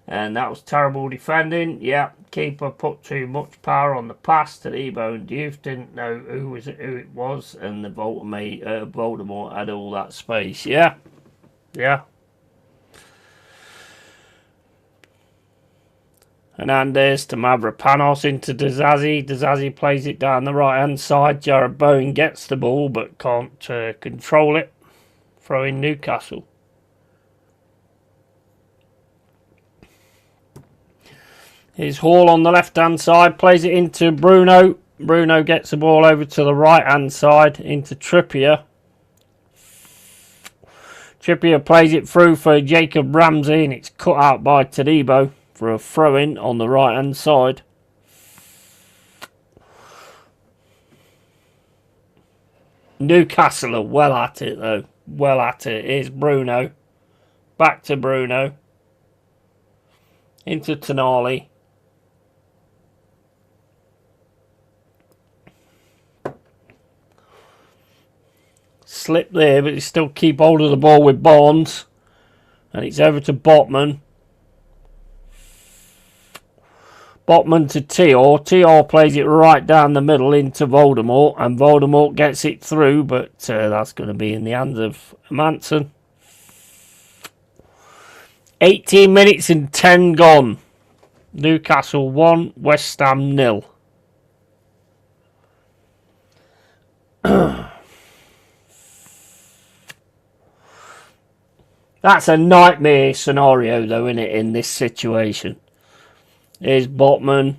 And that was terrible defending. Yeah, keeper put too much power on the pass. Tadibo and Diouf didn't know who it was. And the Voldemort had all that space. Yeah. Yeah. Hernandez to Mavropanos into Dazazi. Dazazi plays it down the right hand side. Jared Bowen gets the ball but can't control it. Throw in Newcastle. Here's Hall on the left hand side. Plays it into Bruno. Bruno gets the ball over to the right hand side into Trippier. Trippier plays it through for Jacob Ramsey and it's cut out by Tadibo for a throw-in on the right-hand side. Newcastle are well at it, though. Well at it. Here's Bruno. Back to Bruno. Into Tonali. Slip there, but they still keep hold of the ball with Barnes. And it's over to Botman. Botman to Tior. Tior plays it right down the middle into Voldemort. And Voldemort gets it through, but that's going to be in the hands of Manson. 18 minutes and 10 gone. Newcastle 1, West Ham 0. That's a nightmare scenario, though, isn't it, in this situation? Here's Botman.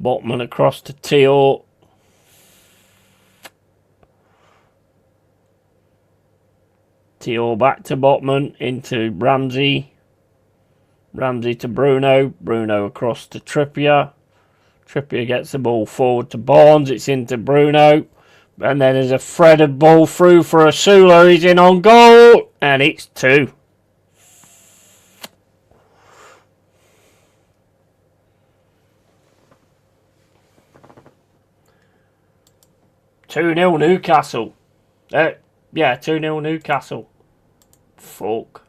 Botman across to Tior. Tior back to Botman. Into Ramsey. Ramsey to Bruno. Bruno across to Trippier. Trippier gets the ball forward to Barnes. It's into Bruno. And then there's a threaded ball through for Asula. He's in on goal. And it's 2. Two-0 Newcastle. Yeah, 2-0 Newcastle. Fuck.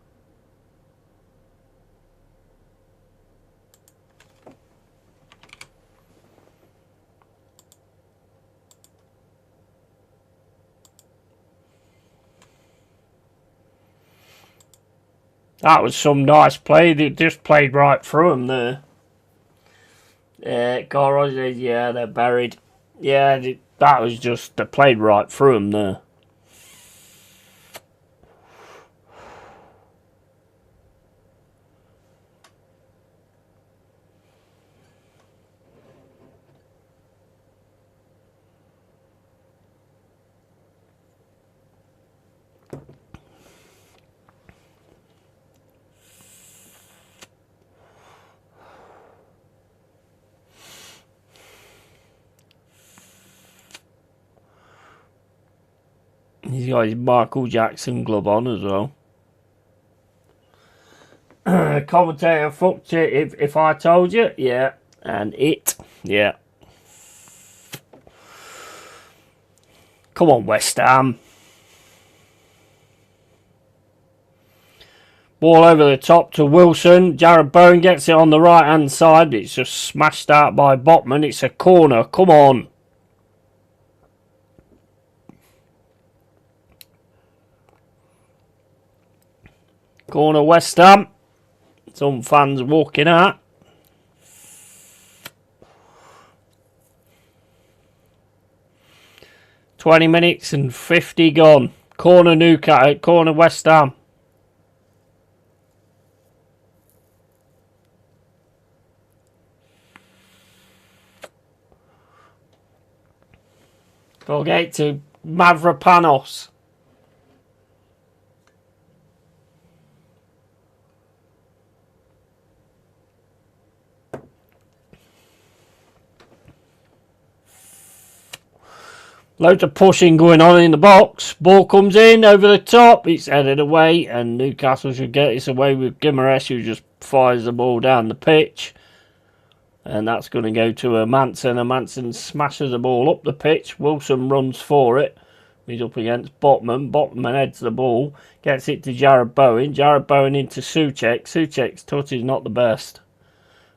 That was some nice play. They just played right through them there. Yeah, they're buried. Yeah, that was just, they played right through them there. He's got his Michael Jackson glove on as well. Commentator, fucked it if I told you. Yeah. And it. Yeah. Come on, West Ham. Ball over the top to Wilson. Jared Bowen gets it on the right hand side. It's just smashed out by Botman. It's a corner. Come on. Corner West Ham. Some fans walking out. $20 minutes and 50 gone. Corner Newcastle. Corner West Ham. Go get to Mavropanos. Loads of pushing going on in the box. Ball comes in over the top. It's headed away, and Newcastle should get this away with Gimaresh, who just fires the ball down the pitch. And that's going to go to Hermansen. Hermansen smashes the ball up the pitch. Wilson runs for it. He's up against Botman. Botman heads the ball. Gets it to Jared Bowen. Jared Bowen into Souček. Souček's touch is not the best.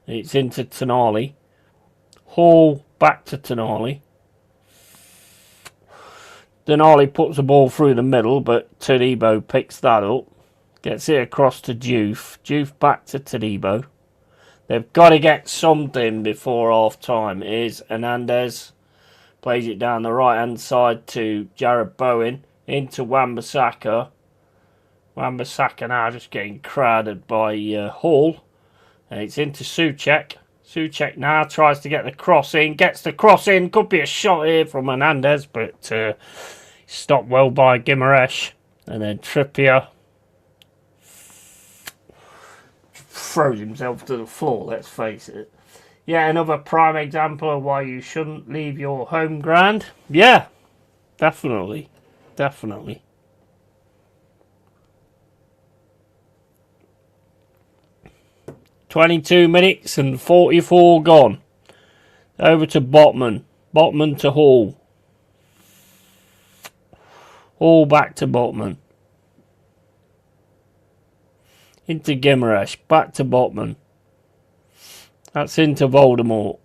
It's into Tonali. Hall back to Tonali. Tonali puts the ball through the middle, but Todibo picks that up. Gets it across to Diouf. Diouf back to Todibo. They've got to get something before half time. Here's Hernandez. Plays it down the right hand side to Jared Bowen. Into Wan-Bissaka. Wan-Bissaka now just getting crowded by Hall. And it's into Souček. Souček now tries to get the cross in. Gets the cross in. Could be a shot here from Hernandez, but stopped well by Gimaresh. And then Trippier throws himself to the floor, let's face it. Yeah, another prime example of why you shouldn't leave your home ground. Yeah, definitely. Definitely. $22 minutes and 44 gone. Over to Botman. Botman to Hall. Hall back to Botman. Into Gimaresh. Back to Botman. That's into Voldemort.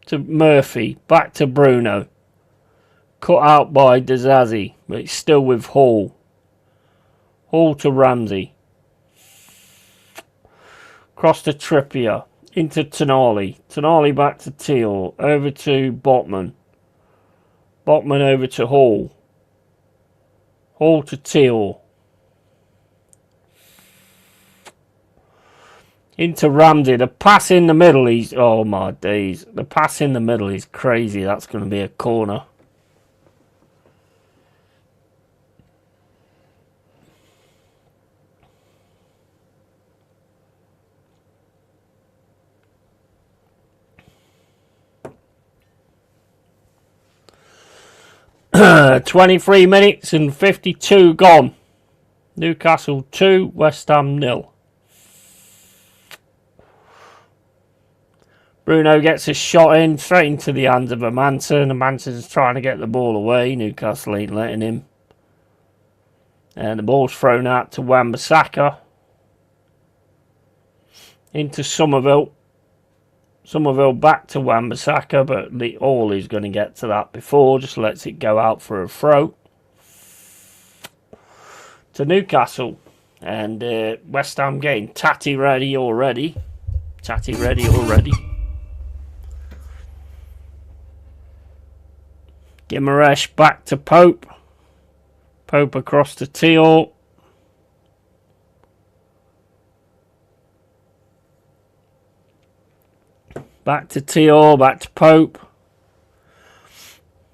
To Murphy. Back to Bruno. Cut out by Dezazi. But it's still with Hall. Hall to Ramsey. Cross to Trippier. Into Tonali. Tonali back to Teal. Over to Botman. Botman over to Hall. Hall to Teal. Into Ramsey. The pass in the middle is... Oh my days. The pass in the middle is crazy. That's going to be a corner. $23 minutes and 52 gone. Newcastle 2, West Ham 0. Bruno gets a shot in, straight into the hands of Hermansen. Hermansen's trying to get the ball away. Newcastle ain't letting him. And the ball's thrown out to Wan-Bissaka. Into Somerville. Somerville back to Wan-Bissaka, but the All is going to get to that before. Just lets it go out for a throw. To Newcastle. And West Ham getting tatty ready already. Tatty ready already. Gimaresh back to Pope. Pope across to Teal. Back to Teal, back to Pope.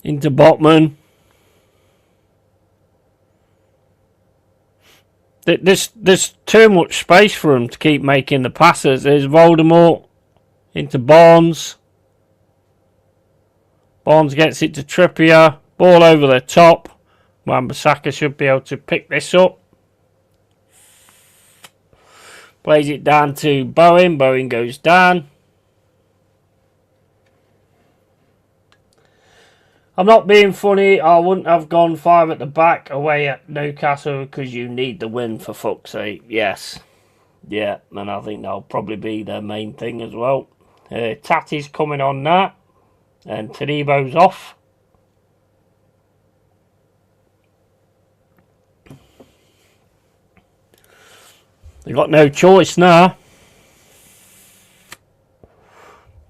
Into Botman. There's too much space for him to keep making the passes. There's Voldemort. Into Barnes. Barnes gets it to Trippier. Ball over the top. Wan-Bissaka should be able to pick this up. Plays it down to Bowen. Bowen goes down. I'm not being funny. I wouldn't have gone 5 at the back away at Newcastle because you need the win, for fuck's sake. Yes. Yeah, and I think that'll probably be their main thing as well. Tatty's coming on now. And Tadebo's off. They've got no choice now.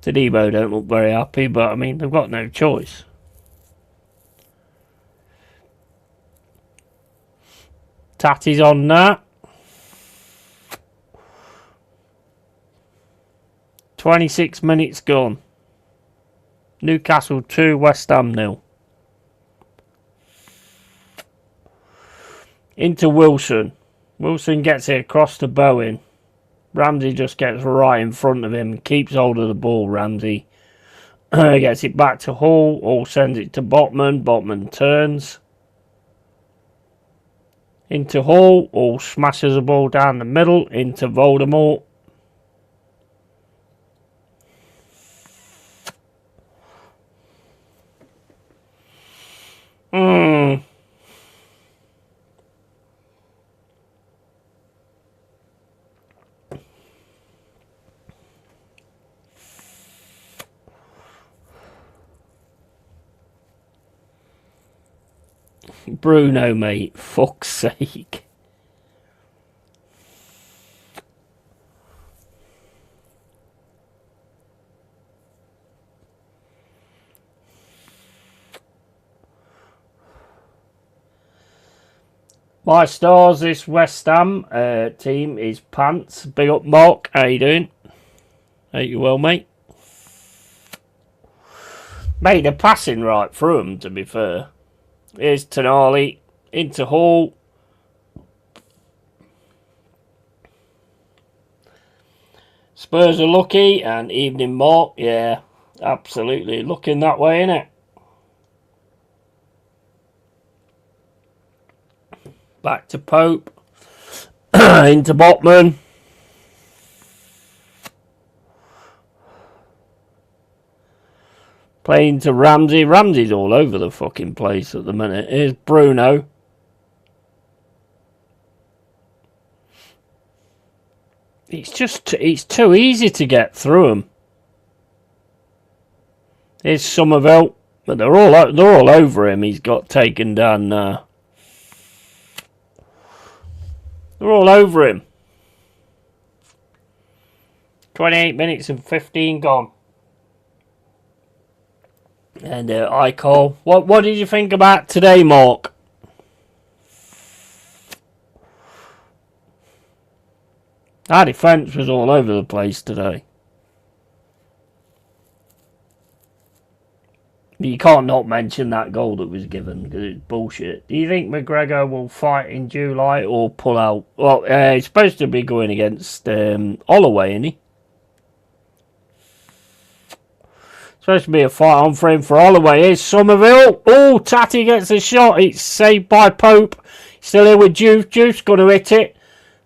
Tadebo don't look very happy, but I mean, they've got no choice. Tatty's on now. 26 minutes gone. Newcastle 2, West Ham 0. Into Wilson. Wilson gets it across to Bowen. Ramsey just gets right in front of him. Keeps hold of the ball, Ramsey. Gets it back to Hall. Hall sends it to Botman. Botman turns. Into Hall. Hall smashes the ball down the middle. Into Voldemort. Bruno, mate. Fuck's sake. My stars this West Ham team is Pants. Big up, Mark. How you doing? Hope you well, mate. Made a passing right through him, to be fair. Here's Tonali. Into Hall. Spurs are lucky. And evening, Mark. Yeah, absolutely. Looking that way, innit? Back to Pope. Into Botman. Playing to Ramsey. Ramsey's all over the fucking place at the minute. Here's Bruno. It's too easy to get through him. Here's Somerville. But they're all over him. He's got taken down now. They're all over him. 28 minutes and 15 gone. And I call. What did you think about today, Mark? Our defence was all over the place today. You can't not mention that goal that was given because it's bullshit. Do you think McGregor will fight in July or pull out? Well, he's supposed to be going against Holloway, isn't he? Supposed to be a fight on for him for Holloway. Here's Somerville. Oh, Tatty gets a shot. It's saved by Pope. Still here with Juice. Juice going to hit it.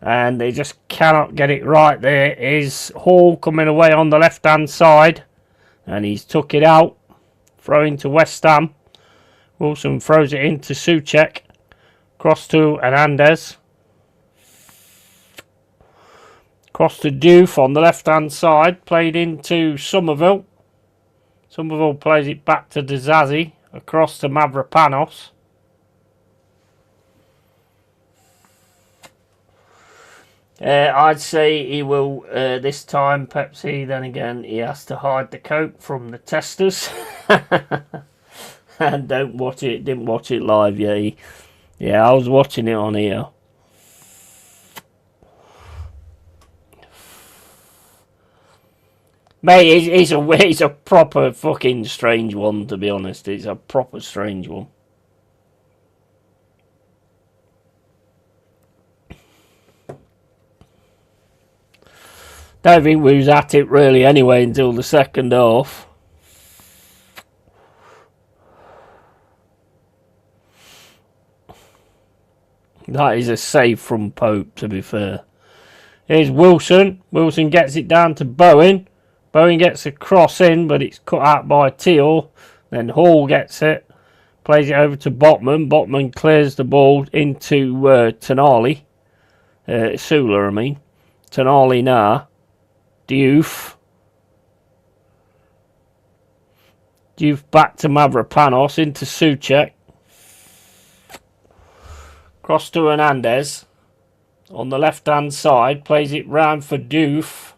And they just cannot get it right there. Is Hall coming away on the left-hand side. And he's took it out. Throwing to West Ham. Wilson throws it into Souček. Cross to Hernandez. Cross to Diouf on the left-hand side. Played into Somerville. Somerville plays it back to Dizazi. Across to Mavropanos. I'd say he will this time Pepsi. Then again, he has to hide the coke from the testers. And didn't watch it live. Yeah, I was watching it on here. Mate, it's a proper fucking strange one, to be honest. It's a proper strange one. Don't think we was at it really anyway until the second half. That is a save from Pope, to be fair. Here's Wilson. Wilson gets it down to Bowen. Bowen gets a cross in, but it's cut out by Teal. Then Hall gets it. Plays it over to Botman. Botman clears the ball into Tonali. Sula, I mean. Tonali now. Diouf. Diouf back to Mavropanos. Into Souček. Cross to Hernandez. On the left-hand side. Plays it round for Diouf.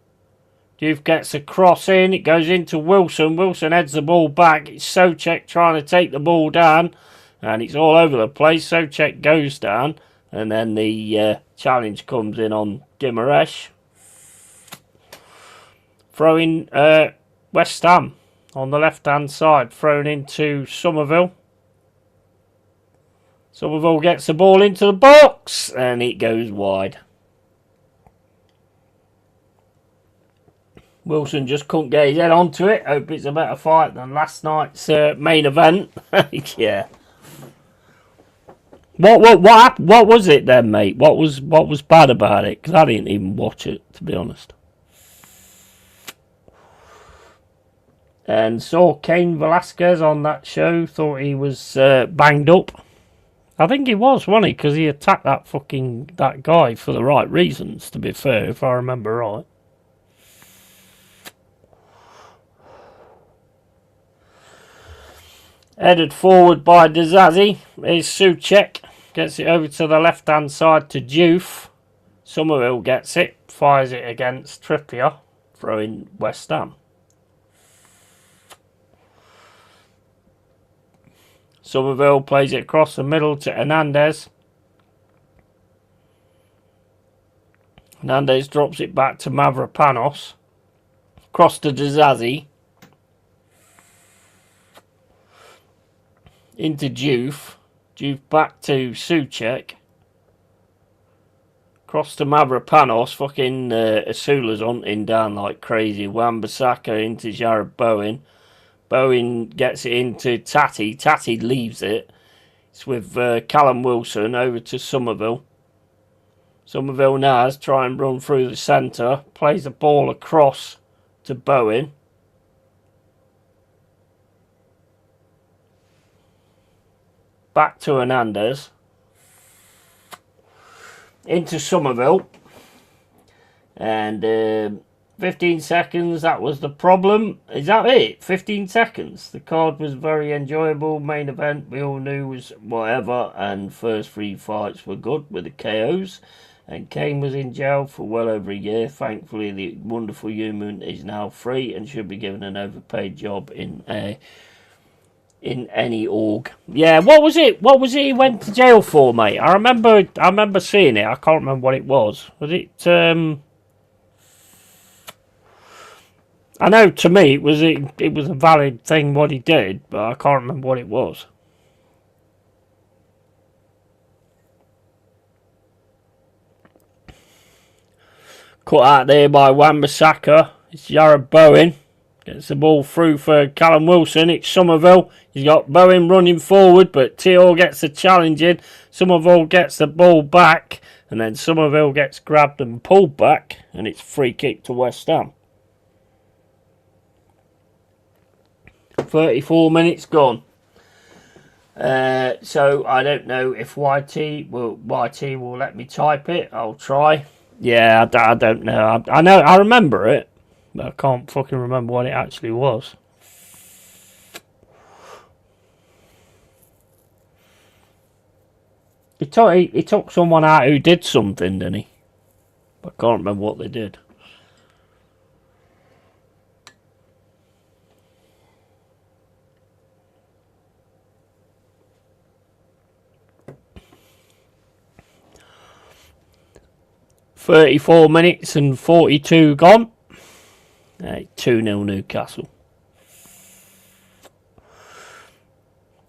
Diouf gets a cross in. It goes into Wilson. Wilson heads the ball back. It's Souček trying to take the ball down. And it's all over the place. Souček goes down. And then the challenge comes in on Guimaraes. Throwing West Ham on the left-hand side. Thrown into Somerville. Somerville gets the ball into the box. And it goes wide. Wilson just couldn't get his head onto it. Hope it's a better fight than last night's main event. Yeah. What was it then, mate? What was bad about it? Because I didn't even watch it, to be honest. And saw Cain Velasquez on that show. Thought he was banged up. I think he was, wasn't he? Because he attacked that guy for the right reasons, to be fair, if I remember right. Headed forward by Dizazi. Here's Souček. Gets it over to the left-hand side to Diouf. Somerville gets it. Fires it against Trippier. Throwing West Ham. Somerville plays it across the middle to Hernandez. Hernandez drops it back to Mavropanos. Cross to Dizazi. Into Diouf. Diouf back to Souček. Cross to Mavropanos. Fucking Asula's hunting down like crazy. Wan-Bissaka into Jared Bowen. Bowen gets it into Tati. Tati leaves it. It's with Callum Wilson over to Somerville. Somerville now has try and run through the centre. Plays the ball across to Bowen. Back to Hernandez. Into Somerville. And 15 seconds, that was the problem. Is that it? 15 seconds. The card was very enjoyable. Main event we all knew was whatever. And first 3 fights were good with the KOs. And Kane was in jail for well over a year. Thankfully, the wonderful human is now free and should be given an overpaid job in any org. Yeah, what was it? What was it he went to jail for, mate? I remember seeing it. I can't remember what it was. Was it I know to me it was a valid thing what he did, but I can't remember what it was. Cut out there by Wan-Bissaka. It's Jared Bowen. Gets the ball through for Callum Wilson. It's Somerville. He's got Bowen running forward, but Teal gets the challenge in. Somerville gets the ball back, and then Somerville gets grabbed and pulled back, and it's free kick to West Ham. 34 minutes gone. So I don't know if YT will let me type it. I'll try. Yeah, I don't know. I remember it, but I can't fucking remember what it actually was. He took someone out who did something, didn't he? I can't remember what they did. .34 minutes and 42 gone. 2-0 Newcastle.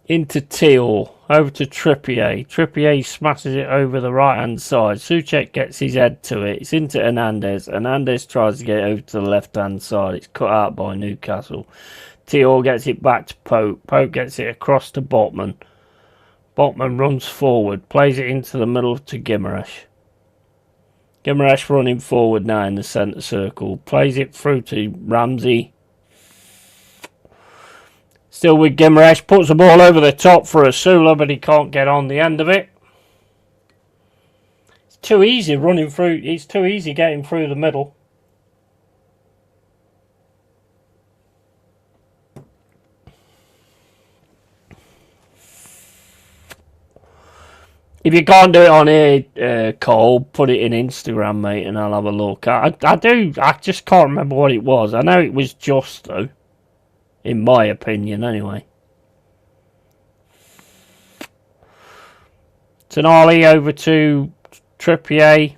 Into Teal. Over to Trippier. Trippier smashes it over the right hand side. Souček gets his head to it. It's into Hernandez. Hernandez tries to get it over to the left hand side. It's cut out by Newcastle. Teal gets it back to Pope. Pope gets it across to Botman. Botman runs forward. Plays it into the middle to Guimaraes. Guimaraes running forward now in the centre circle. Plays it through to Ramsey. Still with Guimaraes, puts the ball over the top for Asula, but he can't get on the end of it. It's too easy running through. It's too easy getting through the middle. If you can't do it on here, Cole, put it in Instagram, mate, and I'll have a look. I just can't remember what it was. I know it was just, though. In my opinion, anyway. Tonali over to Trippier.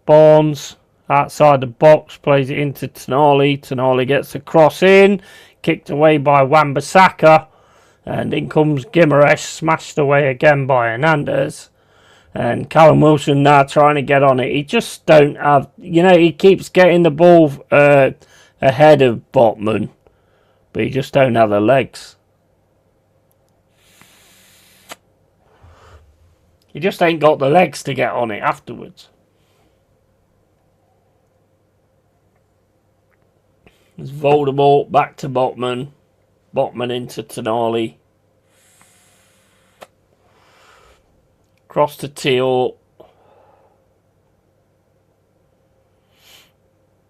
Barnes outside the box, plays it into Tonali. Tonali gets the cross in. Kicked away by Wan-Bissaka. And in comes Guimaraes, smashed away again by Hernandez. And Callum Wilson now trying to get on it. He just don't have... he keeps getting the ball ahead of Botman. But he just don't have the legs. He just ain't got the legs to get on it afterwards. There's Voldemort back to Botman. Botman into Tonali. Cross to Teal.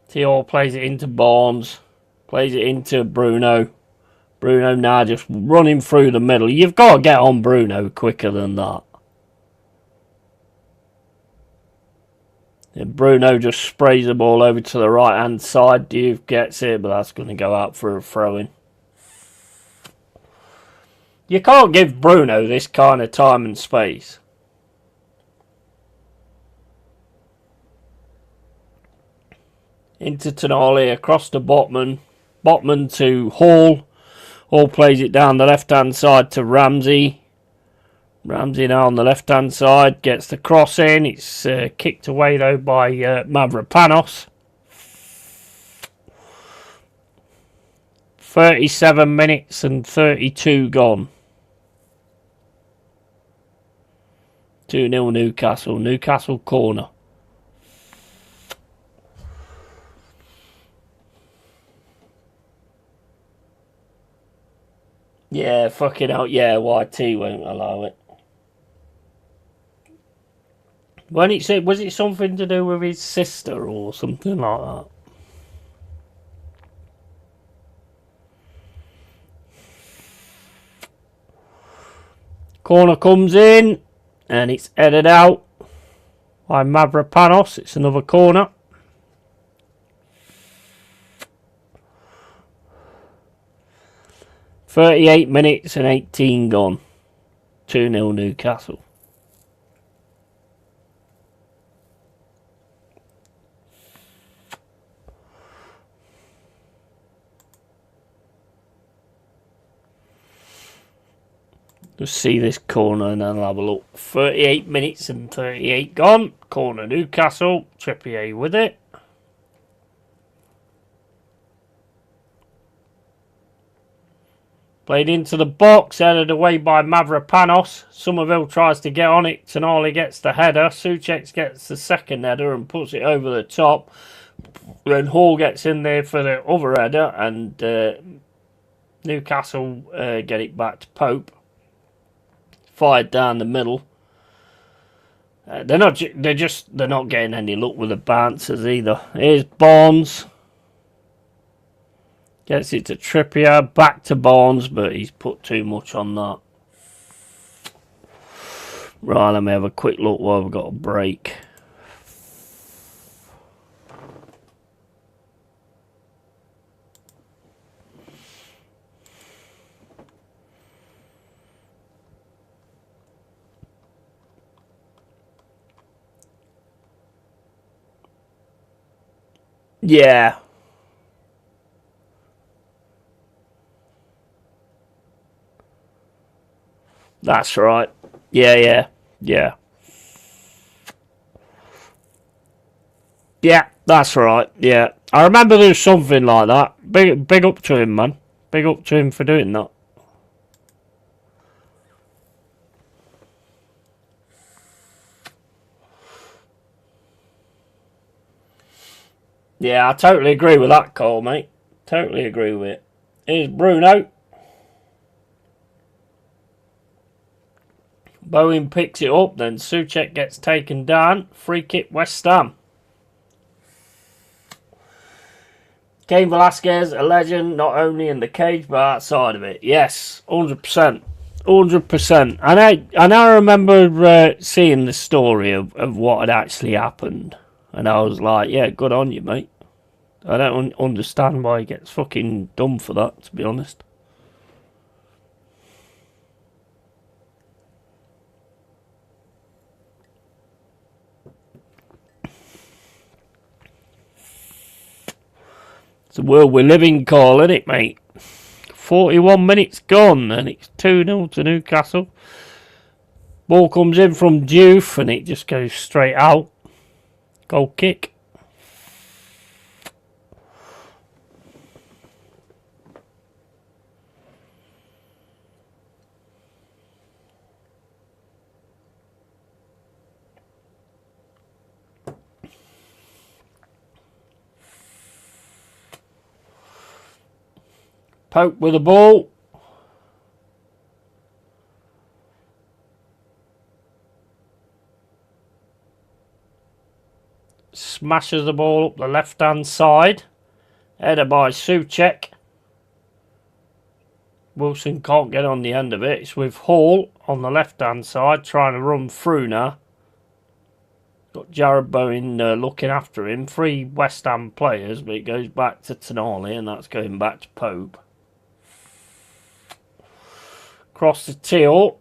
Teal plays it into Barnes. Plays it into Bruno. Bruno now just running through the middle. You've got to get on Bruno quicker than that. And Bruno just sprays the ball over to the right hand side. Diouf gets it, but that's going to go out for a throw-in. You can't give Bruno this kind of time and space. Into Tonali, across to Botman. Botman to Hall. Hall plays it down the left-hand side to Ramsey. Ramsey now on the left-hand side. Gets the cross in. It's kicked away, though, by Mavropanos. 37 minutes and 32 gone. 2-0 Newcastle. Newcastle corner. Yeah, fucking hell. Yeah, YT won't allow it. When it said, was it something to do with his sister or something like that? Corner comes in and it's headed out by Mavropanos. It's another corner. .38 minutes and 18 gone. 2-0 Newcastle. Just see this corner and then I'll have a look. 38 minutes and 38 gone. Corner Newcastle. Trippier with it. Played into the box, headed away by Mavropanos. Somerville tries to get on it. Tonali gets the header. Souček gets the second header and puts it over the top. Then Hall gets in there for the other header, and Newcastle get it back to Pope. Fired down the middle. They're not getting any luck with the bouncers either. Here's Barnes. Gets it to Trippier, back to Barnes, but he's put too much on that. Right, let me have a quick look while we've got a break. Yeah. That's right. Yeah. Yeah, that's right. Yeah. I remember there's something like that. Big up to him, man. Big up to him for doing that. Yeah, I totally agree with that call, mate. Totally agree with it. Here's Bruno. Bowen picks it up, then Souček gets taken down. Free kick West Ham. Cain Velasquez, a legend, not only in the cage but outside of it. Yes, 100%. 100%. And I remember seeing the story of what had actually happened. And I was like, yeah, good on you, mate. I don't understand why he gets fucking done for that, to be honest. It's the world we live in, Carl, isn't it, mate? 41 minutes gone, and it's 2-0 to Newcastle. Ball comes in from Diouf, and it just goes straight out. Goal kick. Pope with the ball. Smashes the ball up the left-hand side. Header by Souček. Wilson can't get on the end of it. It's with Hall on the left-hand side, trying to run through now. Got Jared Bowen looking after him. 3 West Ham players, but it goes back to Tonali, and that's going back to Pope. Cross to Teal.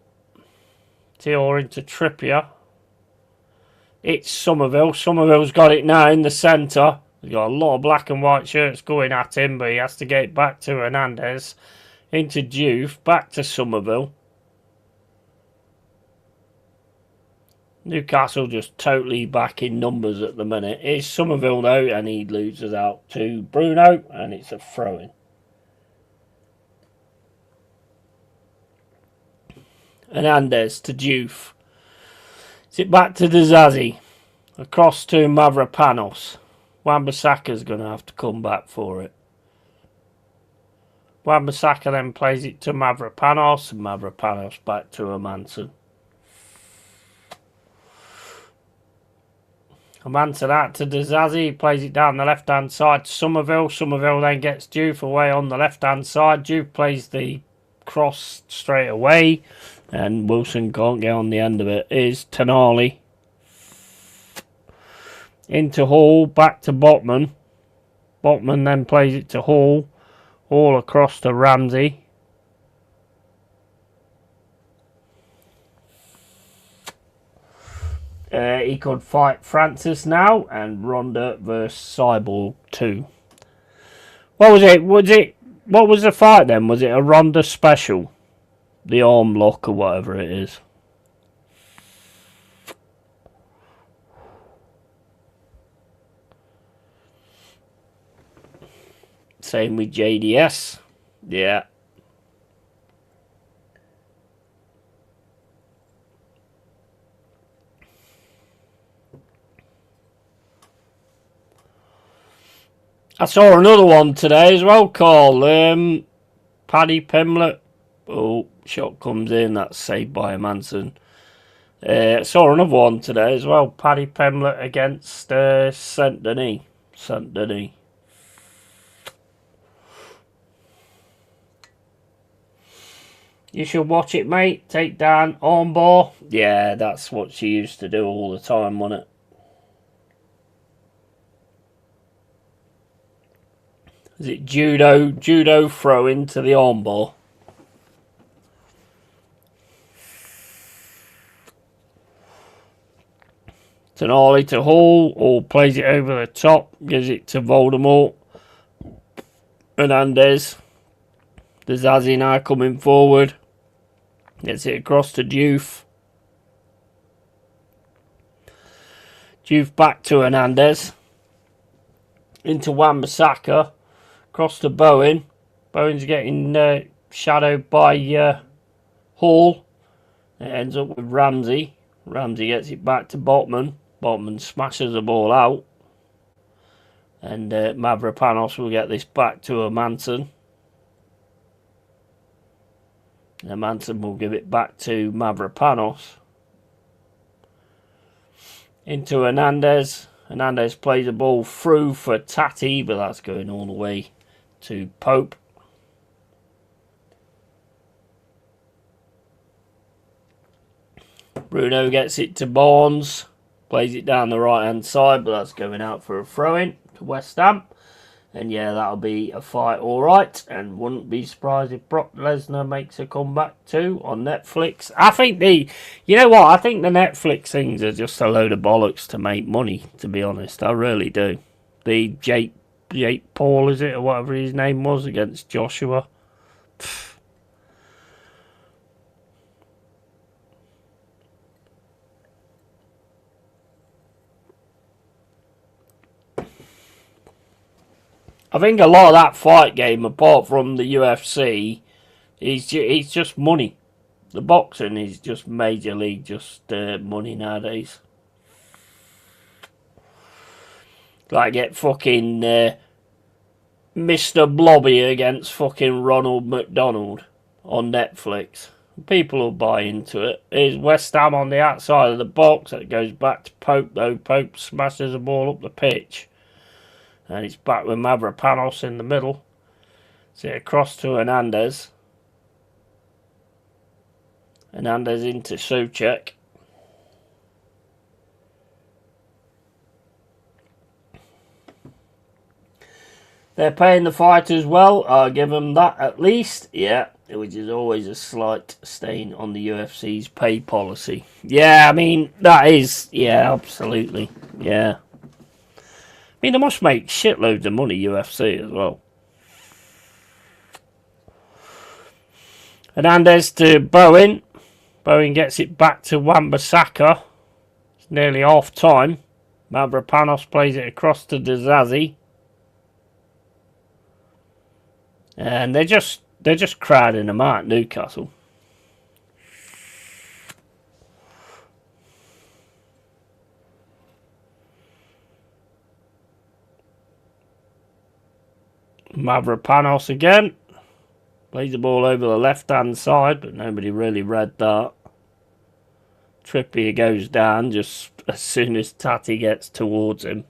Teal into Trippier. It's Somerville. Somerville's got it now in the centre. He's got a lot of black and white shirts going at him, but he has to get it back to Hernandez. Into Diouf. Back to Somerville. Newcastle just totally back in numbers at the minute. It's Somerville though, and he loses out to Bruno, and it's a throw-in. Hernandez to Diouf. Is it back to Dizazi? Across to Mavropanos. Wan-Bissaka's going to have to come back for it. Wan-Bissaka then plays it to Mavropanos, and Mavropanos back to Hermansen. Hermansen out to Dizazi. He plays it down the left-hand side to Somerville. Somerville then gets Diouf away on the left-hand side. Diouf plays the cross straight away, and Wilson can't get on the end of it. Is Tonali. Into Hall, back to Botman. Botman then plays it to Hall. Hall across to Ramsey. He could fight Francis now, and Ronda versus Cyborg 2. What was it? What was the fight then? Was it a Ronda special? The arm lock or whatever it is. Same with JDS. Yeah. I saw another one today as well, Carl. Paddy Pimblett. Oh, shot comes in. That's saved by Hermansen. Saw another one today as well. Paddy Pimblett against Saint Denis. Saint Denis. You should watch it, mate. Take down armbar. Yeah, that's what she used to do all the time, wasn't it? Is it judo throw into the armbar? Tonali to Hall. Hall plays it over the top. Gives it to Voldemort. Hernandez. Dizazi now coming forward. Gets it across to Diouf. Diouf back to Hernandez. Into Wan-Bissaka. Across to Bowen. Bowen's getting shadowed by Hall. It ends up with Ramsey. Ramsey gets it back to Botman. Botman smashes the ball out. And Mavropanos will get this back to Hermansen. And Manson will give it back to Mavropanos. Into Hernandez. Hernandez plays the ball through for Tati, but that's going all the way to Pope. Bruno gets it to Barnes. Plays it down the right hand side, but that's going out for a throw-in to West Ham. And yeah, that'll be a fight alright. And wouldn't be surprised if Brock Lesnar makes a comeback too on Netflix. I think you know what? I think the Netflix things are just a load of bollocks to make money, to be honest. I really do. The Jake Paul, is it, or whatever his name was, against Joshua. Pfft. I think a lot of that fight game, apart from the UFC, is just money. The boxing is just major league, just money nowadays. Like get fucking Mr. Blobby against fucking Ronald McDonald on Netflix. People will buy into it. There's West Ham on the outside of the box. That goes back to Pope, though. Pope smashes the ball up the pitch. And it's back with Mavropanos in the middle. See it across to Hernandez. Hernandez into Souček. They're paying the fighters well. I'll give them that at least. Yeah, which is always a slight stain on the UFC's pay policy. Yeah, I mean, that is... Yeah, absolutely. Yeah. I mean, they must make shitloads of money, UFC, as well. Hernandez to Bowen. Bowen gets it back to Wan-Bissaka. It's nearly half time. Mavropanos plays it across to Dizazi. And they're just crowding them out, Newcastle. Mavropanos again. Plays the ball over the left-hand side, but nobody really read that. Trippier goes down just as soon as Tati gets towards him.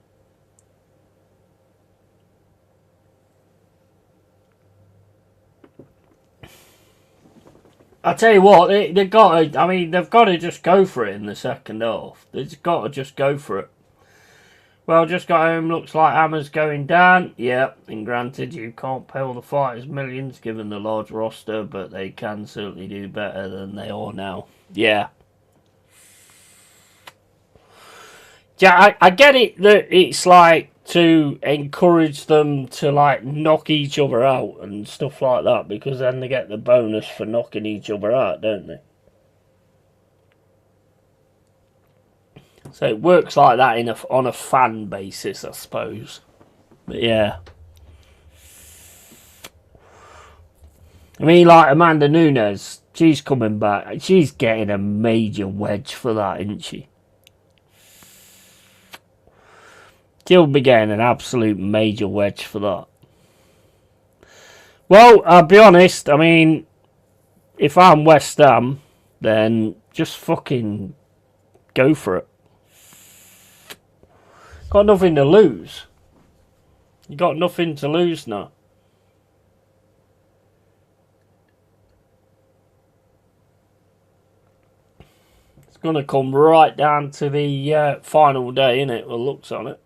I tell you what, they've got to. I mean, they've got to just go for it in the second half. They've got to just go for it. Well, just got home. Looks like Hammer's going down. Yeah, and granted, you can't pay all the fighters millions given the large roster, but they can certainly do better than they are now. Yeah. Yeah, I get it that it's like to encourage them to like knock each other out and stuff like that, because then they get the bonus for knocking each other out, don't they? So it works like that on a fan basis, I suppose. But yeah. I mean, like Amanda Nunes, she's coming back. She's getting a major wedge for that, isn't she? She'll be getting an absolute major wedge for that. Well, I'll be honest. I mean, if I'm West Ham, then just fucking go for it. Got nothing to lose. You got nothing to lose now. It's going to come right down to the final day, innit? With looks on it.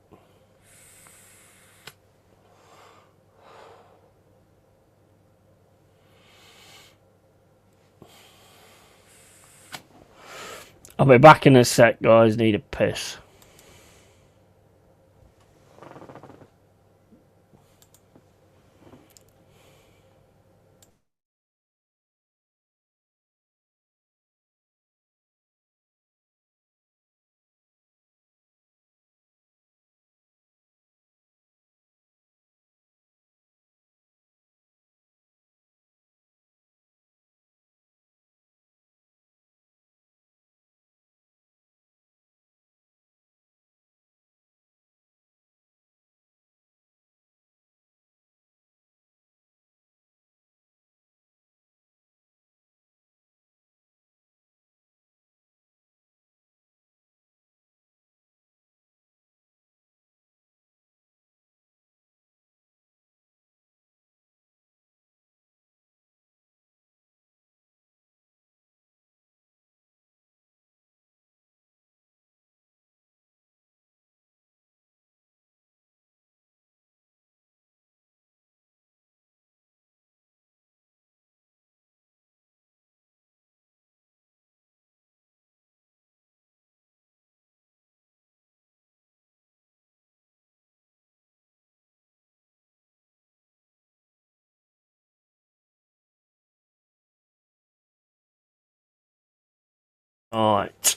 I'll be back in a sec, guys. Need a piss. Right.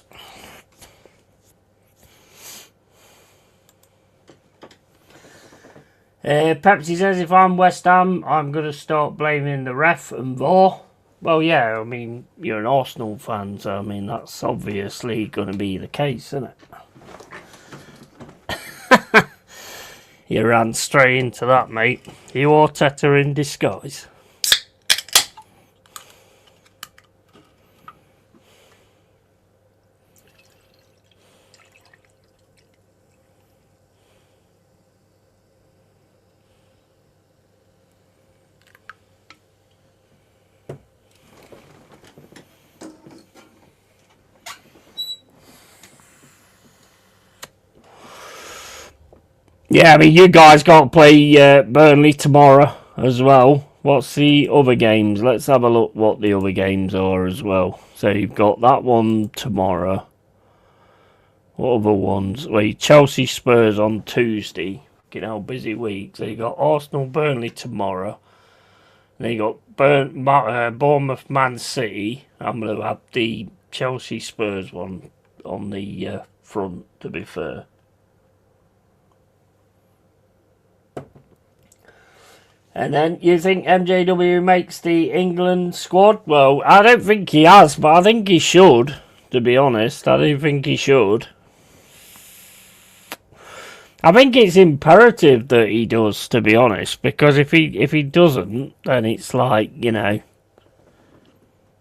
Pepsi says if I'm West Ham, I'm going to start blaming the ref and VAR. Well, yeah, I mean, you're an Arsenal fan, so I mean, that's obviously going to be the case, isn't it? You ran straight into that, mate. You Arteta in disguise. Yeah, I mean, you guys got to play Burnley tomorrow as well. What's the other games? Let's have a look what the other games are as well. So you've got that one tomorrow. What other ones? Well, Chelsea Spurs on Tuesday. You know, busy week. So you got Arsenal Burnley tomorrow. Then you got Bournemouth Man City. I'm going to have the Chelsea Spurs one on the front, to be fair. And then you think MJW makes the England squad? Well, I don't think he has, but I think he should, to be honest. I don't think he should. I think it's imperative that he does, to be honest, because if he doesn't, then it's like, you know,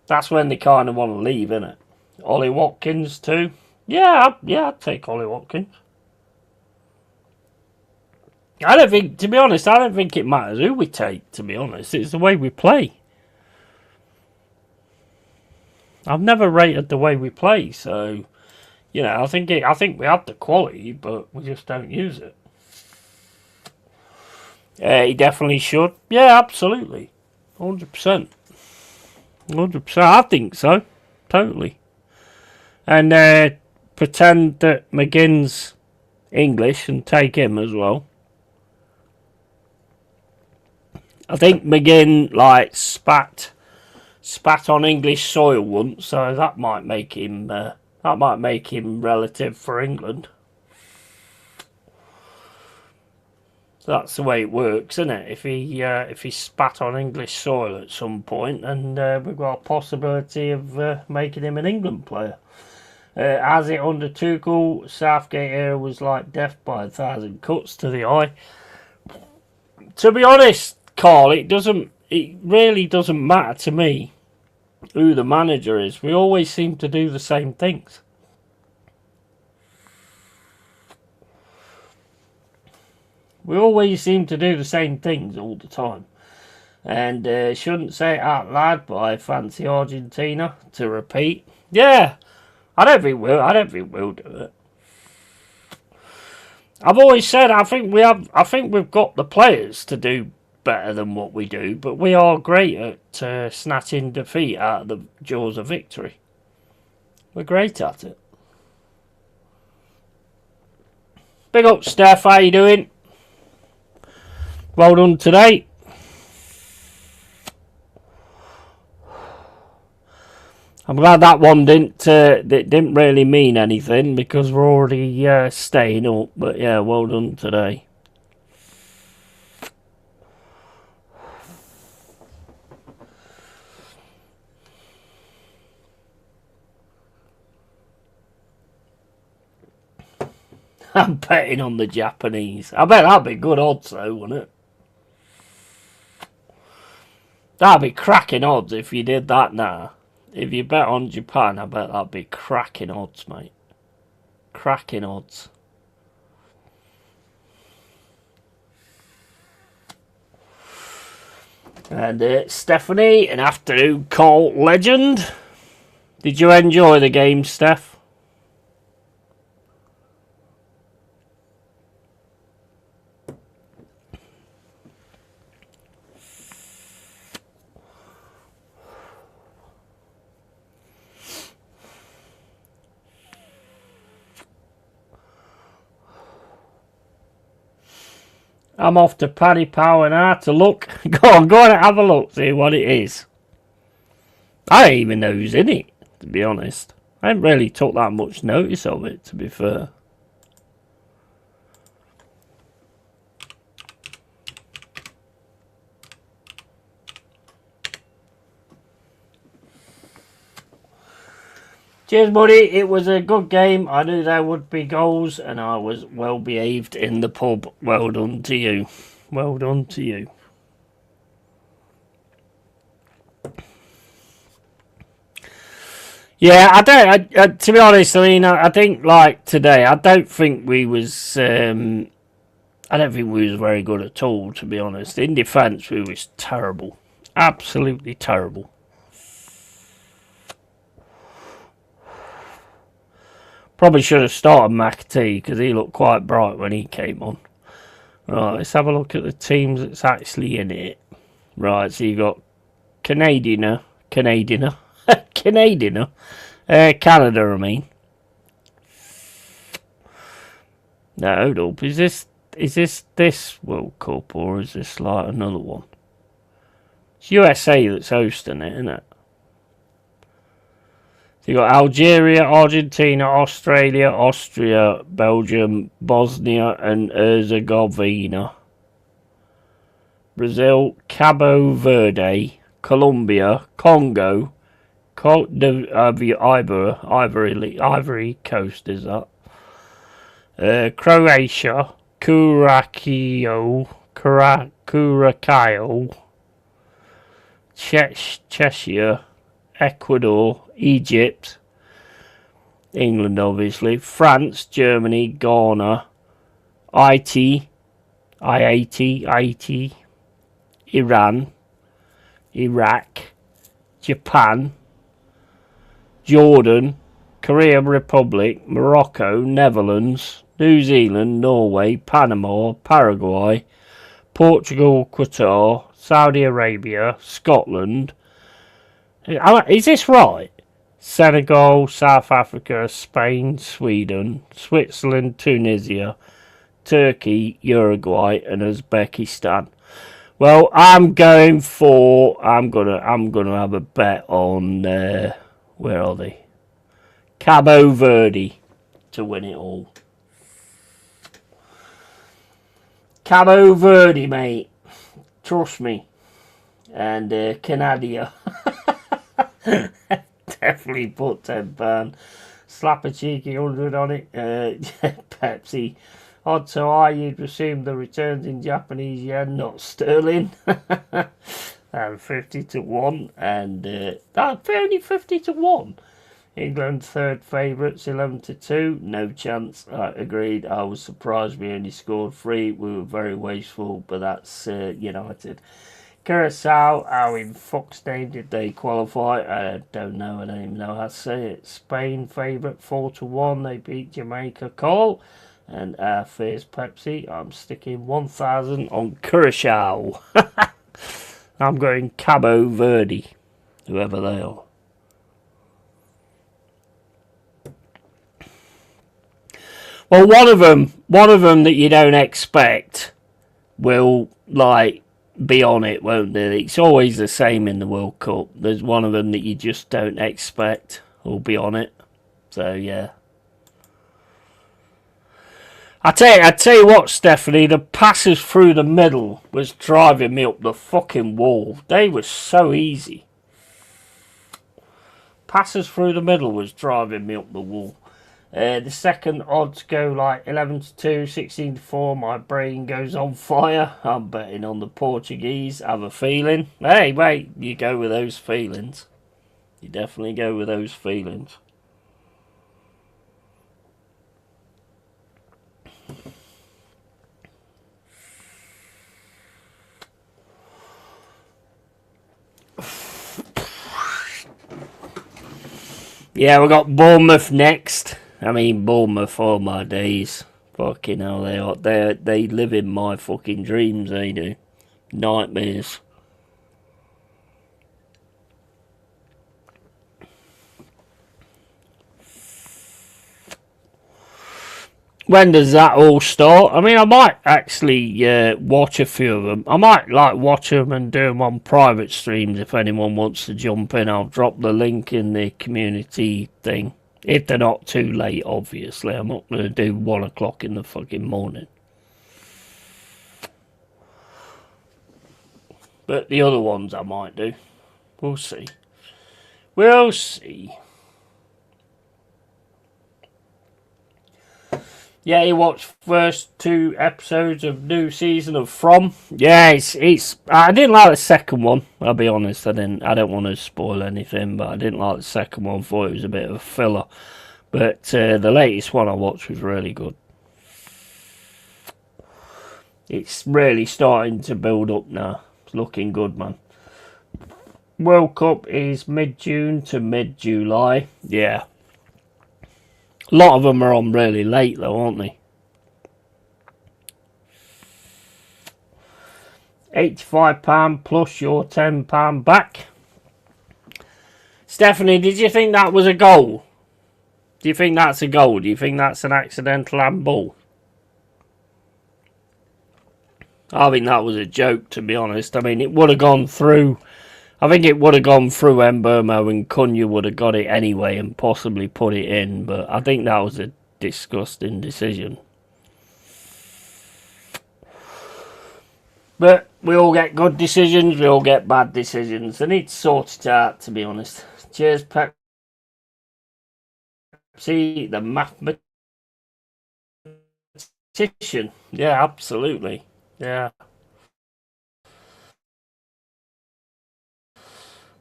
that's when they kind of want to leave, isn't it? Ollie Watkins too? Yeah, I'd take Ollie Watkins. I don't think, to be honest, I don't think it matters who we take, to be honest. It's the way we play. I've never rated the way we play, so, you know, I think we have the quality, but we just don't use it. He definitely should. Yeah, absolutely. 100%. 100%. I think so. Totally. And pretend that McGinn's English and take him as well. I think McGinn like spat on English soil once, so that might make him relative for England. So that's the way it works, isn't it? If he spat on English soil at some point, then we've got a possibility of making him an England player. As it under Tuchel, Southgate era was like death by 1,000 cuts to the eye. To be honest, Carl, it really doesn't matter to me who the manager is. We always seem to do the same things. We always seem to do the same things all the time. And shouldn't say it out loud, but I fancy Argentina to repeat. Yeah, I don't think we'll do it. I've always said I think we've got the players to do better than what we do, but we are great at snatching defeat out of the jaws of victory. We're great at it. Big up, Steph. How you doing? Well done today. I'm glad that one didn't really mean anything because we're already staying up. But yeah, well done today. I'm betting on the Japanese. I bet that'd be good odds though, wouldn't it? That'd be cracking odds if you did that now. If you bet on Japan, I bet that'd be cracking odds, mate. Cracking odds. And Stephanie, an afternoon call legend. Did you enjoy the game, Steph? I'm off to Paddy Power now to look. Go on and have a look, see what it is. I don't even know who's in it, to be honest. I haven't really took that much notice of it, to be fair. Cheers, buddy. It was a good game. I knew there would be goals, and I was well behaved in the pub. Well done to you. Well done to you. Yeah, I don't. To be honest, I mean, I think like today, I don't think we was. I don't think we was very good at all. To be honest, in defence, we was terrible. Absolutely terrible. Probably should have started McAtee because he looked quite bright when he came on. Right, let's have a look at the teams that's actually in it. Right, so you got Canada, I mean. No, hold up. Is this World Cup or is this like another one? It's USA that's hosting it, isn't it? So you got Algeria, Argentina, Australia, Austria, Belgium, Bosnia and Herzegovina. Brazil, Cabo Verde, Colombia, Congo, Cote d'Ivoire, Ivory Coast is that. Croatia, Curacao, Cheshire, Ecuador, Egypt, England obviously, France, Germany, Ghana, Haiti, Iran, Iraq, Japan, Jordan, Korean Republic, Morocco, Netherlands, New Zealand, Norway, Panama, Paraguay, Portugal, Qatar, Saudi Arabia, Scotland. Is this right? Senegal, South Africa, Spain, Sweden, Switzerland, Tunisia, Turkey, Uruguay, and Uzbekistan. Well, I'm gonna have a bet on where are they? Cabo Verde to win it all. Cabo Verde, mate. Trust me. And Canada. Definitely put £10. Slap a cheeky 100 on it. Pepsi. Odds so high you'd presume the returns in Japanese yen, not sterling. And 50 to 1. And only 50 to 1. England third favourites, 11 to 2. No chance. Agreed. I was surprised we only scored 3. We were very wasteful, but that's United. Curacao, how in fuck's name did they qualify? I don't know. I don't even know how to say it. Spain favourite, 4 to 1. They beat Jamaica. Cole. And our fierce Pepsi. I'm sticking 1,000 on Curacao. I'm going Cabo Verde, whoever they are. Well, one of them that you don't expect will be on it, won't they? It's always the same in the World Cup. There's one of them that you just don't expect will be on it. So yeah. I tell you what, Stephanie, the passes through the middle was driving me up the fucking wall. They were so easy. Passes through the middle was driving me up the wall. The second odds go like 11 to 2, 16 to 4. My brain goes on fire. I'm betting on the Portuguese. Have a feeling. Hey, wait, you go with those feelings. You definitely go with those feelings. Yeah, we got Bournemouth next. I mean, Bournemouth, all my days. Fucking hell, they live in my fucking dreams, they do. Nightmares. When does that all start? I mean, I might actually watch a few of them. I might watch them and do them on private streams if anyone wants to jump in. I'll drop the link in the community thing. If they're not too late, obviously. I'm not going to do 1 o'clock in the fucking morning. But the other ones I might do. We'll see. We'll see. Yeah, you watched first 2 episodes of new season of From. Yeah, it's. I didn't like the second one. I'll be honest. I don't want to spoil anything, but I didn't like the second one. Thought it was a bit of a filler. But the latest one I watched was really good. It's really starting to build up now. It's looking good, man. World Cup is mid-June to mid-July. Yeah. A lot of them are on really late, though, aren't they? £85 plus your £10 back. Stephanie, did you think that was a goal? Do you think that's a goal? Do you think that's an accidental handball? I think that was a joke, to be honest. I mean, it would have gone through. I think it would have gone through Mbermo and Cunha would have got it anyway and possibly put it in. But I think that was a disgusting decision. But we all get good decisions, we all get bad decisions. I need to sort it out, to be honest. Cheers, Pepsi, the mathematician. Yeah, absolutely. Yeah.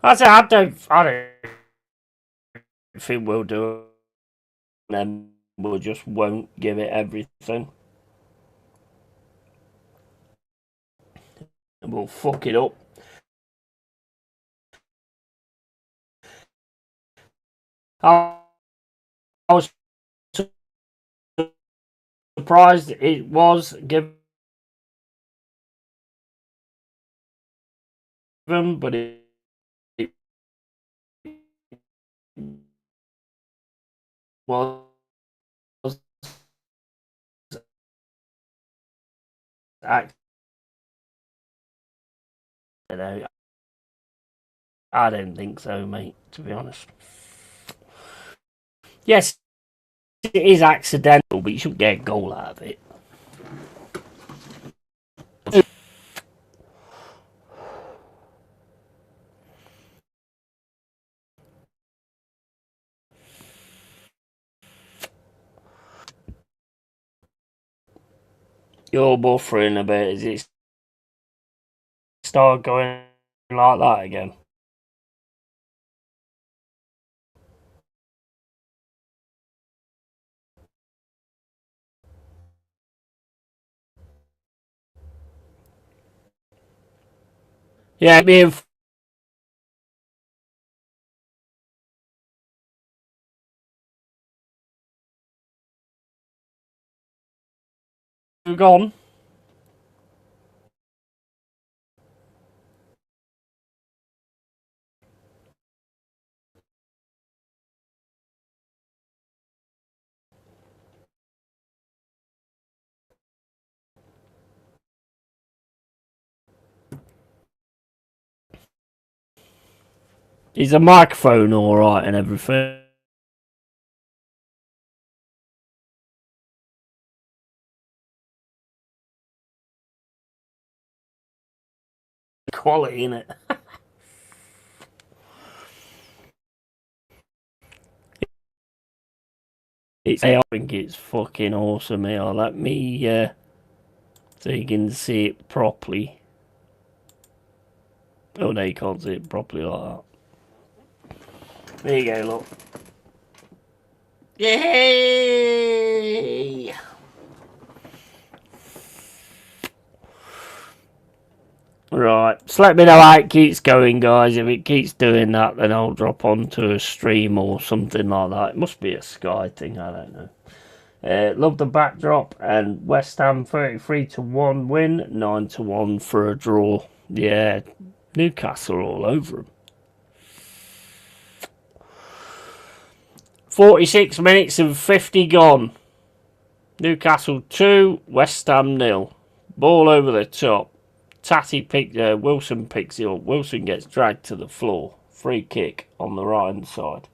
I don't think we'll do it. Then we'll just won't give it everything. And we'll fuck it up. I was surprised it was given, but it was I don't think so, mate, to be honest. Yes, it is accidental, but you shouldn't get a goal out of it. You're buffering a bit. Is it start going like that again? Yeah, being gone. Is the microphone all right and everything? Quality in it. I think it's fucking awesome here. Let me so you can see it properly. Oh no, you can't see it properly like that. There you go, look. Yay! Right, so let me know how it keeps going, guys. If it keeps doing that, then I'll drop onto a stream or something like that. It must be a Sky thing, I don't know. Love the backdrop, and West Ham 33-1 win, 9-1 for a draw. Yeah, Newcastle all over them. 46 minutes and 50 gone. Newcastle 2, West Ham 0. Ball over the top. Wilson picks it up. Wilson gets dragged to the floor. Free kick on the right hand side.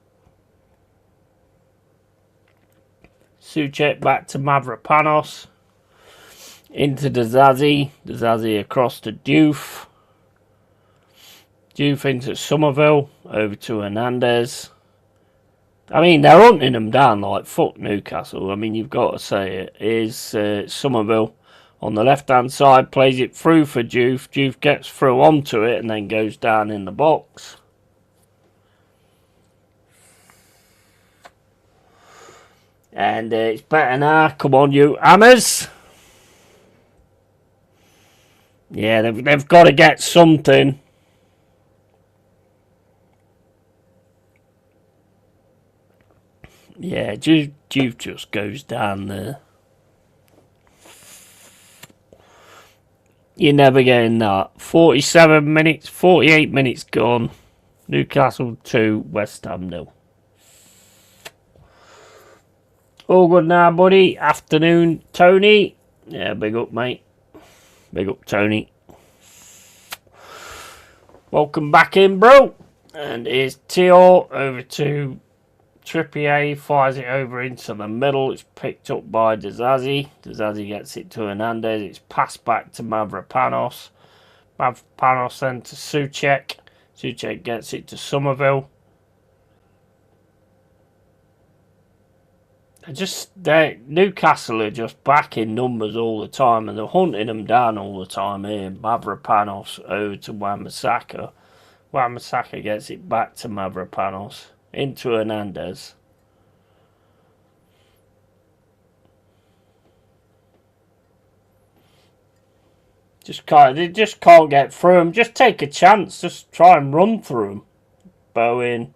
Souček back to Mavropanos. Into Dzazi. Dzazi across to Diouf. Diouf into Somerville. Over to Hernandez. I mean, they're hunting them down like fuck, Newcastle. I mean, you've got to say it. Here's Somerville on the left-hand side. Plays it through for Diouf. Diouf gets through onto it and then goes down in the box. And it's better now. Come on, you hammers. Yeah, they've got to get something. Yeah, Diouf just goes down there. You're never getting that. 47 minutes, 48 minutes gone. Newcastle 2, West Ham 0. All good now, buddy. Afternoon, Tony. Yeah, big up, mate. Big up, Tony. Welcome back in, bro. And here's Tio over to Trippier. Fires it over into the middle. It's picked up by Dzazi. Dzazi gets it to Hernandez. It's passed back to Mavropanos. Mavropanos then to Souček. Souček gets it to Somerville. Newcastle are just back in numbers all the time, and they're hunting them down all the time here. Mavropanos over to Wan-Bissaka. Wan-Bissaka gets it back to Mavropanos. Into Hernandez. They just can't get through them. Just take a chance. Just try and run through them. Bowen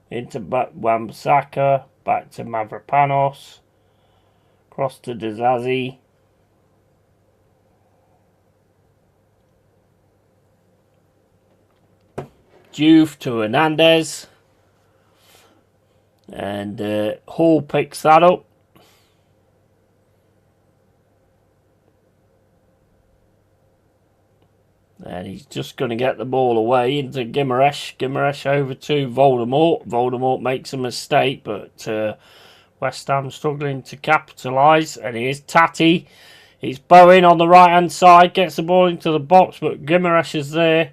into Wan-Bissaka. Back to Mavropanos. Cross to Dzazi. Diouf to Hernandez. And Hall picks that up. And he's just going to get the ball away into Guimaraes. Guimaraes over to Voldemort. Voldemort makes a mistake, but West Ham struggling to capitalise. And here's Tati. He's Bowen on the right-hand side. Gets the ball into the box, but Guimaraes is there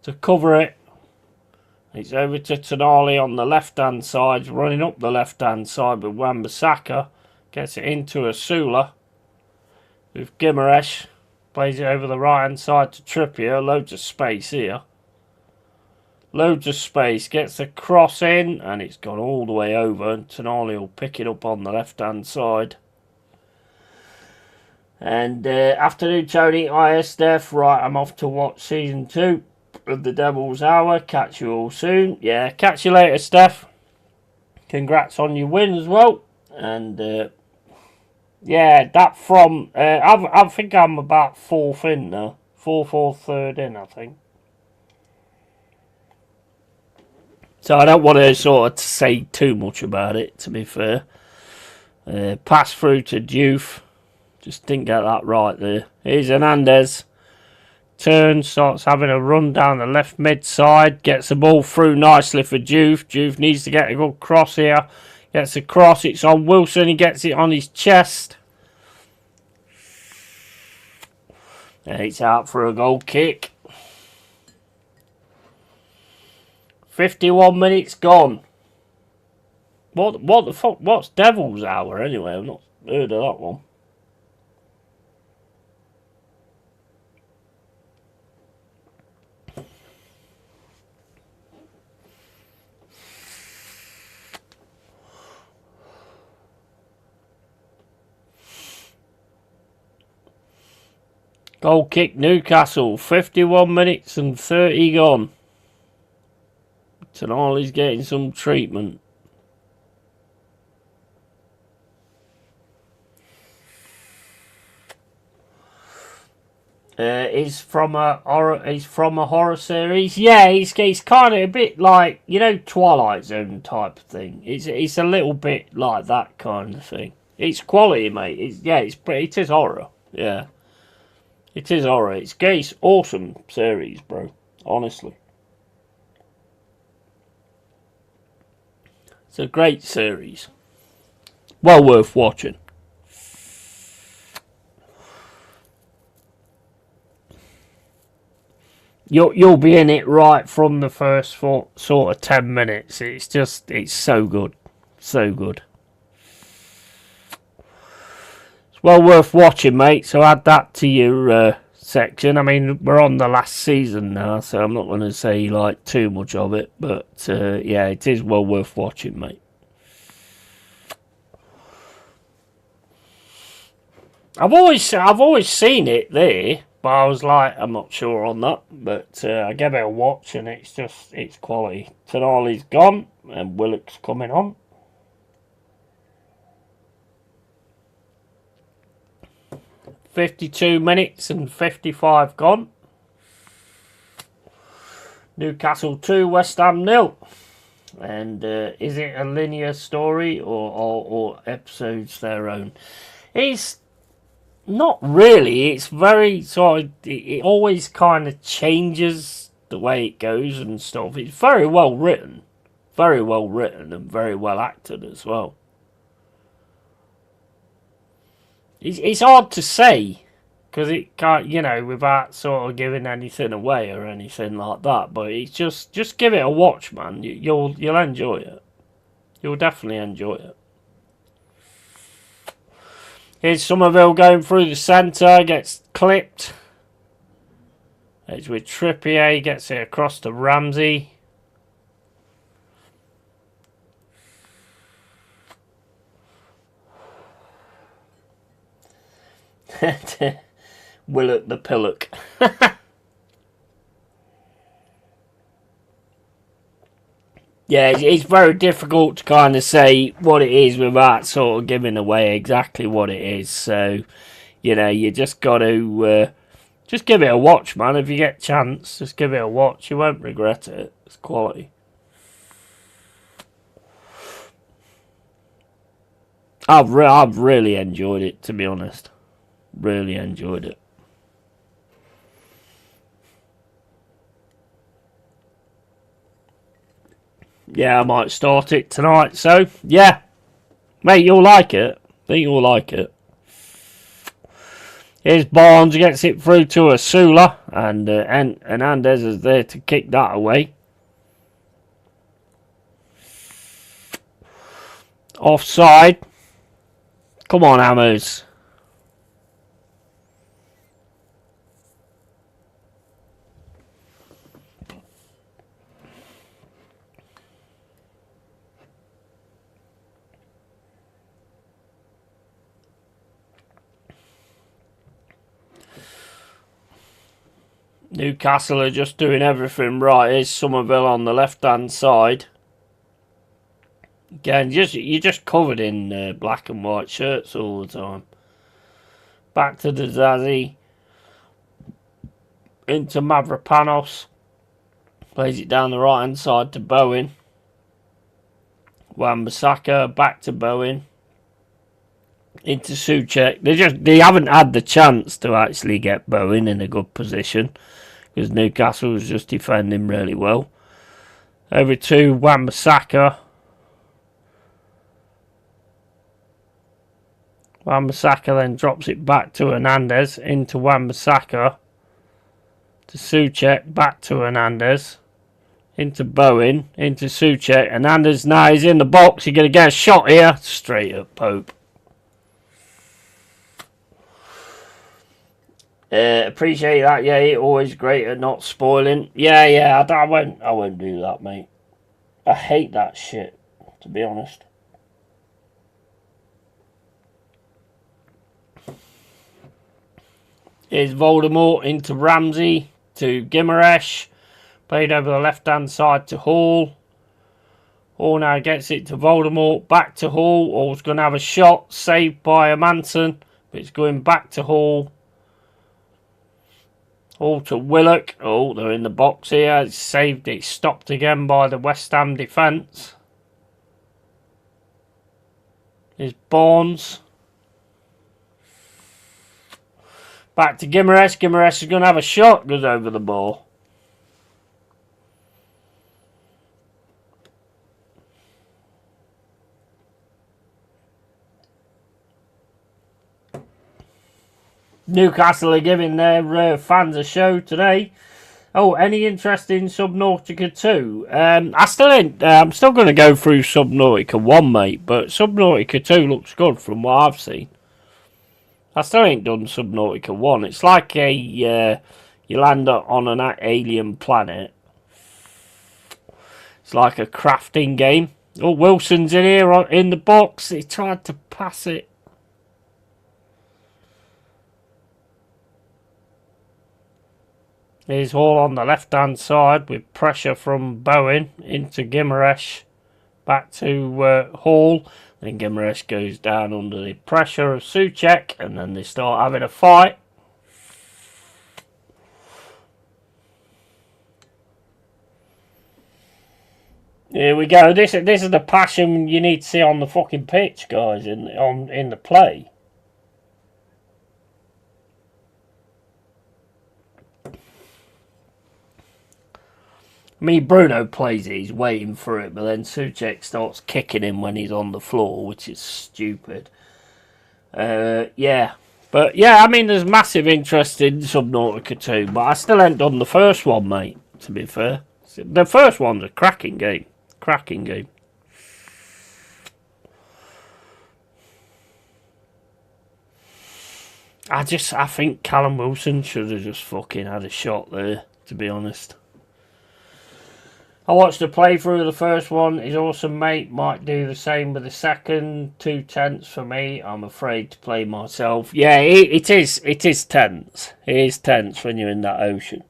to cover it. It's over to Tonali on the left-hand side. Running up the left-hand side with Wan-Bissaka. Gets it into Asula with Guimaraes. Plays it over the right-hand side to Trippier. Loads of space here. Loads of space. Gets the cross in. And it's gone all the way over. And Tonali will pick it up on the left-hand side. And afternoon, Tony. Hi, Steph. Right, I'm off to watch Season 2 of The Devil's Hour. Catch you all soon. Yeah, catch you later, Steph. Congrats on your win as well. And yeah, that from I think I'm about fourth in now. Fourth or third in, I think. So I don't want to sort of say too much about it, to be fair. Pass through to Diouf. Just didn't get that right there. Here's Hernandez. Turns, starts having a run down the left mid side. Gets the ball through nicely for Diouf. Diouf needs to get a good cross here. Gets a cross. It's on Wilson. He gets it on his chest. And it's out for a goal kick. 51 minutes gone. What the fuck? What's Devil's Hour anyway? I've not heard of that one. Goal kick Newcastle. 51 minutes and 30 gone. Tonali's getting some treatment. He's from a horror series. Yeah, he's kind of a bit like, you know, Twilight Zone type of thing. It's a little bit like that kind of thing. It's quality, mate. It is horror. Yeah, it is horror. It's awesome series, bro. Honestly, it's a great series. well worth watching. You'll be in it right from the first sort of 10 minutes. It's so good. So good. It's well worth watching, mate. So add that to your section. I mean, we're on the last season now, so I'm not going to say like too much of it. But yeah, it is well worth watching, mate. I've always seen it there, but I was like, I'm not sure on that. But I gave it a watch, and it's quality. Tonali's gone, and Willock's coming on. "52 minutes and 55 gone. Newcastle 2, West Ham 0. And is it a linear story or episodes their own? It's not really. It's very sort of, it always kind of changes the way it goes and stuff. It's very well written and very well acted as well. It's hard to say because it can't, without sort of giving anything away or anything like that. But it's just give it a watch, man. You'll enjoy it. You'll definitely enjoy it. Here's Somerville going through the centre, gets clipped. It's with Trippier, gets it across to Ramsey. Willock the Pillock. Yeah, it's very difficult to kind of say what it is without sort of giving away exactly what it is. So, you just got to just give it a watch, man. If you get a chance, just give it a watch. You won't regret it. It's quality. I've really enjoyed it, to be honest. Really enjoyed it. Yeah, I might start it tonight. So, yeah. Mate, you'll like it. I think you'll like it. Here's Barnes, gets it through to Asula, and Hernandez is there to kick that away. Offside. Come on, Hammers. Newcastle are just doing everything right. Here's Somerville on the left-hand side. Again, you're just covered in black and white shirts all the time. Back to the Zazie. Into Mavropanos. Plays it down the right-hand side to Bowen. Wan-Bissaka back to Bowen. Into Souček. They haven't had the chance to actually get Bowen in a good position because Newcastle was just defending really well. Over to Wan-Bissaka. Wan-Bissaka then drops it back to Hernandez. Into Wan-Bissaka. To Souček. Back to Hernandez. Into Bowen. Into Souček. Hernandez now is in the box. You're going to get a shot here. Straight at Pope. Appreciate that. Yeah, always great at not spoiling. Yeah. I won't do that, mate. I hate that shit, to be honest. Here's Voldemort into Ramsey to Gimaresh. Played over the left-hand side to Hall. Hall now gets it to Voldemort. Back to Hall. Hall's going to have a shot. Saved by Amanson. But it's going back to Hall. Hall to Willock. Oh, they're in the box here. It's saved. It's stopped again by the West Ham defence. Here's Barnes. Back to Gimaresh. Gimaresh is going to have a shot. Goes over the ball. Newcastle are giving their fans a show today. Oh, any interest in Subnautica 2? I'm still going to go through Subnautica 1, mate, but Subnautica 2 looks good from what I've seen. I still ain't done Subnautica 1. It's like you land on an alien planet. It's like a crafting game. Oh, Wilson's in here in the box. He tried to pass it. He's all on the left-hand side with pressure from Bowen into Gimaresh. Back to Hall. Then Gimaresh goes down under the pressure of Souček. And then they start having a fight. Here we go. This is the passion you need to see on the fucking pitch, guys, in the play. I mean, Bruno plays it, he's waiting for it, but then Souček starts kicking him when he's on the floor, which is stupid. Yeah. But, yeah, I mean, there's massive interest in Subnautica 2, but I still ain't done the first one, mate, to be fair. The first one's a cracking game. Cracking game. I think Callum Wilson should have just fucking had a shot there, to be honest. I watched the playthrough of the first one. He's awesome, mate. Might do the same with the second. 2 tenths for me. I'm afraid to play myself. Yeah, it is tense. It is tense when you're in that ocean.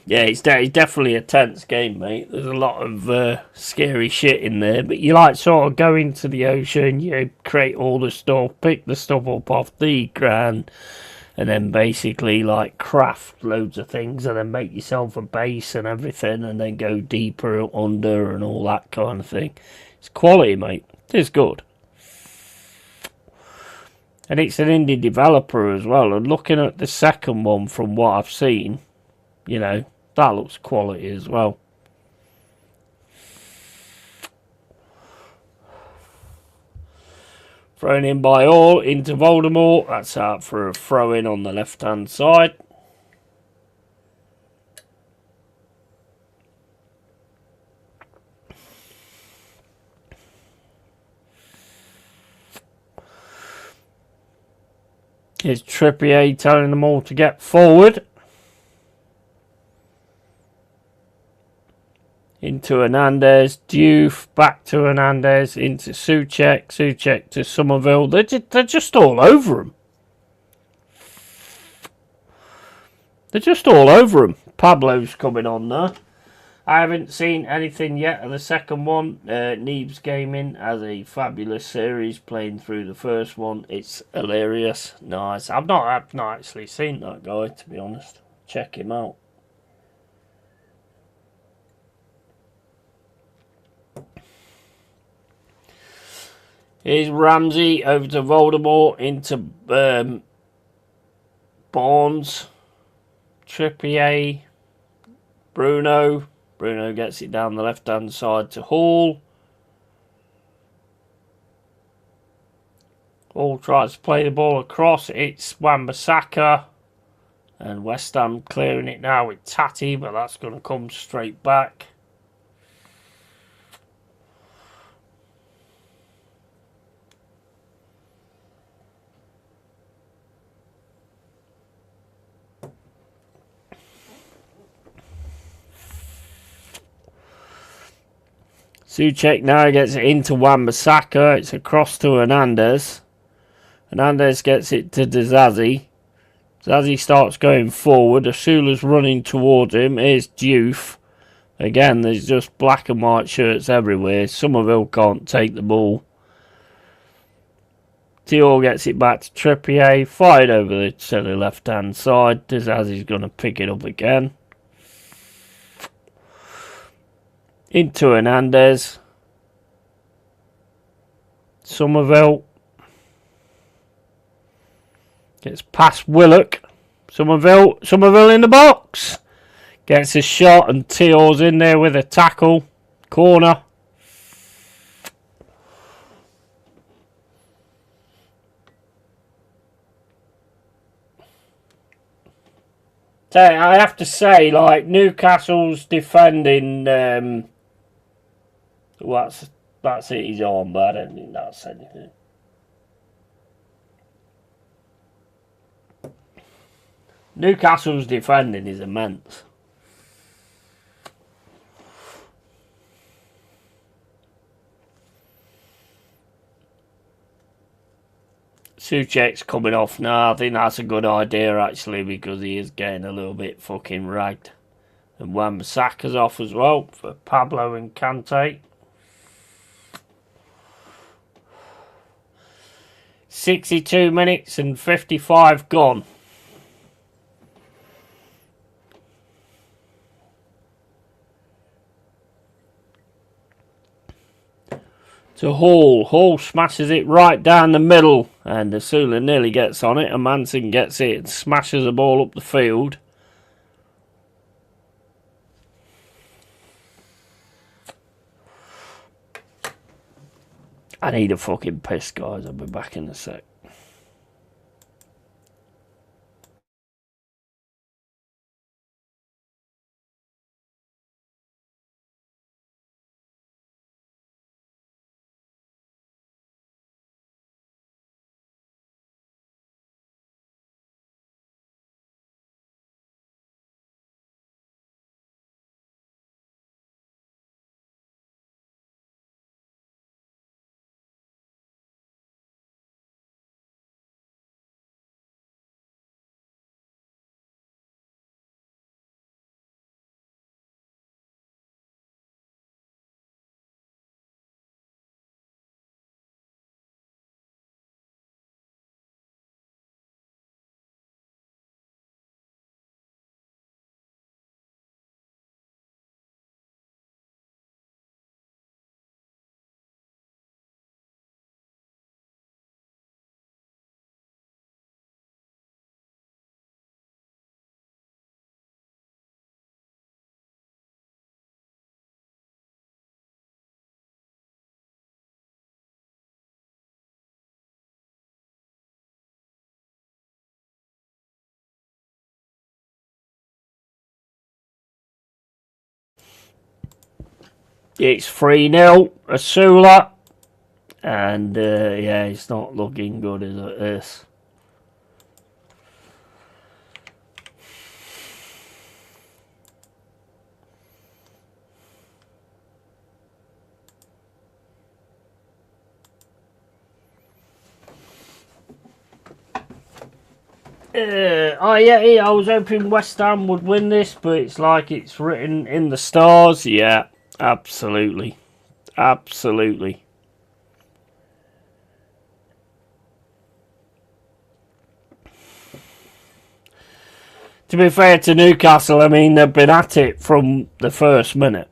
Yeah, it's definitely a tense game, mate. There's a lot of scary shit in there. But you like sort of go into the ocean, you create all the stuff, pick the stuff up off the ground, and then basically like craft loads of things and then make yourself a base and everything and then go deeper under and all that kind of thing. It's quality, mate. It is good. And it's an indie developer as well. And looking at the second one from what I've seen, you know, that looks quality as well. Thrown in by All into Voldemort. That's out for a throw-in on the left-hand side. Here's Trippier telling them all to get forward. Into Hernandez, Diouf, back to Hernandez, into Souček, Souček to Somerville. They're just all over him. They're just all over him. Pablo's coming on there. I haven't seen anything yet of the second one. Neebs Gaming has a fabulous series playing through the first one. It's hilarious. Nice. I've not actually seen that guy, to be honest. Check him out. Here's Ramsey over to Voldemort into Barnes. Trippier. Bruno. Bruno gets it down the left-hand side to Hall. Hall tries to play the ball across. It's Wan-Bissaka. And West Ham clearing it now with Tati, but that's going to come straight back. Souček now gets it into Wan-Bissaka. It's across to Hernandez. Hernandez gets it to Zazie. Zazie starts going forward. Asula's running towards him. Here's Diouf. Again, there's just black and white shirts everywhere. Somerville can't take the ball. Dior gets it back to Trippier. Fired over to the left-hand side. Zazie's going to pick it up again. Into Hernandez. Somerville. Gets past Willock. Somerville in the box. Gets a shot and Tior's in there with a tackle. Corner. So I have to say, like, Newcastle's defending. Well, that's it. He's on, but I don't think that's anything. Newcastle's defending is immense. Souček's coming off now. I think that's a good idea, actually, because he is getting a little bit fucking ragged. And Wan-Bissaka's off as well for Pablo and Kante. 62 minutes and 55 gone. To Hall. Hall smashes it right down the middle. And Asula nearly gets on it. And Manson gets it and smashes the ball up the field. I need a fucking piss, guys. I'll be back in a sec. It's 3-0. Asula. And, yeah, it's not looking good, is it, this? Yeah, I was hoping West Ham would win this, but it's like it's written in the stars. Yeah, absolutely. Absolutely. To be fair to Newcastle, I mean, they've been at it from the first minute.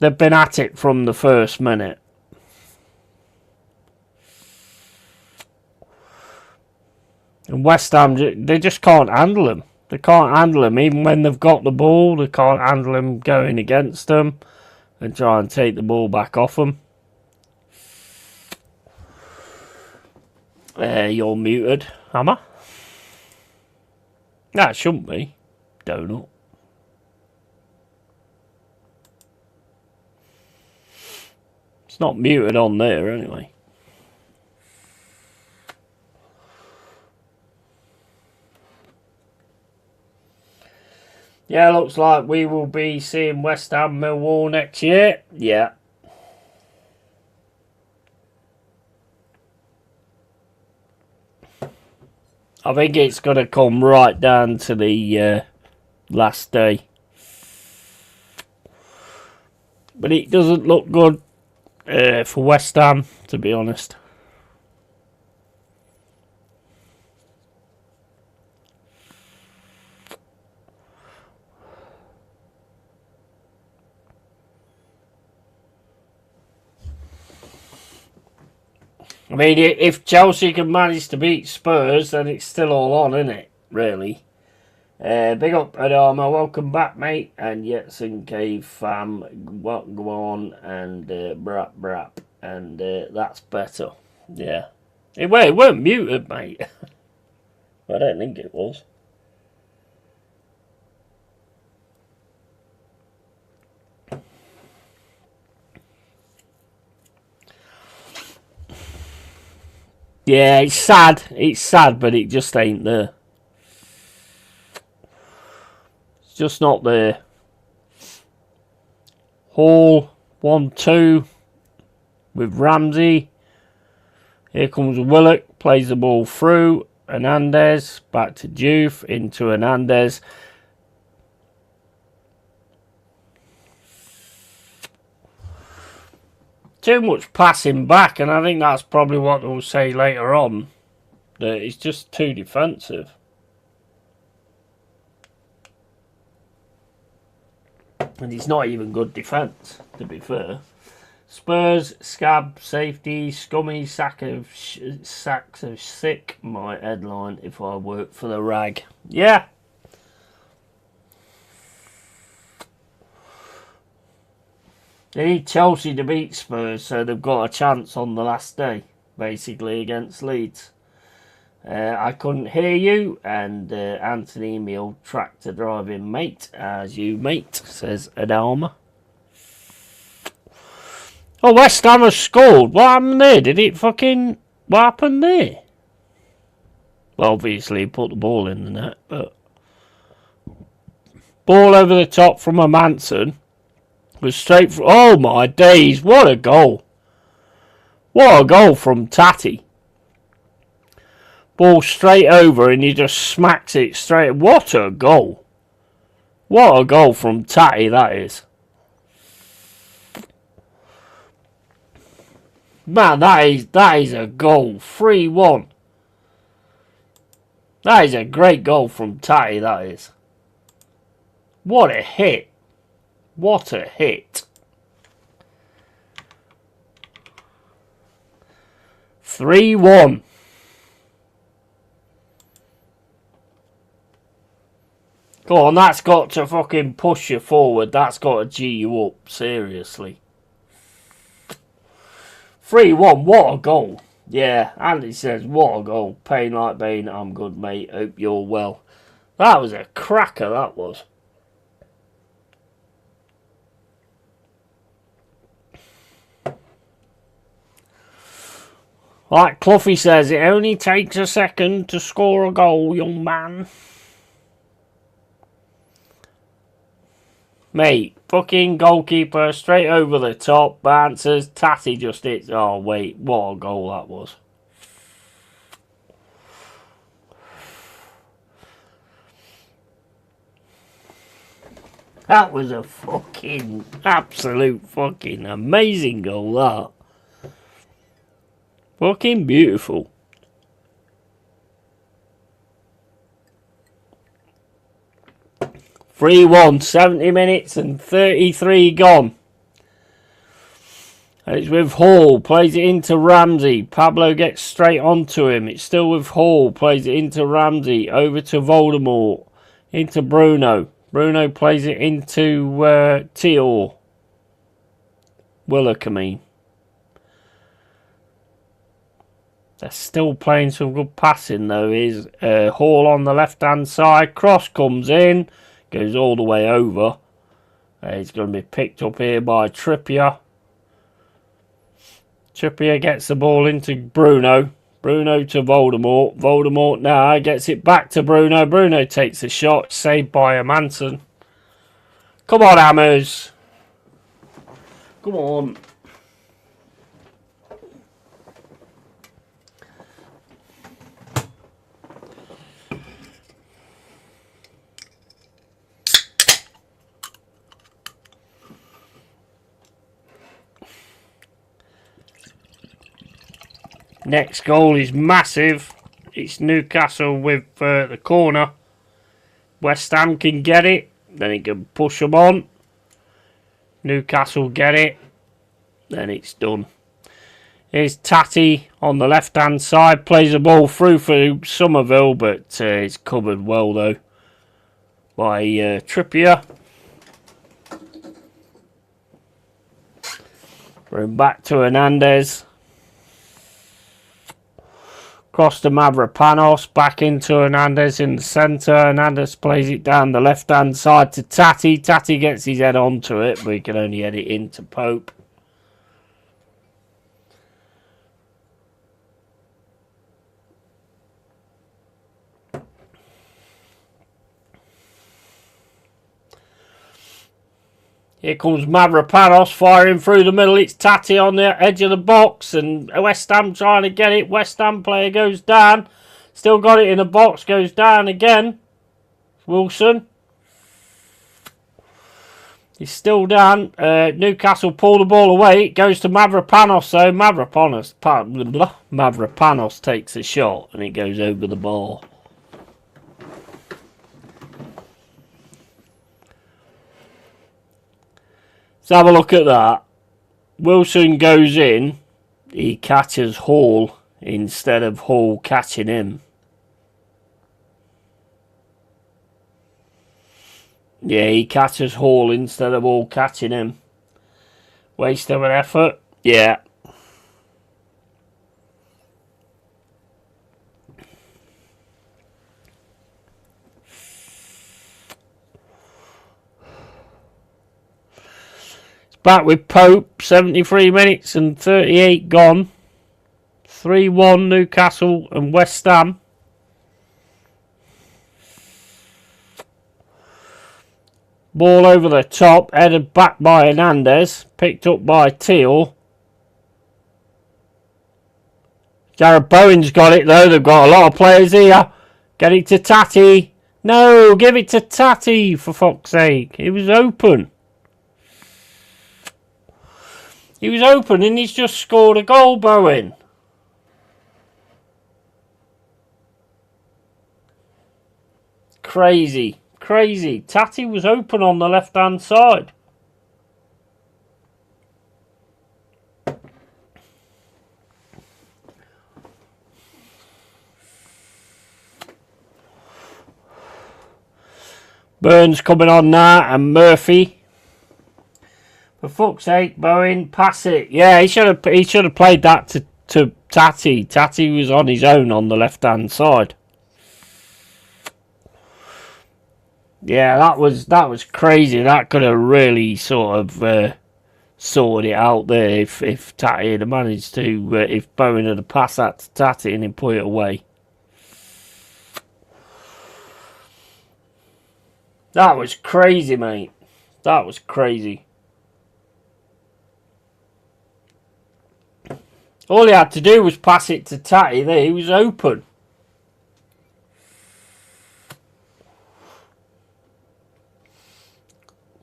They've been at it from the first minute. And West Ham, they just can't handle them. They can't handle them. Even when they've got the ball, they can't handle them going against them and try and take the ball back off them. You're muted, Hammer. No, it shouldn't be. Donut. It's not muted on there anyway. Yeah, looks like we will be seeing West Ham Millwall next year. Yeah. I think it's going to come right down to the last day. But it doesn't look good for West Ham, to be honest. I mean, if Chelsea can manage to beat Spurs, then it's still all on, isn't it? Really. Big up, Adama. Welcome back, mate. And Yeti'sCave fam. Go on and brap. And that's better. Yeah. It weren't muted, mate. I don't think it was. Yeah, it's sad. It's sad, but it just ain't there. It's just not there. Hall 1-2 with Ramsey. Here comes Willock, plays the ball through. Hernandez, back to Juve, into Hernandez. Too much passing back, and I think that's probably what they'll say later on. That it's just too defensive. And it's not even good defence, to be fair. Spurs, scab, safety, scummy, sacks of sick. My headline if I work for the rag. Yeah. They need Chelsea to beat Spurs, so they've got a chance on the last day, basically, against Leeds. I couldn't hear you, and Anthony, me old tractor driving mate, as you mate, says Adama. Oh, West Ham has scored. What happened there? Did it fucking... What happened there? Well, obviously, he put the ball in the net, but... Ball over the top from a Manson. Was straight for... Oh, my days. What a goal. What a goal from Tati. Ball straight over and he just smacks it straight. What a goal. What a goal from Tati, that is. Man, that is a goal. 3-1. That is a great goal from Tati, that is. What a hit. What a hit. 3-1. Go on, that's got to fucking push you forward. That's got to G you up, seriously. 3-1, what a goal. Yeah, Andy says, what a goal. Pain like Bane, I'm good, mate. Hope you're well. That was a cracker, that was. Like Cluffy says, it only takes a second to score a goal, young man. Mate, fucking goalkeeper, straight over the top, bounces, Tati just hits. Oh, wait, what a goal that was. That was a fucking, absolute fucking amazing goal, that. Fucking beautiful. 3-1, 70 minutes and 33 gone. And it's with Hall, plays it into Ramsey. Pablo gets straight onto him. It's still with Hall, plays it into Ramsey. Over to Voldemort, into Bruno. Bruno plays it into Tior. Willock, I mean. They're still playing some good passing though. Is Hall on the left hand side. Cross comes in. Goes all the way over. It's going to be picked up here by Trippier. Trippier gets the ball into Bruno. Bruno to Voldemort. Voldemort now gets it back to Bruno. Bruno takes a shot. Saved by a Manson. Come on, Hammers. Come on. Next goal is massive. It's Newcastle with the corner. West Ham can get it. Then he can push them on. Newcastle get it. Then it's done. Here's Tati on the left hand side. Plays the ball through for Somerville. But it's covered well though by Trippier. Bring back to Hernandez. Cross to Mavropanos, back into Hernandez in the centre. Hernandez plays it down the left-hand side to Tati. Tati gets his head onto it, but he can only head it into Pope. Here comes Mavropanos firing through the middle. It's Tati on the edge of the box, and West Ham trying to get it. West Ham player goes down. Still got it in the box, goes down again. Wilson. He's still down. Newcastle pull the ball away. It goes to Mavropanos, though. Mavropanos takes a shot, and it goes over the bar. Let's have a look at that. Wilson goes in. He catches Hall instead of Hall catching him. Yeah, he catches Hall instead of Hall catching him. Waste of an effort. Yeah. Back with Pope, 73 minutes and 38 gone. 3-1 Newcastle and West Ham. Ball over the top, headed back by Hernandez, picked up by Teal. Jared Bowen's got it though, they've got a lot of players here. Get it to Tati. No, give it to Tati for fuck's sake. It was open. He was open and he's just scored a goal, Bowen. Crazy. Crazy. Tati was open on the left-hand side. Burns coming on now and Murphy. For fuck's sake, Bowen, pass it. Yeah, he should have played that to Tati. Tati was on his own on the left-hand side. Yeah, that was crazy. That could have really sort of sorted it out there if Tati had managed to, if Bowen had passed that to Tati and then put it away. That was crazy, mate. That was crazy. All he had to do was pass it to Tati there. He was open.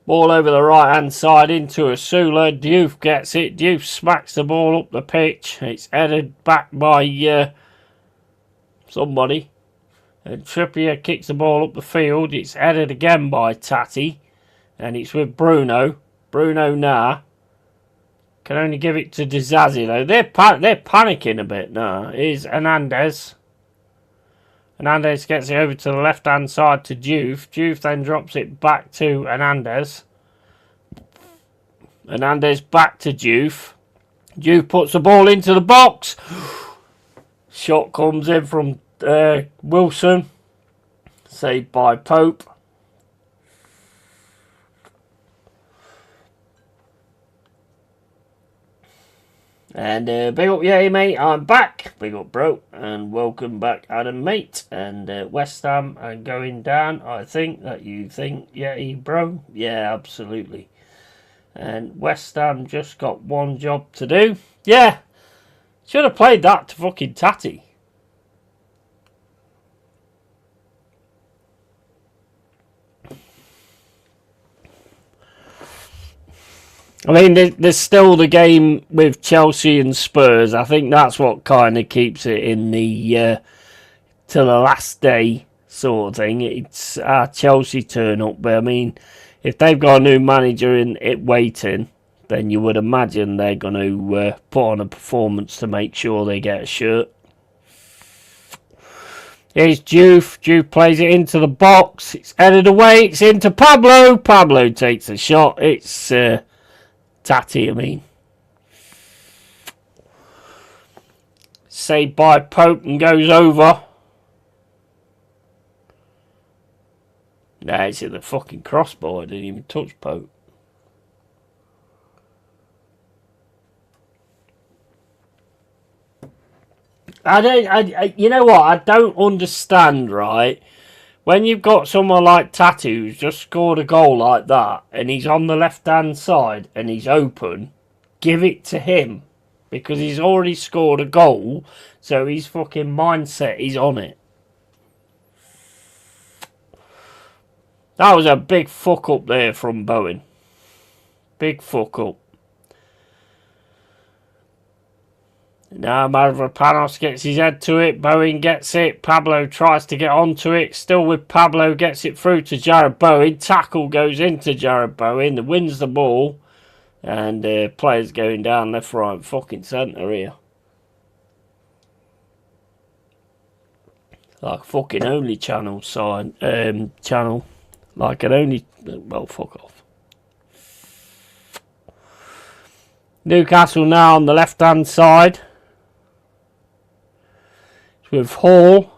Ball over the right hand side into Asula. Diouf gets it. Diouf smacks the ball up the pitch. It's headed back by somebody. And Trippier kicks the ball up the field. It's headed again by Tati. And it's with Bruno. Bruno now. Can only give it to Dizazi though. They're panicking a bit now. Here's Hernandez. Hernandez gets it over to the left hand side to Diouf. Diouf then drops it back to Hernandez. Hernandez back to Diouf. Diouf puts the ball into the box. Shot comes in from Wilson. Saved by Pope. And big up Yeti, mate. I'm back. Big up, bro. And welcome back, Adam, mate. And West Ham are going down. I think that you think, Yeti, bro. Yeah, absolutely. And West Ham just got one job to do. Yeah. Should have played that to fucking Tati. I mean, there's still the game with Chelsea and Spurs. I think that's what kind of keeps it in the till the last day sort of thing. It's Chelsea turn up, but I mean, if they've got a new manager in it waiting, then you would imagine they're going to put on a performance to make sure they get a shirt. Here's Diouf. Diouf plays it into the box. It's headed away. It's into Pablo. Pablo takes a shot. It's Tati, I mean. saved by Pope and goes over. Nah, it's at the fucking crossbar. I didn't even touch Pope. You know what? I don't understand, right? When you've got someone like Tattoo who's just scored a goal like that, and he's on the left-hand side, and he's open, give it to him. Because he's already scored a goal, so his fucking mindset is on it. That was a big fuck up there from Bowen. Big fuck up. Now Mavropanos gets his head to it. Bowen gets it. Pablo tries to get onto it. Still with Pablo. Gets it through to Jared Bowen. Tackle goes into Jared Bowen. Wins the ball. And players going down left, right, fucking centre here. Like fucking only channel sign. Channel. Like an only... Well, fuck off. Newcastle now on the left-hand side. With Hall,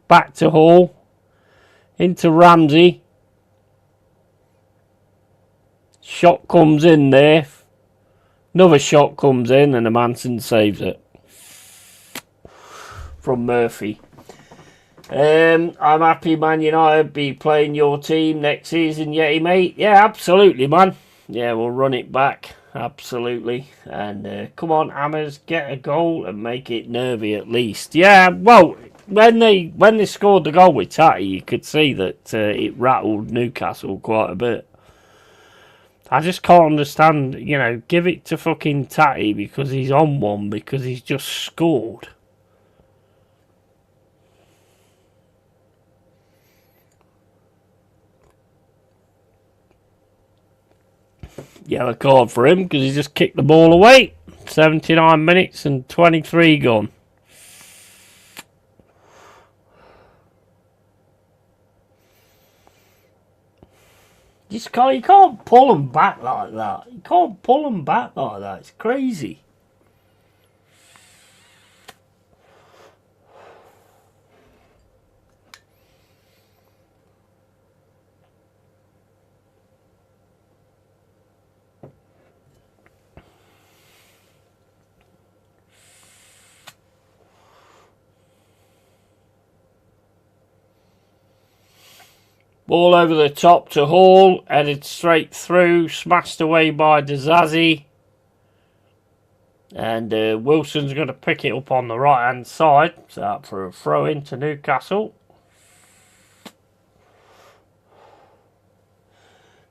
back to Hall, into Ramsey. Shot comes in there. Another shot comes in and the Manson saves it. From Murphy. I'm happy Man United be playing your team next season, Yeti mate. Yeah, absolutely, man. Yeah, we'll run it back. Absolutely. And come on, Hammers, get a goal and make it nervy at least. Yeah, well, when they scored the goal with Tatty, you could see that it rattled Newcastle quite a bit. I just can't understand, you know, give it to fucking Tatty because he's on one, because he's just scored. Yellow card for him because he just kicked the ball away. 79 minutes and 23 gone. You can't pull them back like that. You can't pull them back like that. It's crazy. Ball over the top to Hall, headed straight through, smashed away by Dizazi. And Wilson's going to pick it up on the right hand side. So out for a throw in to Newcastle.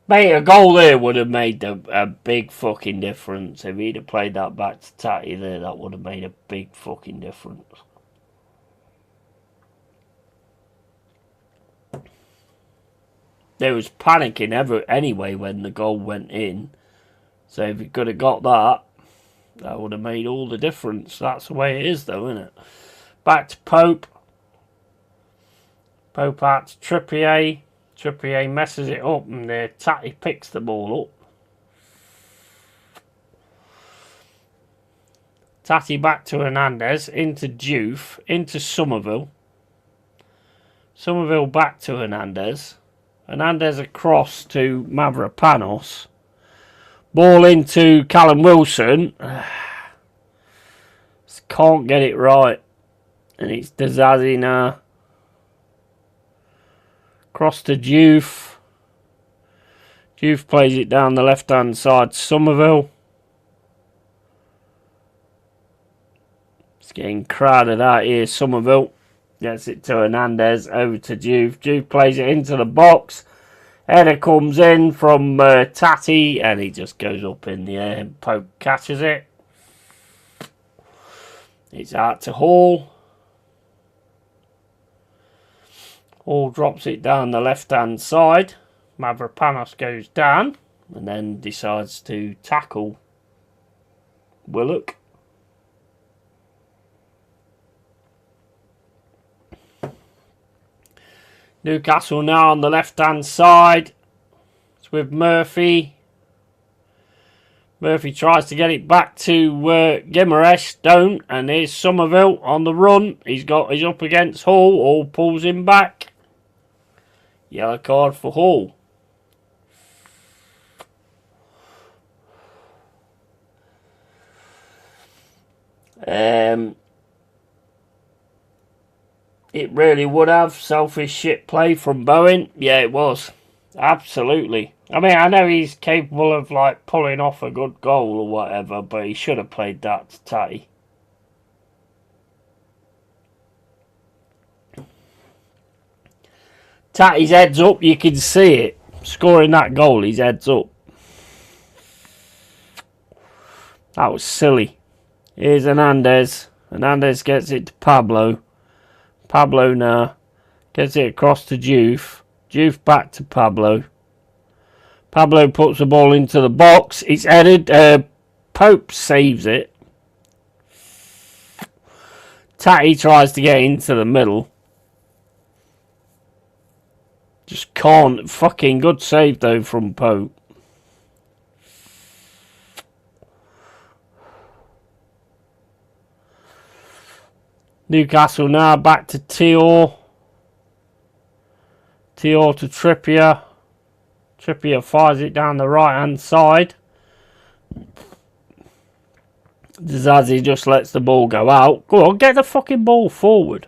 Mate, a goal there would have made a big fucking difference. If he'd have played that back to Tatty there, that would have made a big fucking difference. There was panicking anyway when the goal went in. So if he could have got that, that would have made all the difference. That's the way it is though, isn't it? Back to Pope. Pope out to Trippier. Trippier messes it up and Tatty picks the ball up. Tatty back to Hernandez. Into Diouf. Into Somerville. Somerville back to Hernandez. Hernandez across to Mavropanos. Ball into Callum Wilson. Just can't get it right. And it's Dizazi now. Cross to Diouf. Diouf plays it down the left-hand side. Somerville. It's getting crowded out here. Somerville. Gets it to Hernandez, over to Diouf. Diouf plays it into the box. Header comes in from Tatty, and he just goes up in the air. And Pope catches it. It's out to Hall. Hall drops it down the left-hand side. Mavropanos goes down, and then decides to tackle Willock. Newcastle now on the left-hand side. It's with Murphy. Murphy tries to get it back to Gimaresh. Don't. And here's Somerville on the run. He's up against Hall. Hall pulls him back. Yellow card for Hall. It really would have. Selfish shit play from Bowen. Yeah, it was. Absolutely. I mean, I know he's capable of like pulling off a good goal or whatever, but he should have played that to Tatty. Tatty's head's up, you can see it. Scoring that goal, his head's up. That was silly. Here's Hernandez. Hernandez gets it to Pablo. Pablo now gets it across to Juve. Juve back to Pablo. Pablo puts the ball into the box. It's headed. Pope saves it. Tatty tries to get into the middle. Just can't. Fucking good save though from Pope. Newcastle now back to Teor. Teor to Trippier. Trippier fires it down the right hand side. Zazie just lets the ball go out. Go on, get the fucking ball forward.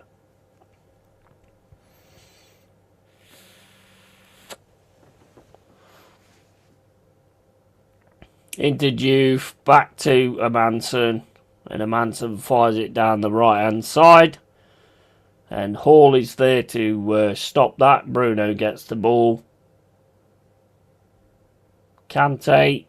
Into Juve, back to Amanson. And Amanson fires it down the right hand side. And Hall is there to stop that. Bruno gets the ball. Kante.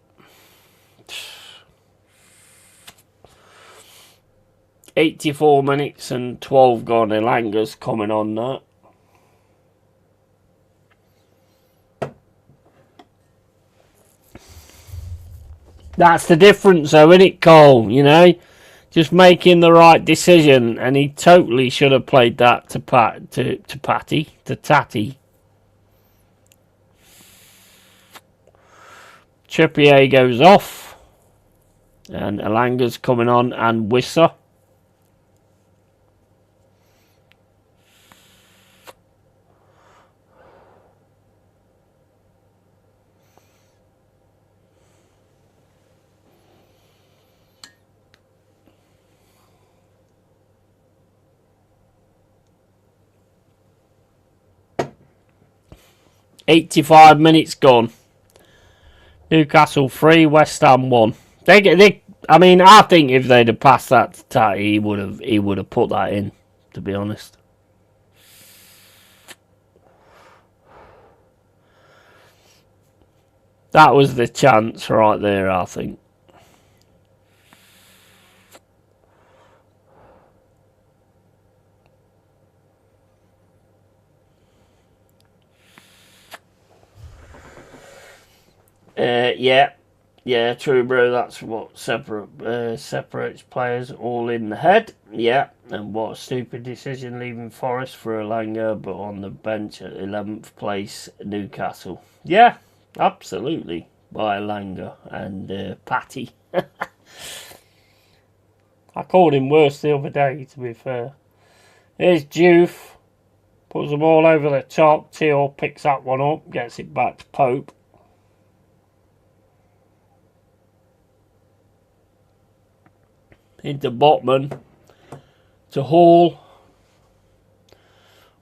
84 minutes and 12 gone. Elanga's coming on that. That's the difference though, isn't it, Cole? You know? Just making the right decision, and he totally should have played that to Tatty. Trippier goes off, and Elanga's coming on, and Wissa. "85 minutes gone. Newcastle 3, West Ham 1. I mean, I think if they'd have passed that to Tatty, he would have put that in. To be honest, that was the chance right there. I think. Yeah, true, bro. That's what separates players all in the head. Yeah, and what a stupid decision leaving Forest for Elanga, but on the bench at 11th place, Newcastle. Yeah, absolutely, by Elanga and Patty. I called him worse the other day, to be fair. Here's Juve. Puts the ball over the top. Teal picks that one up, gets it back to Pope. Into Botman, to Hall.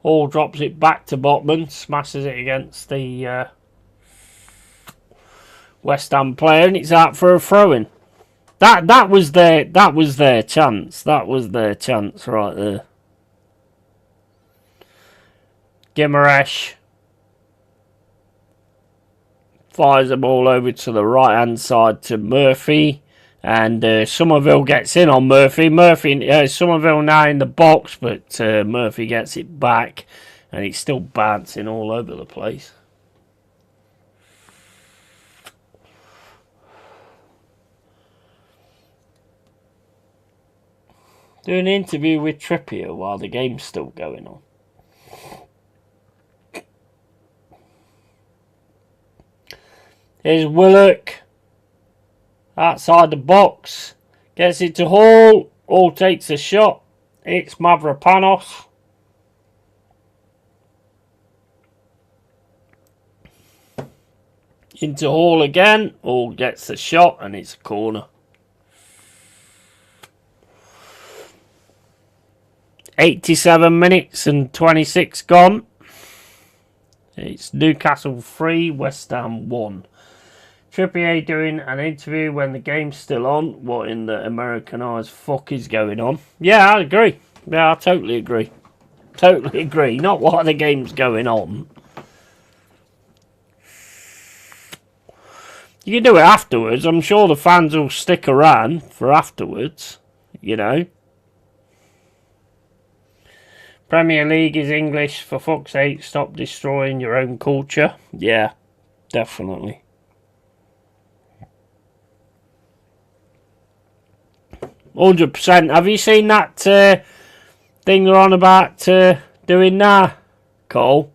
Hall drops it back to Botman, smashes it against the West Ham player, and it's out for a throw-in. That was their chance. That was their chance right there. Gimaresh fires the ball over to the right hand side to Murphy. And Somerville gets in on Murphy. Somerville now in the box, but Murphy gets it back. And it's still bouncing all over the place. Do an interview with Trippier while the game's still going on. Here's Willock. Outside the box. Gets it to Hall. Hall takes a shot. It's Mavropanos. Into Hall again. Hall gets the shot and it's a corner. 87 minutes and 26 gone. It's Newcastle 3, West Ham 1. Trippier doing an interview when the game's still on. What in the Americanised fuck is going on? Yeah, I agree. Yeah, I totally agree. Totally agree. Not while the game's going on. You can do it afterwards. I'm sure the fans will stick around for afterwards. You know. Premier League is English. For fuck's sake, stop destroying your own culture. Yeah, definitely. %. Have you seen that thing they're on about doing now, Cole?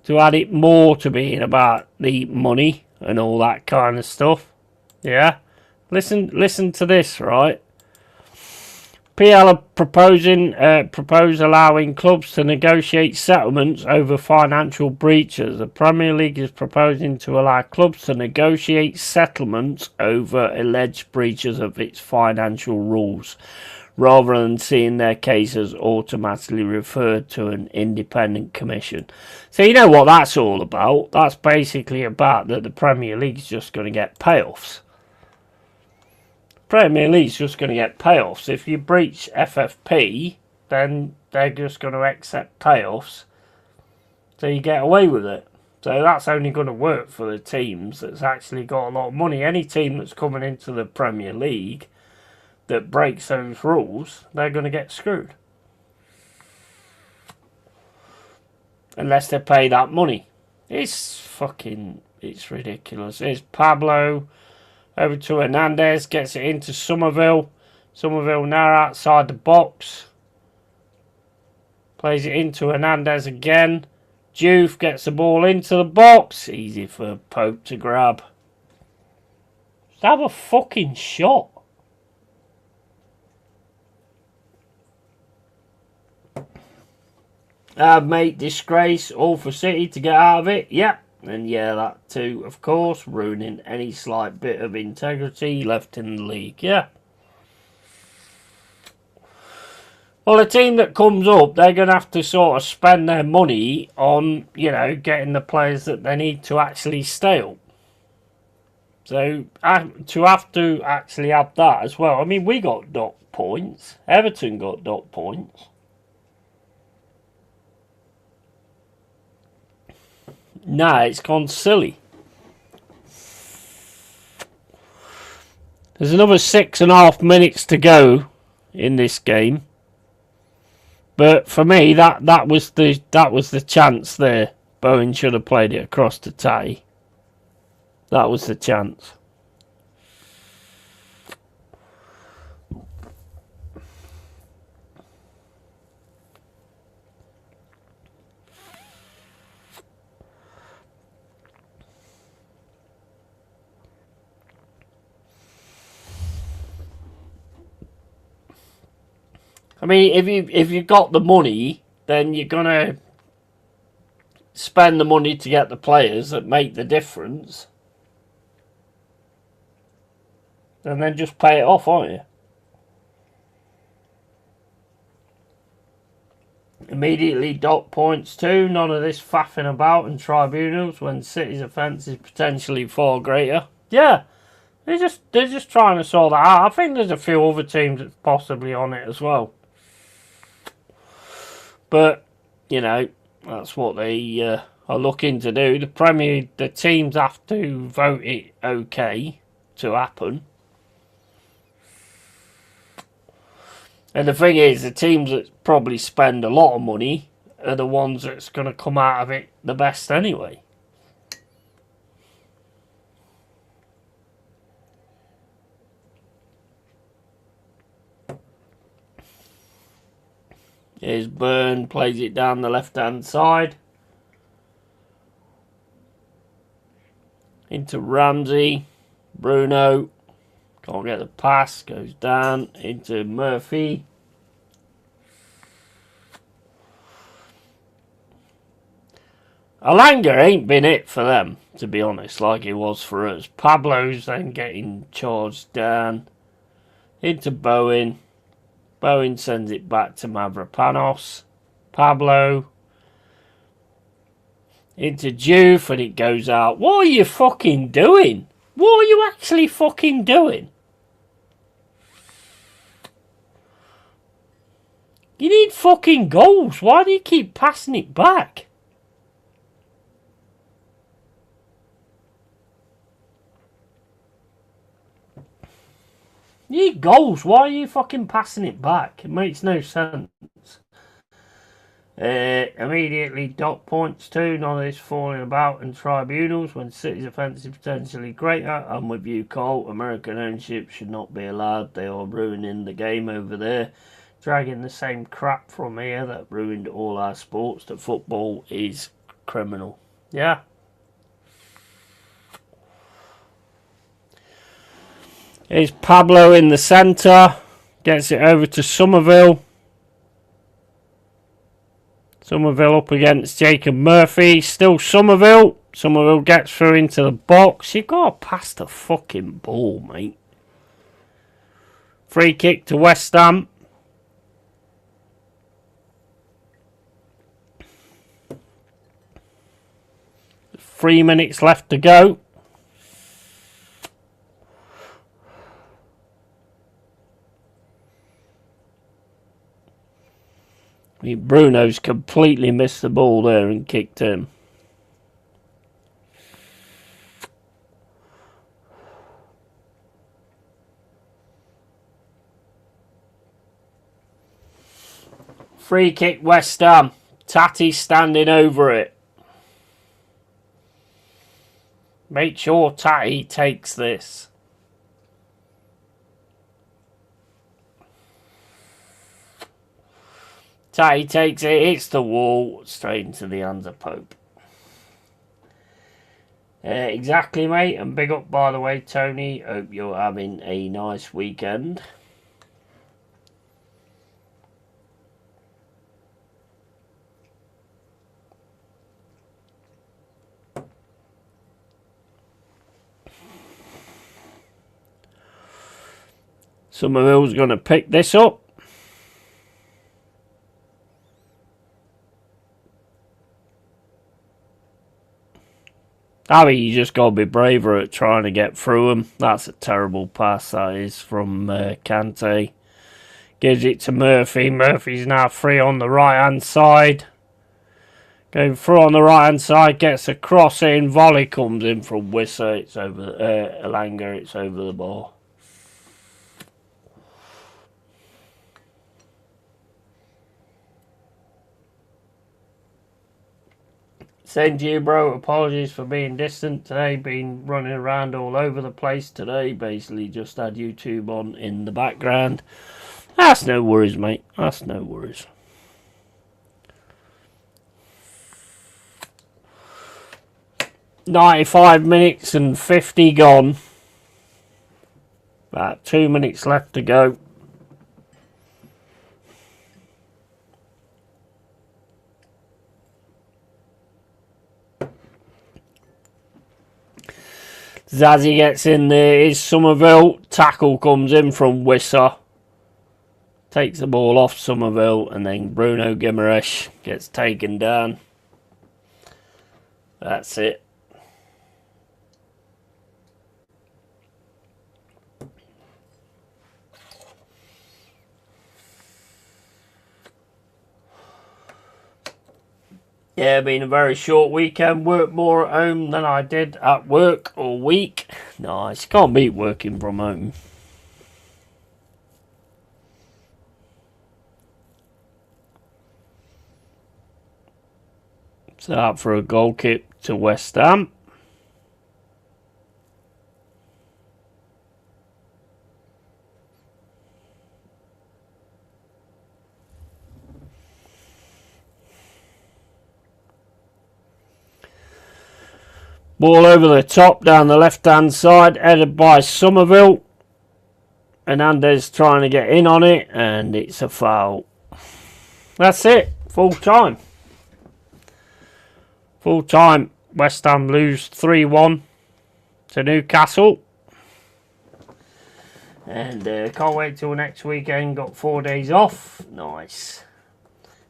To add it more to being about the money and all that kind of stuff. Yeah? Listen to this, right? PL are propose allowing clubs to negotiate settlements over financial breaches. The Premier League is proposing to allow clubs to negotiate settlements over alleged breaches of its financial rules, rather than seeing their cases automatically referred to an independent commission. So you know what that's all about? That's basically about that the Premier League's just going to get payoffs. Premier League's just going to get payoffs. If you breach FFP, then they're just going to accept payoffs, so you get away with it. So that's only going to work for the teams that's actually got a lot of money. Any team that's coming into the Premier League that breaks those rules, they're going to get screwed. Unless they pay that money. It's ridiculous. It's Pablo over to Hernandez, gets it into Somerville. Somerville now outside the box. Plays it into Hernandez again. Juve gets the ball into the box. Easy for Pope to grab. Just have a fucking shot. Mate, disgrace. All for City to get out of it. Yep. And yeah, that too, of course, ruining any slight bit of integrity left in the league. Yeah. Well, a team that comes up, they're going to have to sort of spend their money on, you know, getting the players that they need to actually stay up. So, to have to actually have that as well. I mean, we got dot points. Everton got dot points. Nah, it's gone silly. There's another 6.5 minutes to go in this game, but for me, that was the chance there. Bowen should have played it across to Tay. That was the chance. I mean, if you've got the money, then you're gonna spend the money to get the players that make the difference, and then just pay it off, aren't you? Immediately dot points too. None of this faffing about and tribunals when City's offence is potentially far greater. Yeah, they're just trying to sort that out. I think there's a few other teams that's possibly on it as well. But, you know, that's what they are looking to do. The teams have to vote it okay to happen. And the thing is, the teams that probably spend a lot of money are the ones that's going to come out of it the best anyway. Here's Byrne, plays it down the left-hand side. Into Ramsey. Bruno. Can't get the pass. Goes down into Murphy. Alanga ain't been it for them, to be honest, like it was for us. Pablo's then getting charged down into Bowen. Bowen sends it back to Mavropanos. Pablo into Juve, and it goes out. What are you fucking doing? What are you actually fucking doing? You need fucking goals. Why do you keep passing it back? You need goals. Why are you fucking passing it back? It makes no sense. Immediately dock points too. None of this falling about in tribunals when City's offence is potentially greater. I'm with you, Cole. American ownership should not be allowed. They are ruining the game over there. Dragging the same crap from here that ruined all our sports. That football is criminal. Yeah. Here's Pablo in the centre. Gets it over to Somerville. Somerville up against Jacob Murphy. Still Somerville. Somerville gets through into the box. You've got to pass the fucking ball, mate. Free kick to West Ham. Three minutes left to go. Bruno's completely missed the ball there and kicked in. Free kick West Ham. Tati standing over it. Make sure Tati takes this. Tati takes it, hits the wall, straight into the hands of Pope. Exactly, mate, and big up, by the way, Tony. Hope you're having a nice weekend. Somerville's going to pick this up. I mean, you just got to be braver at trying to get through him. That's a terrible pass, that is, from Kante. Gives it to Murphy. Murphy's now free on the right-hand side. Going through on the right-hand side, gets a cross in. Volley comes in from Wissa. It's over Alanga. It's over the bar. Same to you, bro. Apologies for being distant today. Been running around all over the place today. Basically just had YouTube on in the background. That's no worries, mate. That's no worries. $95 minutes and 50 gone. About 2 minutes left to go. Zazie gets in there. Is Somerville. Tackle comes in from Wissa. Takes the ball off Somerville. And then Bruno Guimaraes gets taken down. That's it. Yeah, been a very short weekend. Worked more at home than I did at work all week. Nice. Can't beat working from home. Set up for a goal kick to West Ham. Ball over the top down the left-hand side, headed by Somerville. Hernandez trying to get in on it, and it's a foul. That's it. Full time. Full time. West Ham lose 3-1 to Newcastle. And can't wait till next weekend. Got 4 days off. Nice.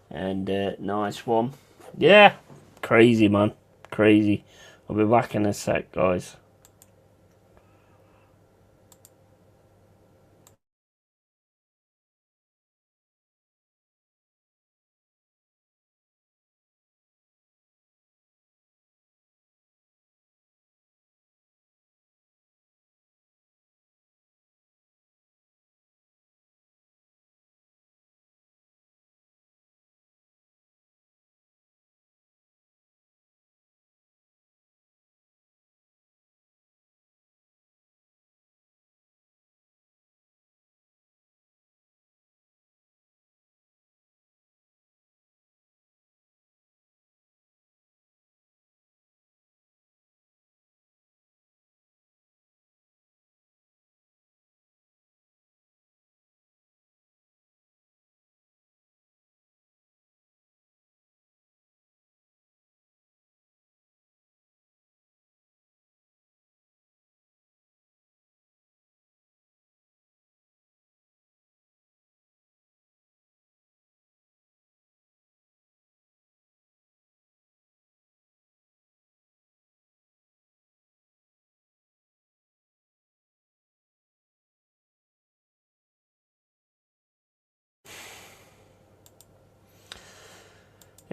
And nice one. Yeah. Crazy, man. Crazy. I'll be back in a sec, guys.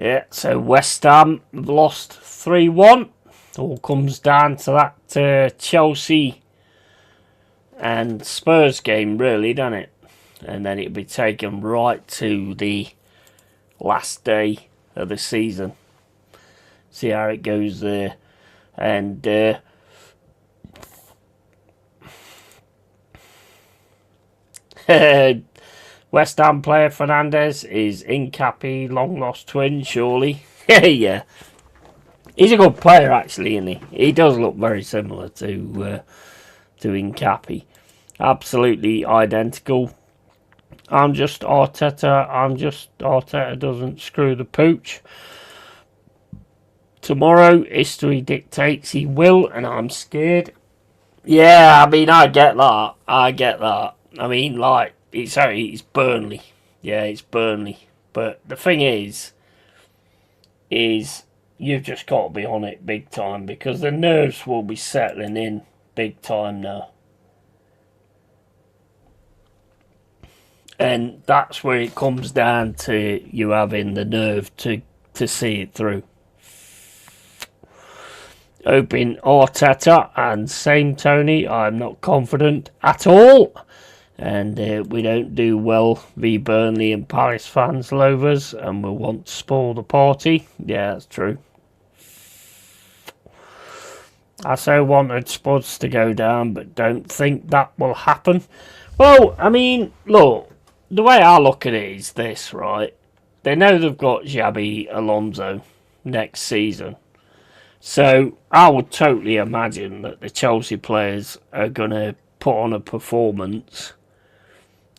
Yeah, so West Ham have lost 3-1. All comes down to that Chelsea and Spurs game, really, doesn't it? And then it'll be taken right to the last day of the season. See how it goes there. And West Ham player Fernandez is Incapi, long lost twin, surely. Yeah. He's a good player, actually, isn't he? He does look very similar to Incapi. Absolutely identical. I'm just Arteta. Arteta doesn't screw the pooch. Tomorrow, history dictates he will, and I'm scared. Yeah, I mean, I get that. I mean, like, it's Burnley. Yeah, it's Burnley. But the thing is you've just got to be on it big time, because the nerves will be settling in big time now. And that's where it comes down to you having the nerve to see it through. Hoping Arteta and same Tony, I'm not confident at all. And we don't do well v Burnley and Palace fans, lovers, and we'll want to spoil the party. Yeah, that's true. I so wanted Spuds to go down, but don't think that will happen. Well, I mean, look, the way I look at it is this, right? They know they've got Xabi Alonso next season. So I would totally imagine that the Chelsea players are going to put on a performance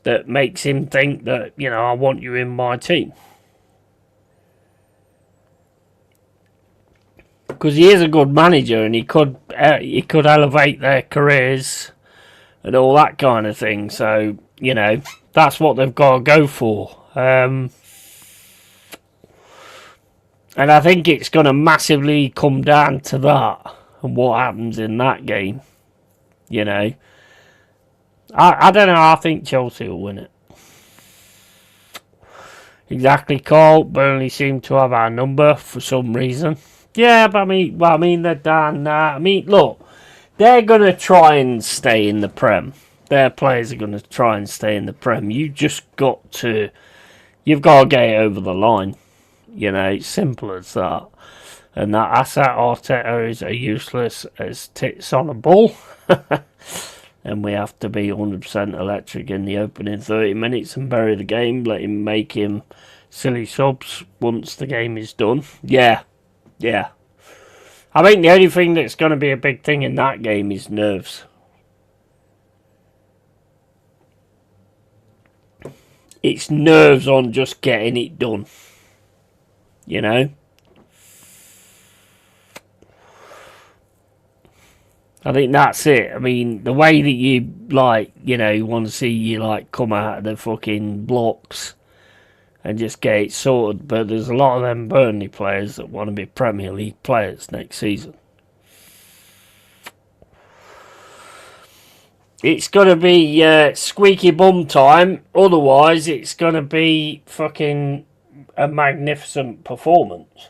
that makes him think that, you know, I want you in my team. Because he is a good manager, and he could elevate their careers and all that kind of thing. So, you know, that's what they've got to go for. And I think it's going to massively come down to that and what happens in that game. You know, I don't know. I think Chelsea will win it. Exactly, Carl. Burnley seem to have our number for some reason. Yeah, but I mean, they're down now. I mean, look, they're going to try and stay in the Prem. Their players are going to try and stay in the Prem. You've got to get it over the line. You know, it's simple as that. And that Asset Arteta is as useless as tits on a ball. And we have to be 100% electric in the opening 30 minutes and bury the game. Let him make him silly subs once the game is done. Yeah. I think the only thing that's going to be a big thing in that game is nerves. It's nerves on just getting it done. You know? I think that's it. I mean, the way that you, like, you know, you want to see you, like, come out of the fucking blocks and just get it sorted. But there's a lot of them Burnley players that want to be Premier League players next season. It's going to be squeaky bum time. Otherwise, it's going to be fucking a magnificent performance.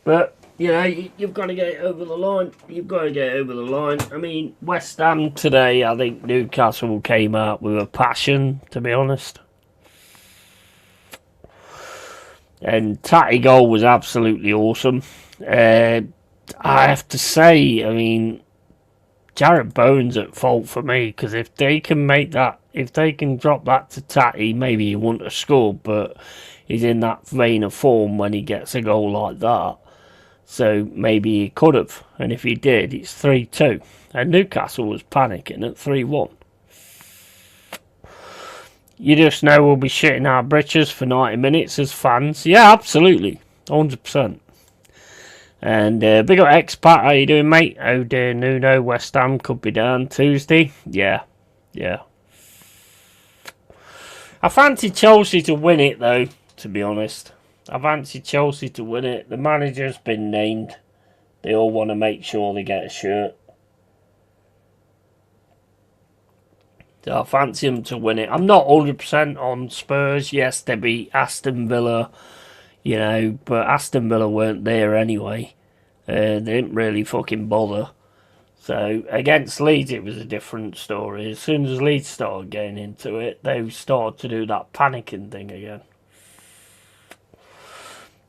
But, you know, you've got to get it over the line. You've got to get it over the line. I mean, West Ham today, I think Newcastle came out with a passion, to be honest. And Tatty goal was absolutely awesome. I have to say, I mean, Jarrett Bowen's at fault for me, because if they can make that, if they can drop that to Tatty, maybe he wouldn't have scored, but he's in that vein of form when he gets a goal like that. So maybe he could have. And if he did, it's 3-2. And Newcastle was panicking at 3-1. You just know we'll be shitting our britches for 90 minutes as fans. Yeah, absolutely. 100%. And big up Expat, how you doing, mate? Oh dear, Nuno, West Ham could be down Tuesday. Yeah. I fancy Chelsea to win it, though, to be honest. I fancy Chelsea to win it. The manager's been named. They all want to make sure they get a shirt. So I fancy them to win it. I'm not 100% on Spurs. Yes, they beat Aston Villa, you know, but Aston Villa weren't there anyway. They didn't really fucking bother. So against Leeds, it was a different story. As soon as Leeds started getting into it, they started to do that panicking thing again.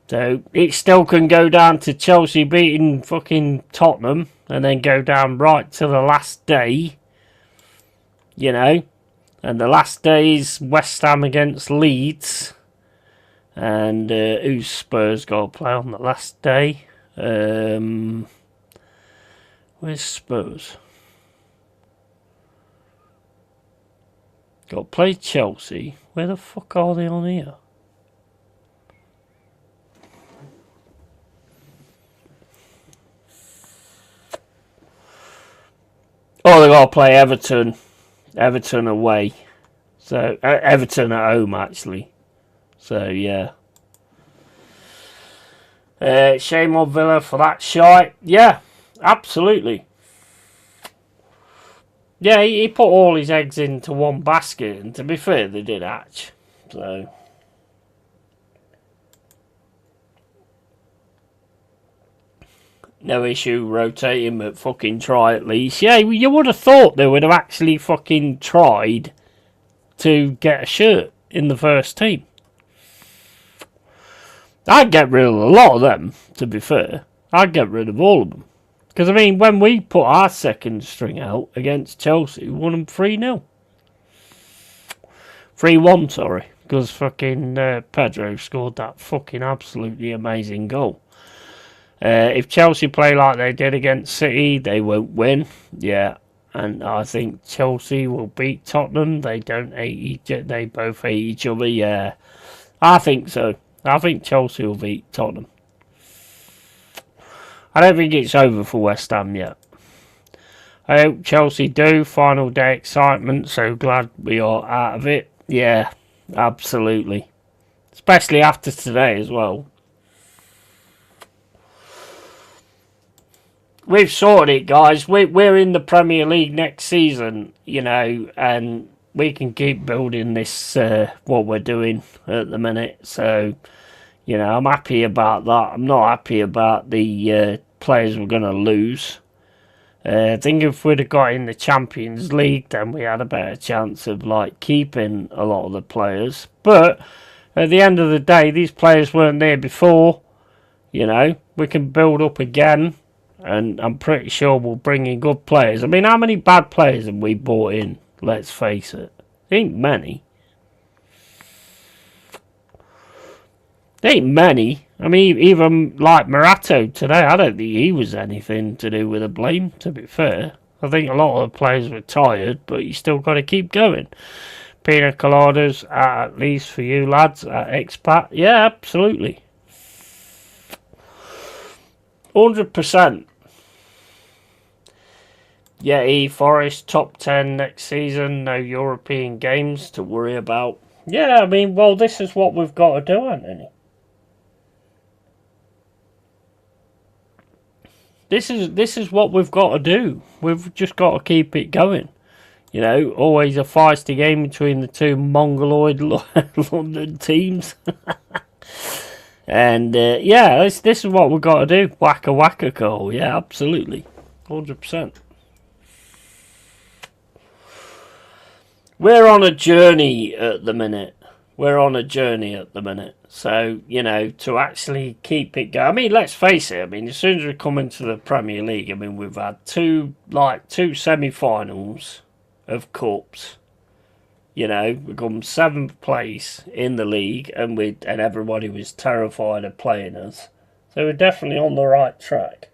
So it still can go down to Chelsea beating fucking Tottenham and then go down right to the last day, you know. And the last day is West Ham against Leeds. And who's Spurs got to play on the last day? Where's Spurs? Got to play Chelsea. Where the fuck are they on here? Oh, they got to play Everton. Everton away. So Everton at home, actually. So yeah. Shame on Villa for that shite. Yeah, absolutely. Yeah, he put all his eggs into one basket, and to be fair, they did hatch. So. No issue rotating, but fucking try at least. Yeah, you would have thought they would have actually fucking tried to get a shirt in the first team. I'd get rid of a lot of them, to be fair. I'd get rid of all of them. Because, I mean, when we put our second string out against Chelsea, we won them 3-0. 3-1, sorry. Because fucking Pedro scored that fucking absolutely amazing goal. If Chelsea play like they did against City, they won't win. Yeah, and I think Chelsea will beat Tottenham. They don't hate they both hate each other. Yeah, I think so. I think Chelsea will beat Tottenham. I don't think it's over for West Ham yet. I hope Chelsea do. Final day excitement. So glad we are out of it. Yeah, absolutely. Especially after today as well. We've sorted it, guys. We're in the Premier League next season, you know, and we can keep building this, what we're doing at the minute. So, you know, I'm happy about that. I'm not happy about the players we're going to lose. I think if we'd have got in the Champions League, then we had a better chance of, like, keeping a lot of the players. But at the end of the day, these players weren't there before. You know, we can build up again. And I'm pretty sure we'll bring in good players. I mean, how many bad players have we brought in? Let's face it. There ain't many. There ain't many. I mean, even like Morato today, I don't think he was anything to do with the blame, to be fair. I think a lot of the players were tired, but you still got to keep going. Pina coladas, at least for you lads, at expat. Yeah, absolutely. 100%. Yeti, Forest, top 10 next season. No European games to worry about. Yeah, I mean, well, this is what we've got to do, Anthony. This is what we've got to do. We've just got to keep it going. You know, always a feisty game between the two mongoloid London teams. And, yeah, this is what we've got to do. Wacka wacka call. Yeah, absolutely. 100%. We're on a journey at the minute. So, you know, to actually keep it going. I mean, let's face it. I mean, as soon as we come into the Premier League, I mean, we've had two semi-finals of cups. You know, we come 7th place in the league, and everybody was terrified of playing us. So we're definitely on the right track.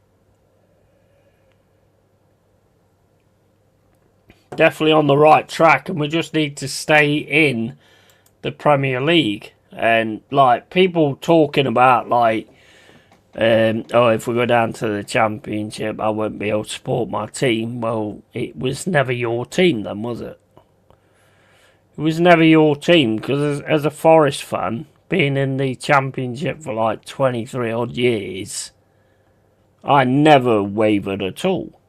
Definitely on the right track, and we just need to stay in the Premier League. And like people talking about like, if we go down to the Championship, I won't be able to support my team. Well, it was never your team then, was it? It was never your team, because as a Forest fan, being in the Championship for like 23 odd years, I never wavered at all.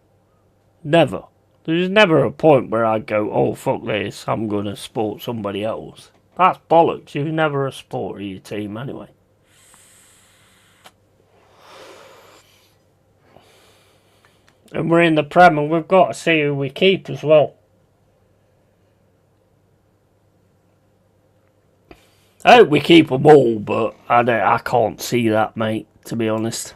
Never. There was never a point where I'd go, oh, fuck this, I'm going to support somebody else. That's bollocks. You're never a supporter of your team anyway. And we're in the Prem, and we've got to see who we keep as well. I hope we keep them all, but I can't see that, mate, to be honest.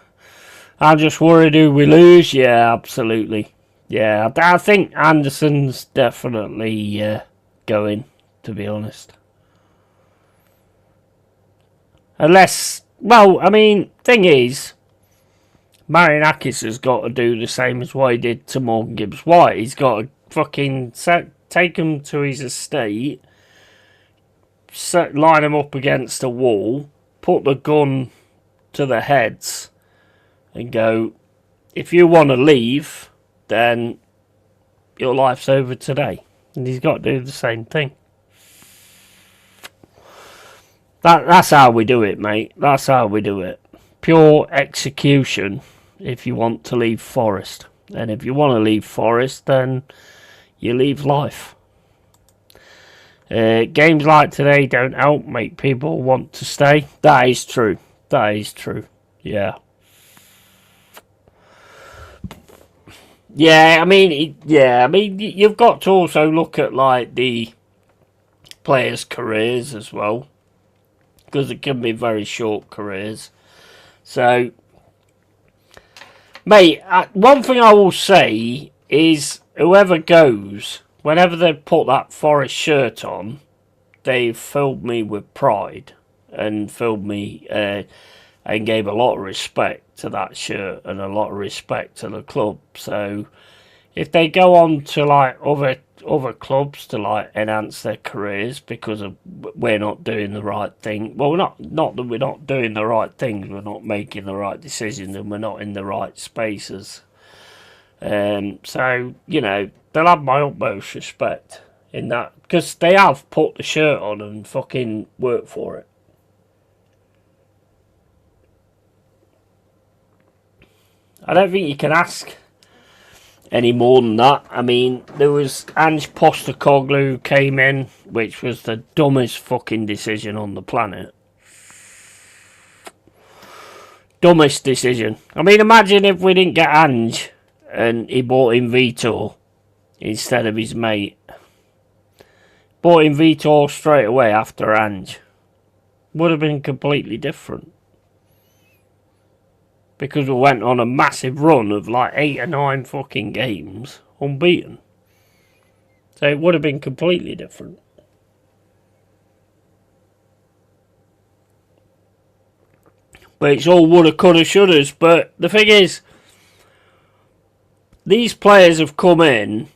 I'm just worried who we lose. Yeah, absolutely. Yeah, I think Anderson's definitely going, to be honest. Unless, well, I mean, thing is, Marinakis has got to do the same as what he did to Morgan Gibbs-White. He's got to fucking take him to his estate, line him up against a wall, put the gun to their heads, and go, if you want to leave, then your life's over today. And he's got to do the same thing. That's how we do it, mate. That's how we do it. Pure execution if you want to leave Forest. And if you want to leave Forest, then you leave life. Games like today don't help make people want to stay. That is true. That is true. Yeah. Yeah, I mean, you've got to also look at like the players' careers as well, because it can be very short careers. So, mate, one thing I will say is whoever goes, whenever they put that Forest shirt on, they've filled me with pride and filled me and gave a lot of respect to that shirt and a lot of respect to the club. So if they go on to like other clubs to like enhance their careers because of we're not doing the right thing, well, not that we're not doing the right things, we're not making the right decisions and we're not in the right spaces. So, you know, they'll have my utmost respect in that, because they have put the shirt on and fucking worked for it. I don't think you can ask any more than that. I mean, there was Ange Postecoglou who came in, which was the dumbest fucking decision on the planet. Dumbest decision. I mean, imagine if we didn't get Ange and he bought in Vitor instead of his mate. Bought in Vitor straight away after Ange. Would have been completely different. Because we went on a massive run of like 8 or 9 fucking games unbeaten. So it would have been completely different. But it's all woulda, coulda, shouldas. But the thing is, these players have come in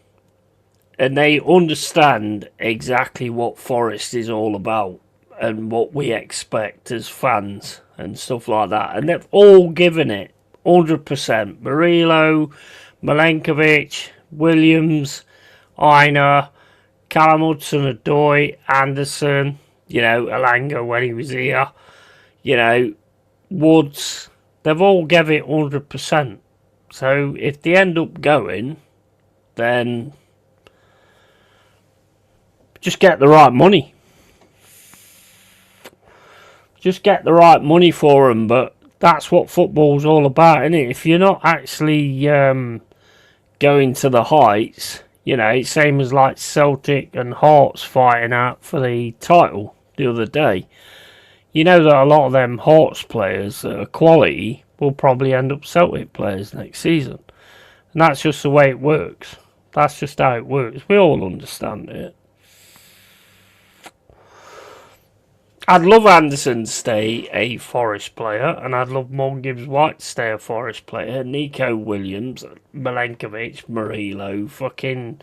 and they understand exactly what Forest is all about and what we expect as fans and stuff like that. And they've all given it 100%. Murillo, Milenkovic, Williams, Aina, Callum Hudson-Odoi, Anderson, Alanga when he was here, Woods. They've all given it 100%. So if they end up going, then just get the right money. Just get the right money for them. But that's what football's all about, isn't it? If you're not actually going to the heights, it's same as like Celtic and Hearts fighting out for the title the other day. You know that a lot of them Hearts players that are quality will probably end up Celtic players next season. And that's just the way it works. That's just how it works. We all understand it. I'd love Anderson to stay a Forest player, and I'd love Morgan Gibbs-White to stay a Forest player. Nico Williams, Milenkovic, Murillo, fucking,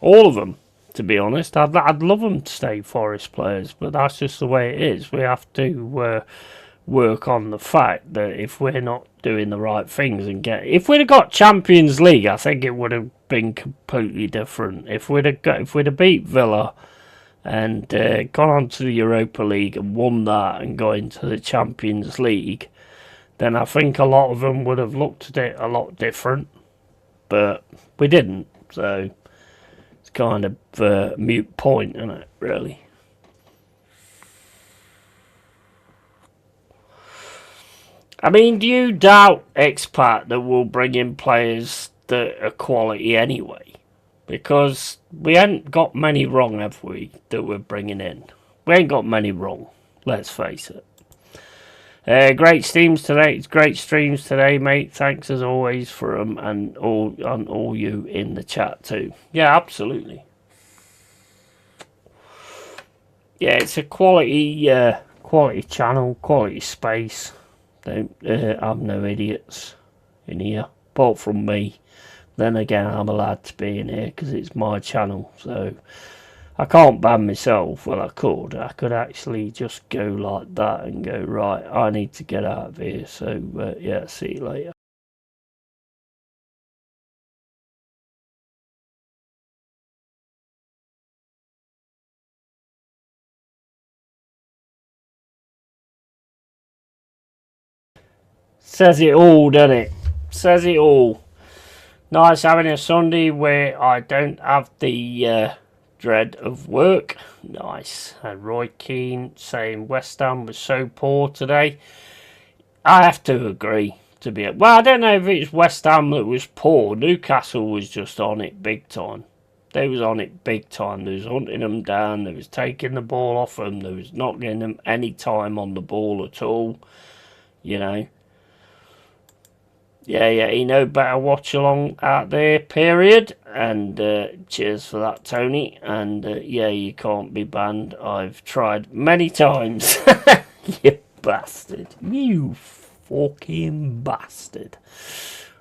all of them, to be honest. I'd love them to stay Forest players, but that's just the way it is. We have to work on the fact that if we're not doing the right things if we'd have got Champions League, I think it would have been completely different. If we'd have beat Villa and gone on to the Europa League and won that and got into the Champions League, then I think a lot of them would have looked at it a lot different. But we didn't, so it's kind of a moot point, isn't it, really? I mean, do you doubt Expat that will bring in players that are quality anyway? Because we ain't got many wrong, have we, that we're bringing in? We ain't got many wrong, let's face it. Great streams today, mate. Thanks as always for them and all you in the chat too. Yeah, absolutely. Yeah, it's a quality channel, quality space. I'm no idiots in here, apart from me. Then again, I'm allowed to be in here because it's my channel, so I can't ban myself. Well, I could. I could actually just go like that and go, right, I need to get out of here. So, yeah, see you later. Says it all, doesn't it? Says it all. Nice having a Sunday where I don't have the dread of work. Nice. And Roy Keane saying West Ham was so poor today. I have to agree. Well, I don't know if it's West Ham that was poor. Newcastle was just on it big time. They was on it big time. They was hunting them down. They was taking the ball off them. They was not getting them any time on the ball at all. Yeah, better watch along out there, period. And cheers for that, Tony. And yeah, you can't be banned. I've tried many times. You bastard. You fucking bastard.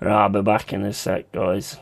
Right, I'll be back in a sec, guys.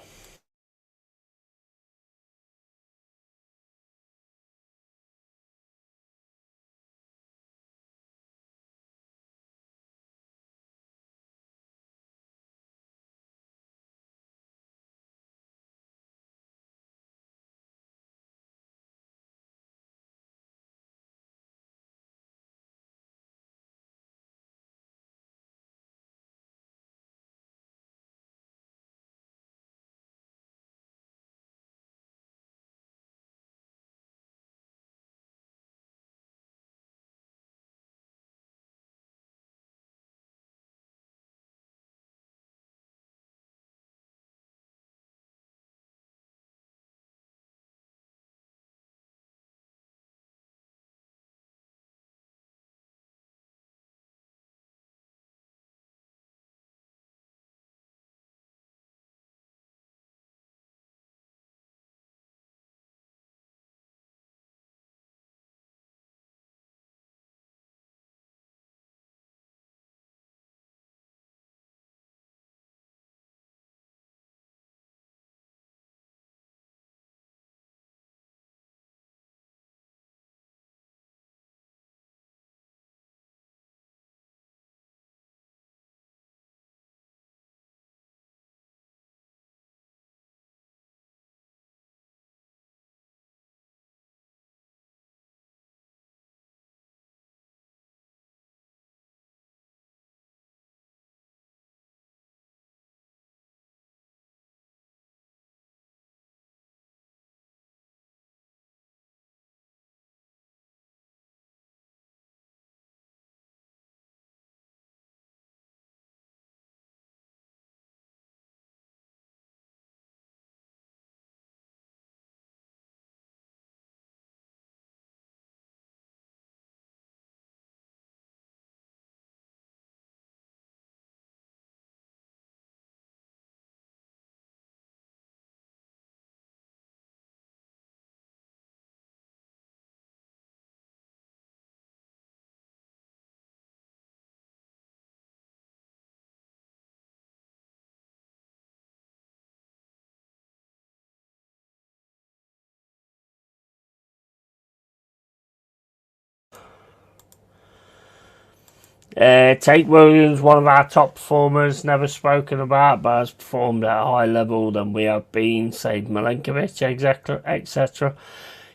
Tate Williams, one of our top performers, never spoken about, but has performed at a high level than we have been. Save Milenkovic, etc.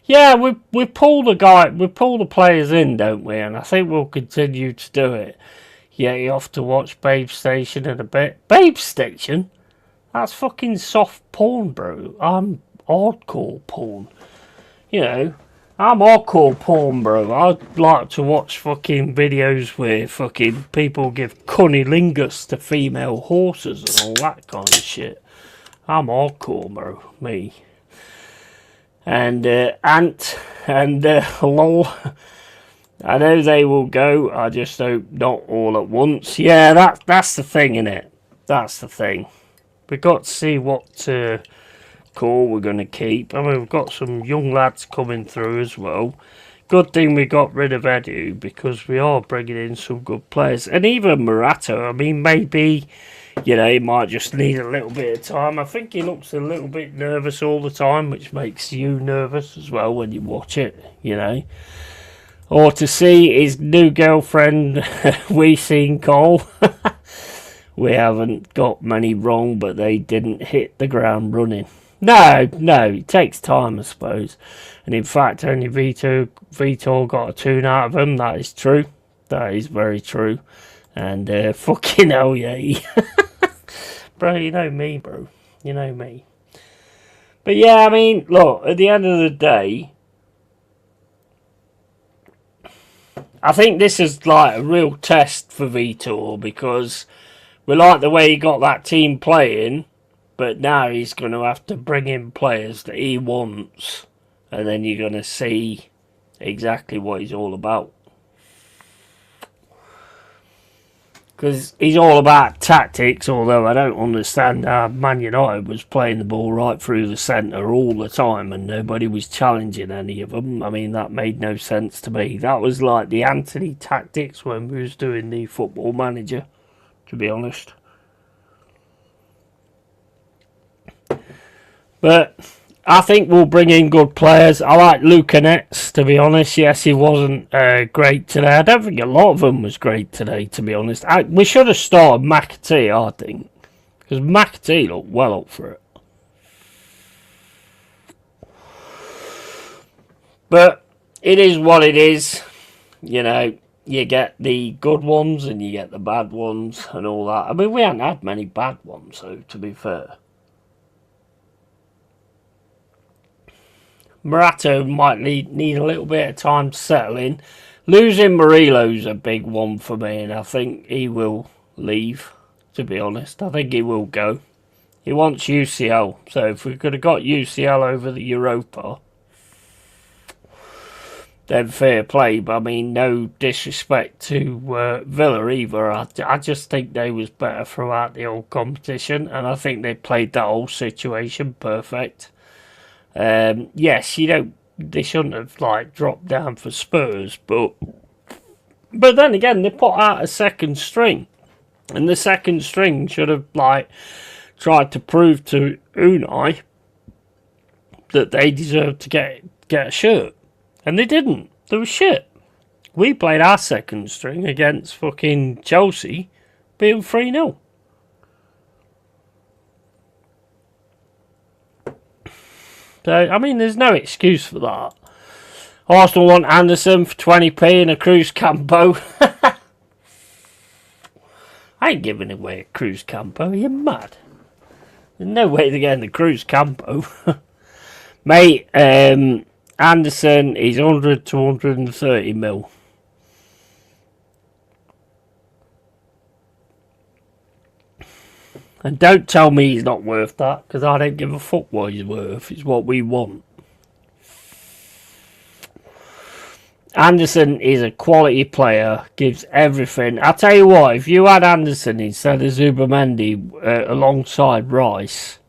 Yeah, we pull the players in, don't we? And I think we'll continue to do it. Yeah, you have to watch Babe Station in a bit. Babe Station? That's fucking soft porn, bro. I'm hardcore porn. You know, I'm hardcore porn, bro. I'd like to watch fucking videos where fucking people give cunnilingus to female horses and all that kind of shit. I'm hardcore, bro. Me. And Ant and Lol. I know they will go. I just hope not all at once. Yeah, that's the thing, innit? That's the thing. We've got to see what core we're going to keep. I mean, we've got some young lads coming through as well. Good thing we got rid of Edu, because we are bringing in some good players. And even Murato, I mean, maybe, you know, he might just need a little bit of time. I think he looks a little bit nervous all the time, which makes you nervous as well when you watch it, you know. Or to see his new girlfriend, we seen Cole. We haven't got many wrong, but they didn't hit the ground running. No, it takes time, I suppose. And in fact, only Vitor got a tune out of him. That is true. That is very true. And fucking hell, yeah. Bro, you know me, bro. You know me. But yeah, I mean, look, at the end of the day, I think this is like a real test for Vitor, because we like the way he got that team playing, but now he's going to have to bring in players that he wants, and then you're going to see exactly what he's all about. Because he's all about tactics, although I don't understand how Man United was playing the ball right through the centre all the time and nobody was challenging any of them. I mean, that made no sense to me. That was like the Anthony tactics when we was doing the Football Manager, to be honest. But I think we'll bring in good players. I like Lucanets, to be honest. Yes, he wasn't great today. I don't think a lot of them was great today, to be honest. We should have started McAtee, I think. Because McAtee looked well up for it. But it is what it is. You know, you get the good ones and you get the bad ones and all that. I mean, we haven't had many bad ones, though, to be fair. Murato might need a little bit of time to settle in. Losing Murilo's a big one for me, and I think he will leave, to be honest. I think he will go. He wants UCL, so if we could have got UCL over the Europa, then fair play. But I mean, no disrespect to Villa either. I just think they was better throughout the whole competition, and I think they played that whole situation perfect. Yes, they shouldn't have like dropped down for Spurs, but then again, they put out a second string, and the second string should have like tried to prove to Unai that they deserved to get a shirt, and they didn't. They were shit. We played our second string against fucking Chelsea, being 3-0. So, I mean, there's no excuse for that. Arsenal want Anderson for 20p and a Cruz Campo. I ain't giving away a Cruz Campo. You're mad. There's no way they're getting the Cruz Campo. Mate, Anderson is 100 to 130 mil. And don't tell me he's not worth that, because I don't give a fuck what he's worth. It's what we want. Anderson is a quality player, gives everything. I'll tell you what, if you had Anderson instead of Zubamendi alongside Rice,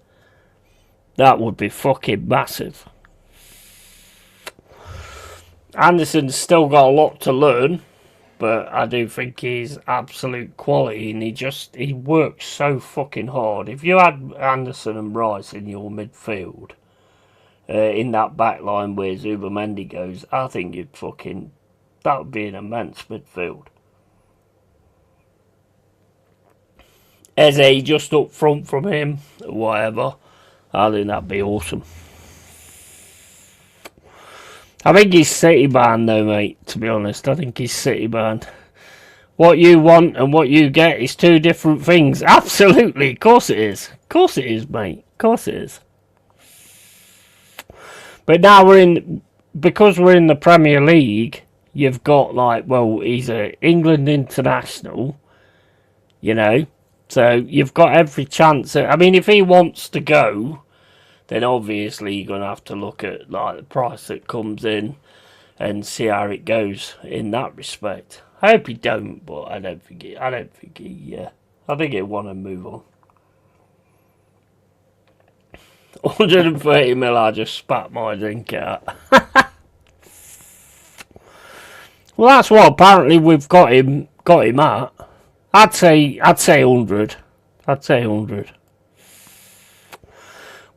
that would be fucking massive. Anderson's still got a lot to learn, but I do think he's absolute quality, and he works so fucking hard. If you had Anderson and Rice in your midfield, in that back line where Zubamendi goes, I think that would be an immense midfield. Eze just up front from him, or whatever. I think that'd be awesome. I think he's City bound though, mate, to be honest. I think he's City bound. What you want and what you get is two different things. Absolutely, of course it is. Of course it is, mate. Of course it is. But now because we're in the Premier League, you've got like, well, he's an England international, you know, so you've got every chance. I mean, if he wants to go, then obviously you're going to have to look at like the price that comes in and see how it goes in that respect. I hope he don't, but I think he'll want to move on. 130 mil, I just spat my drink out. Well, that's what apparently we've got him at. I'd say 100. I'd say 100.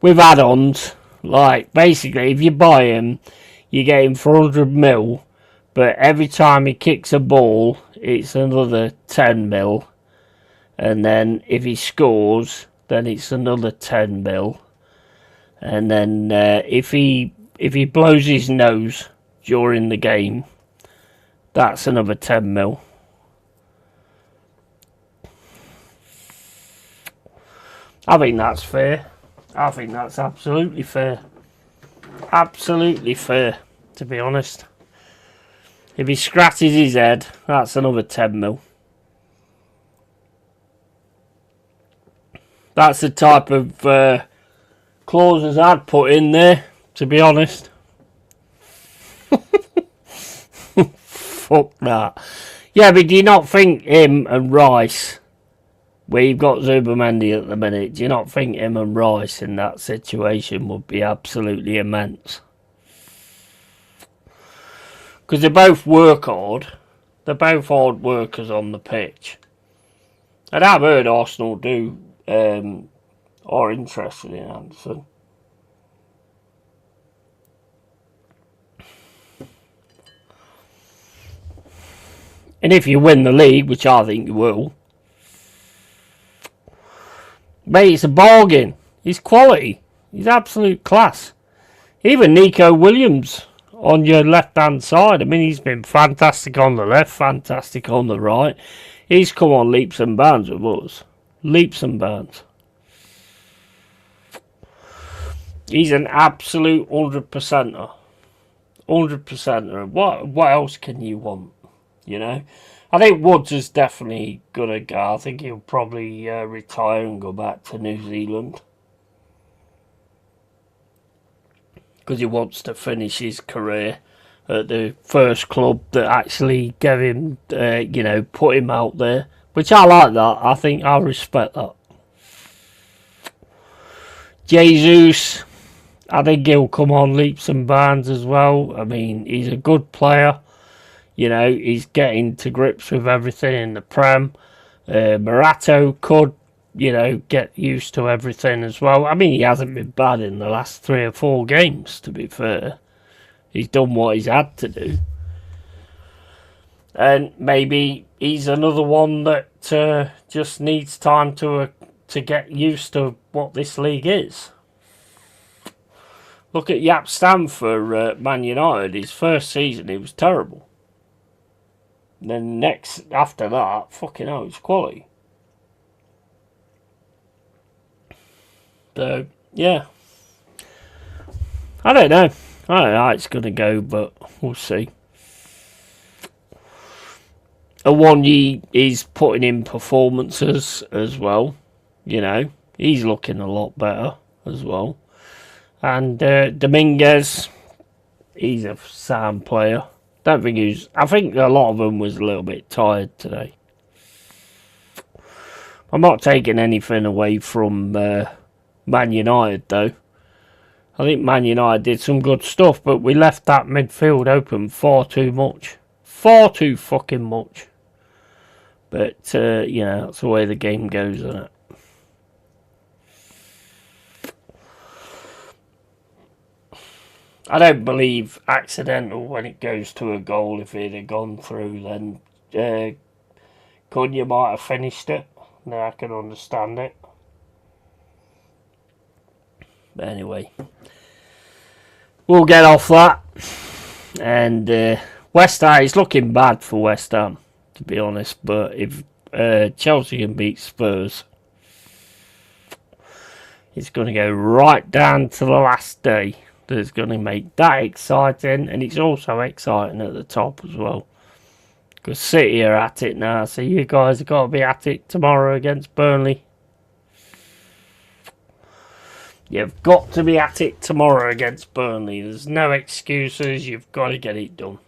With add-ons, like basically, if you buy him, you get him for 100 mil, but every time he kicks a ball, it's another 10 mil, and then if he scores, then it's another 10 mil. And then if he blows his nose during the game, that's another 10 mil. I think that's fair. I think that's absolutely fair. Absolutely fair, to be honest. If he scratches his head, that's another 10 mil. That's the type of clauses I'd put in there, to be honest. Fuck that. Yeah, but do you not think him and Rice, where you've got Zubimendi at the minute, do you not think him and Rice in that situation would be absolutely immense? Because they both work hard. They're both hard workers on the pitch. And I've heard Arsenal are interested in Anderson. And if you win the league, which I think you will, mate, it's a bargain. He's quality. He's absolute class. Even Nico Williams on your left-hand side. I mean, he's been fantastic on the left, fantastic on the right. He's come on leaps and bounds with us. Leaps and bounds. He's an absolute 100%er. 100%er. What else can you want? You know? I think Woods is definitely going to go. I think he'll probably retire and go back to New Zealand. Because he wants to finish his career at the first club that actually gave him, put him out there. Which I like that. I think I respect that. Jesus, I think he'll come on leaps and bounds as well. I mean, he's a good player. You know, he's getting to grips with everything in the Prem. Morato could, get used to everything as well. I mean, he hasn't been bad in the last 3 or 4 games, to be fair. He's done what he's had to do. And maybe he's another one that just needs time to get used to what this league is. Look at Jaap Stam for Man United. His first season, he was terrible. Then after that, fucking hell, it's quality. So, yeah. I don't know how it's going to go, but we'll see. Awonyi is putting in performances as well. He's looking a lot better as well. And Dominguez, he's a sound player. I think a lot of them was a little bit tired today. I'm not taking anything away from Man United though. I think Man United did some good stuff, but we left that midfield open far too much. Far too fucking much. But, that's the way the game goes, isn't it? I don't believe accidental when it goes to a goal. If it had gone through, then Cunha might have finished it. Now I can understand it. But anyway, we'll get off that. And West Ham, it's looking bad for West Ham, to be honest. But if Chelsea can beat Spurs, it's going to go right down to the last day. That's going to make that exciting, and it's also exciting at the top as well. Because City are at it now, so you guys have got to be at it tomorrow against Burnley. You've got to be at it tomorrow against Burnley. There's no excuses. You've got to get it done.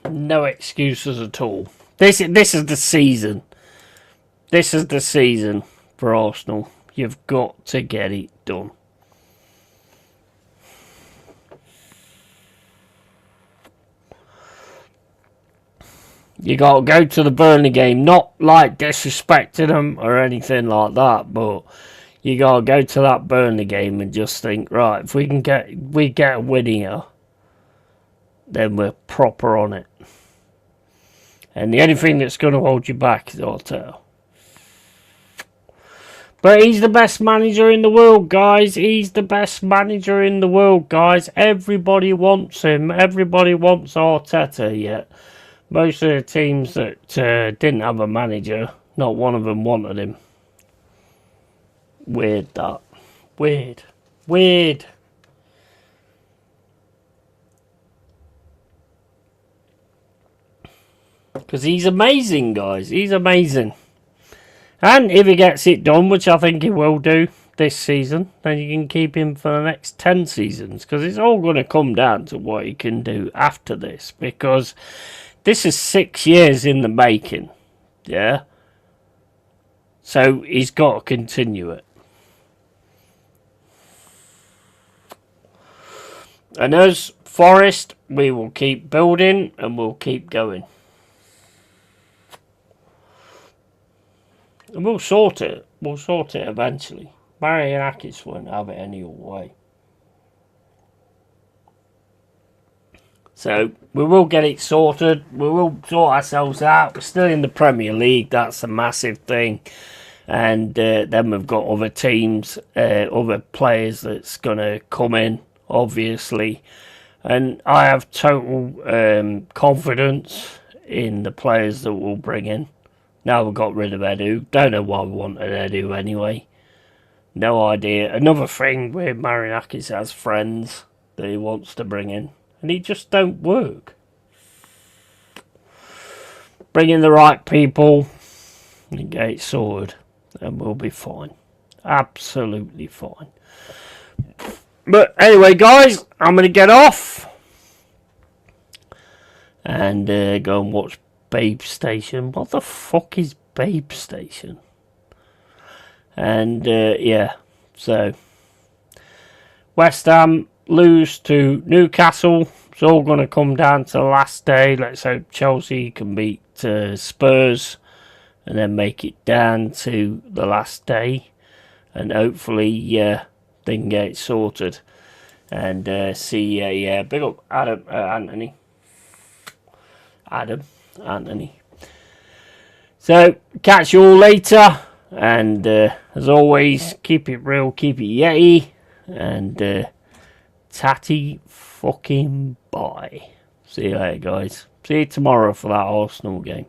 No excuses at all. This is the season. This is the season for Arsenal. You've got to get it done. You got to go to the Burnley game, not like disrespecting them or anything like that, but you got to go to that Burnley game and just think, right, if we get a win here, then we're proper on it. And the only thing that's going to hold you back is Arteta. But he's the best manager in the world, guys. He's the best manager in the world, guys. Everybody wants him. Everybody wants Arteta, yet most of the teams that didn't have a manager, not one of them wanted him. Weird, that. Weird. Weird. Because he's amazing, guys. He's amazing. And if he gets it done, which I think he will do this season, then you can keep him for the next 10 seasons. Because it's all going to come down to what he can do after this. Because this is 6 years in the making. Yeah? So he's got to continue it. And as Forest, we will keep building and we'll keep going. And we'll sort it. We'll sort it eventually. Marianakis won't have it any other way. So, we will get it sorted. We will sort ourselves out. We're still in the Premier League. That's a massive thing. And then we've got other teams, other players that's going to come in, obviously. And I have total confidence in the players that we'll bring in. Now we've got rid of Edu. Don't know why we wanted Edu anyway. No idea. Another thing where Marianakis has friends that he wants to bring in. And he just don't work. Bring in the right people and get it sorted. And we'll be fine. Absolutely fine. But anyway, guys, I'm going to get off. And go and watch Babe Station. What the fuck is Babe Station? And yeah, so West Ham lose to Newcastle. It's all going to come down to the last day. Let's hope Chelsea can beat Spurs and then make it down to the last day. And hopefully they can get it sorted. And see, yeah, big up Anthony. Anthony. So, catch you all later. And as always, keep it real, keep it Yeti. And tatty fucking bye. See you later, guys. See you tomorrow for that Arsenal game.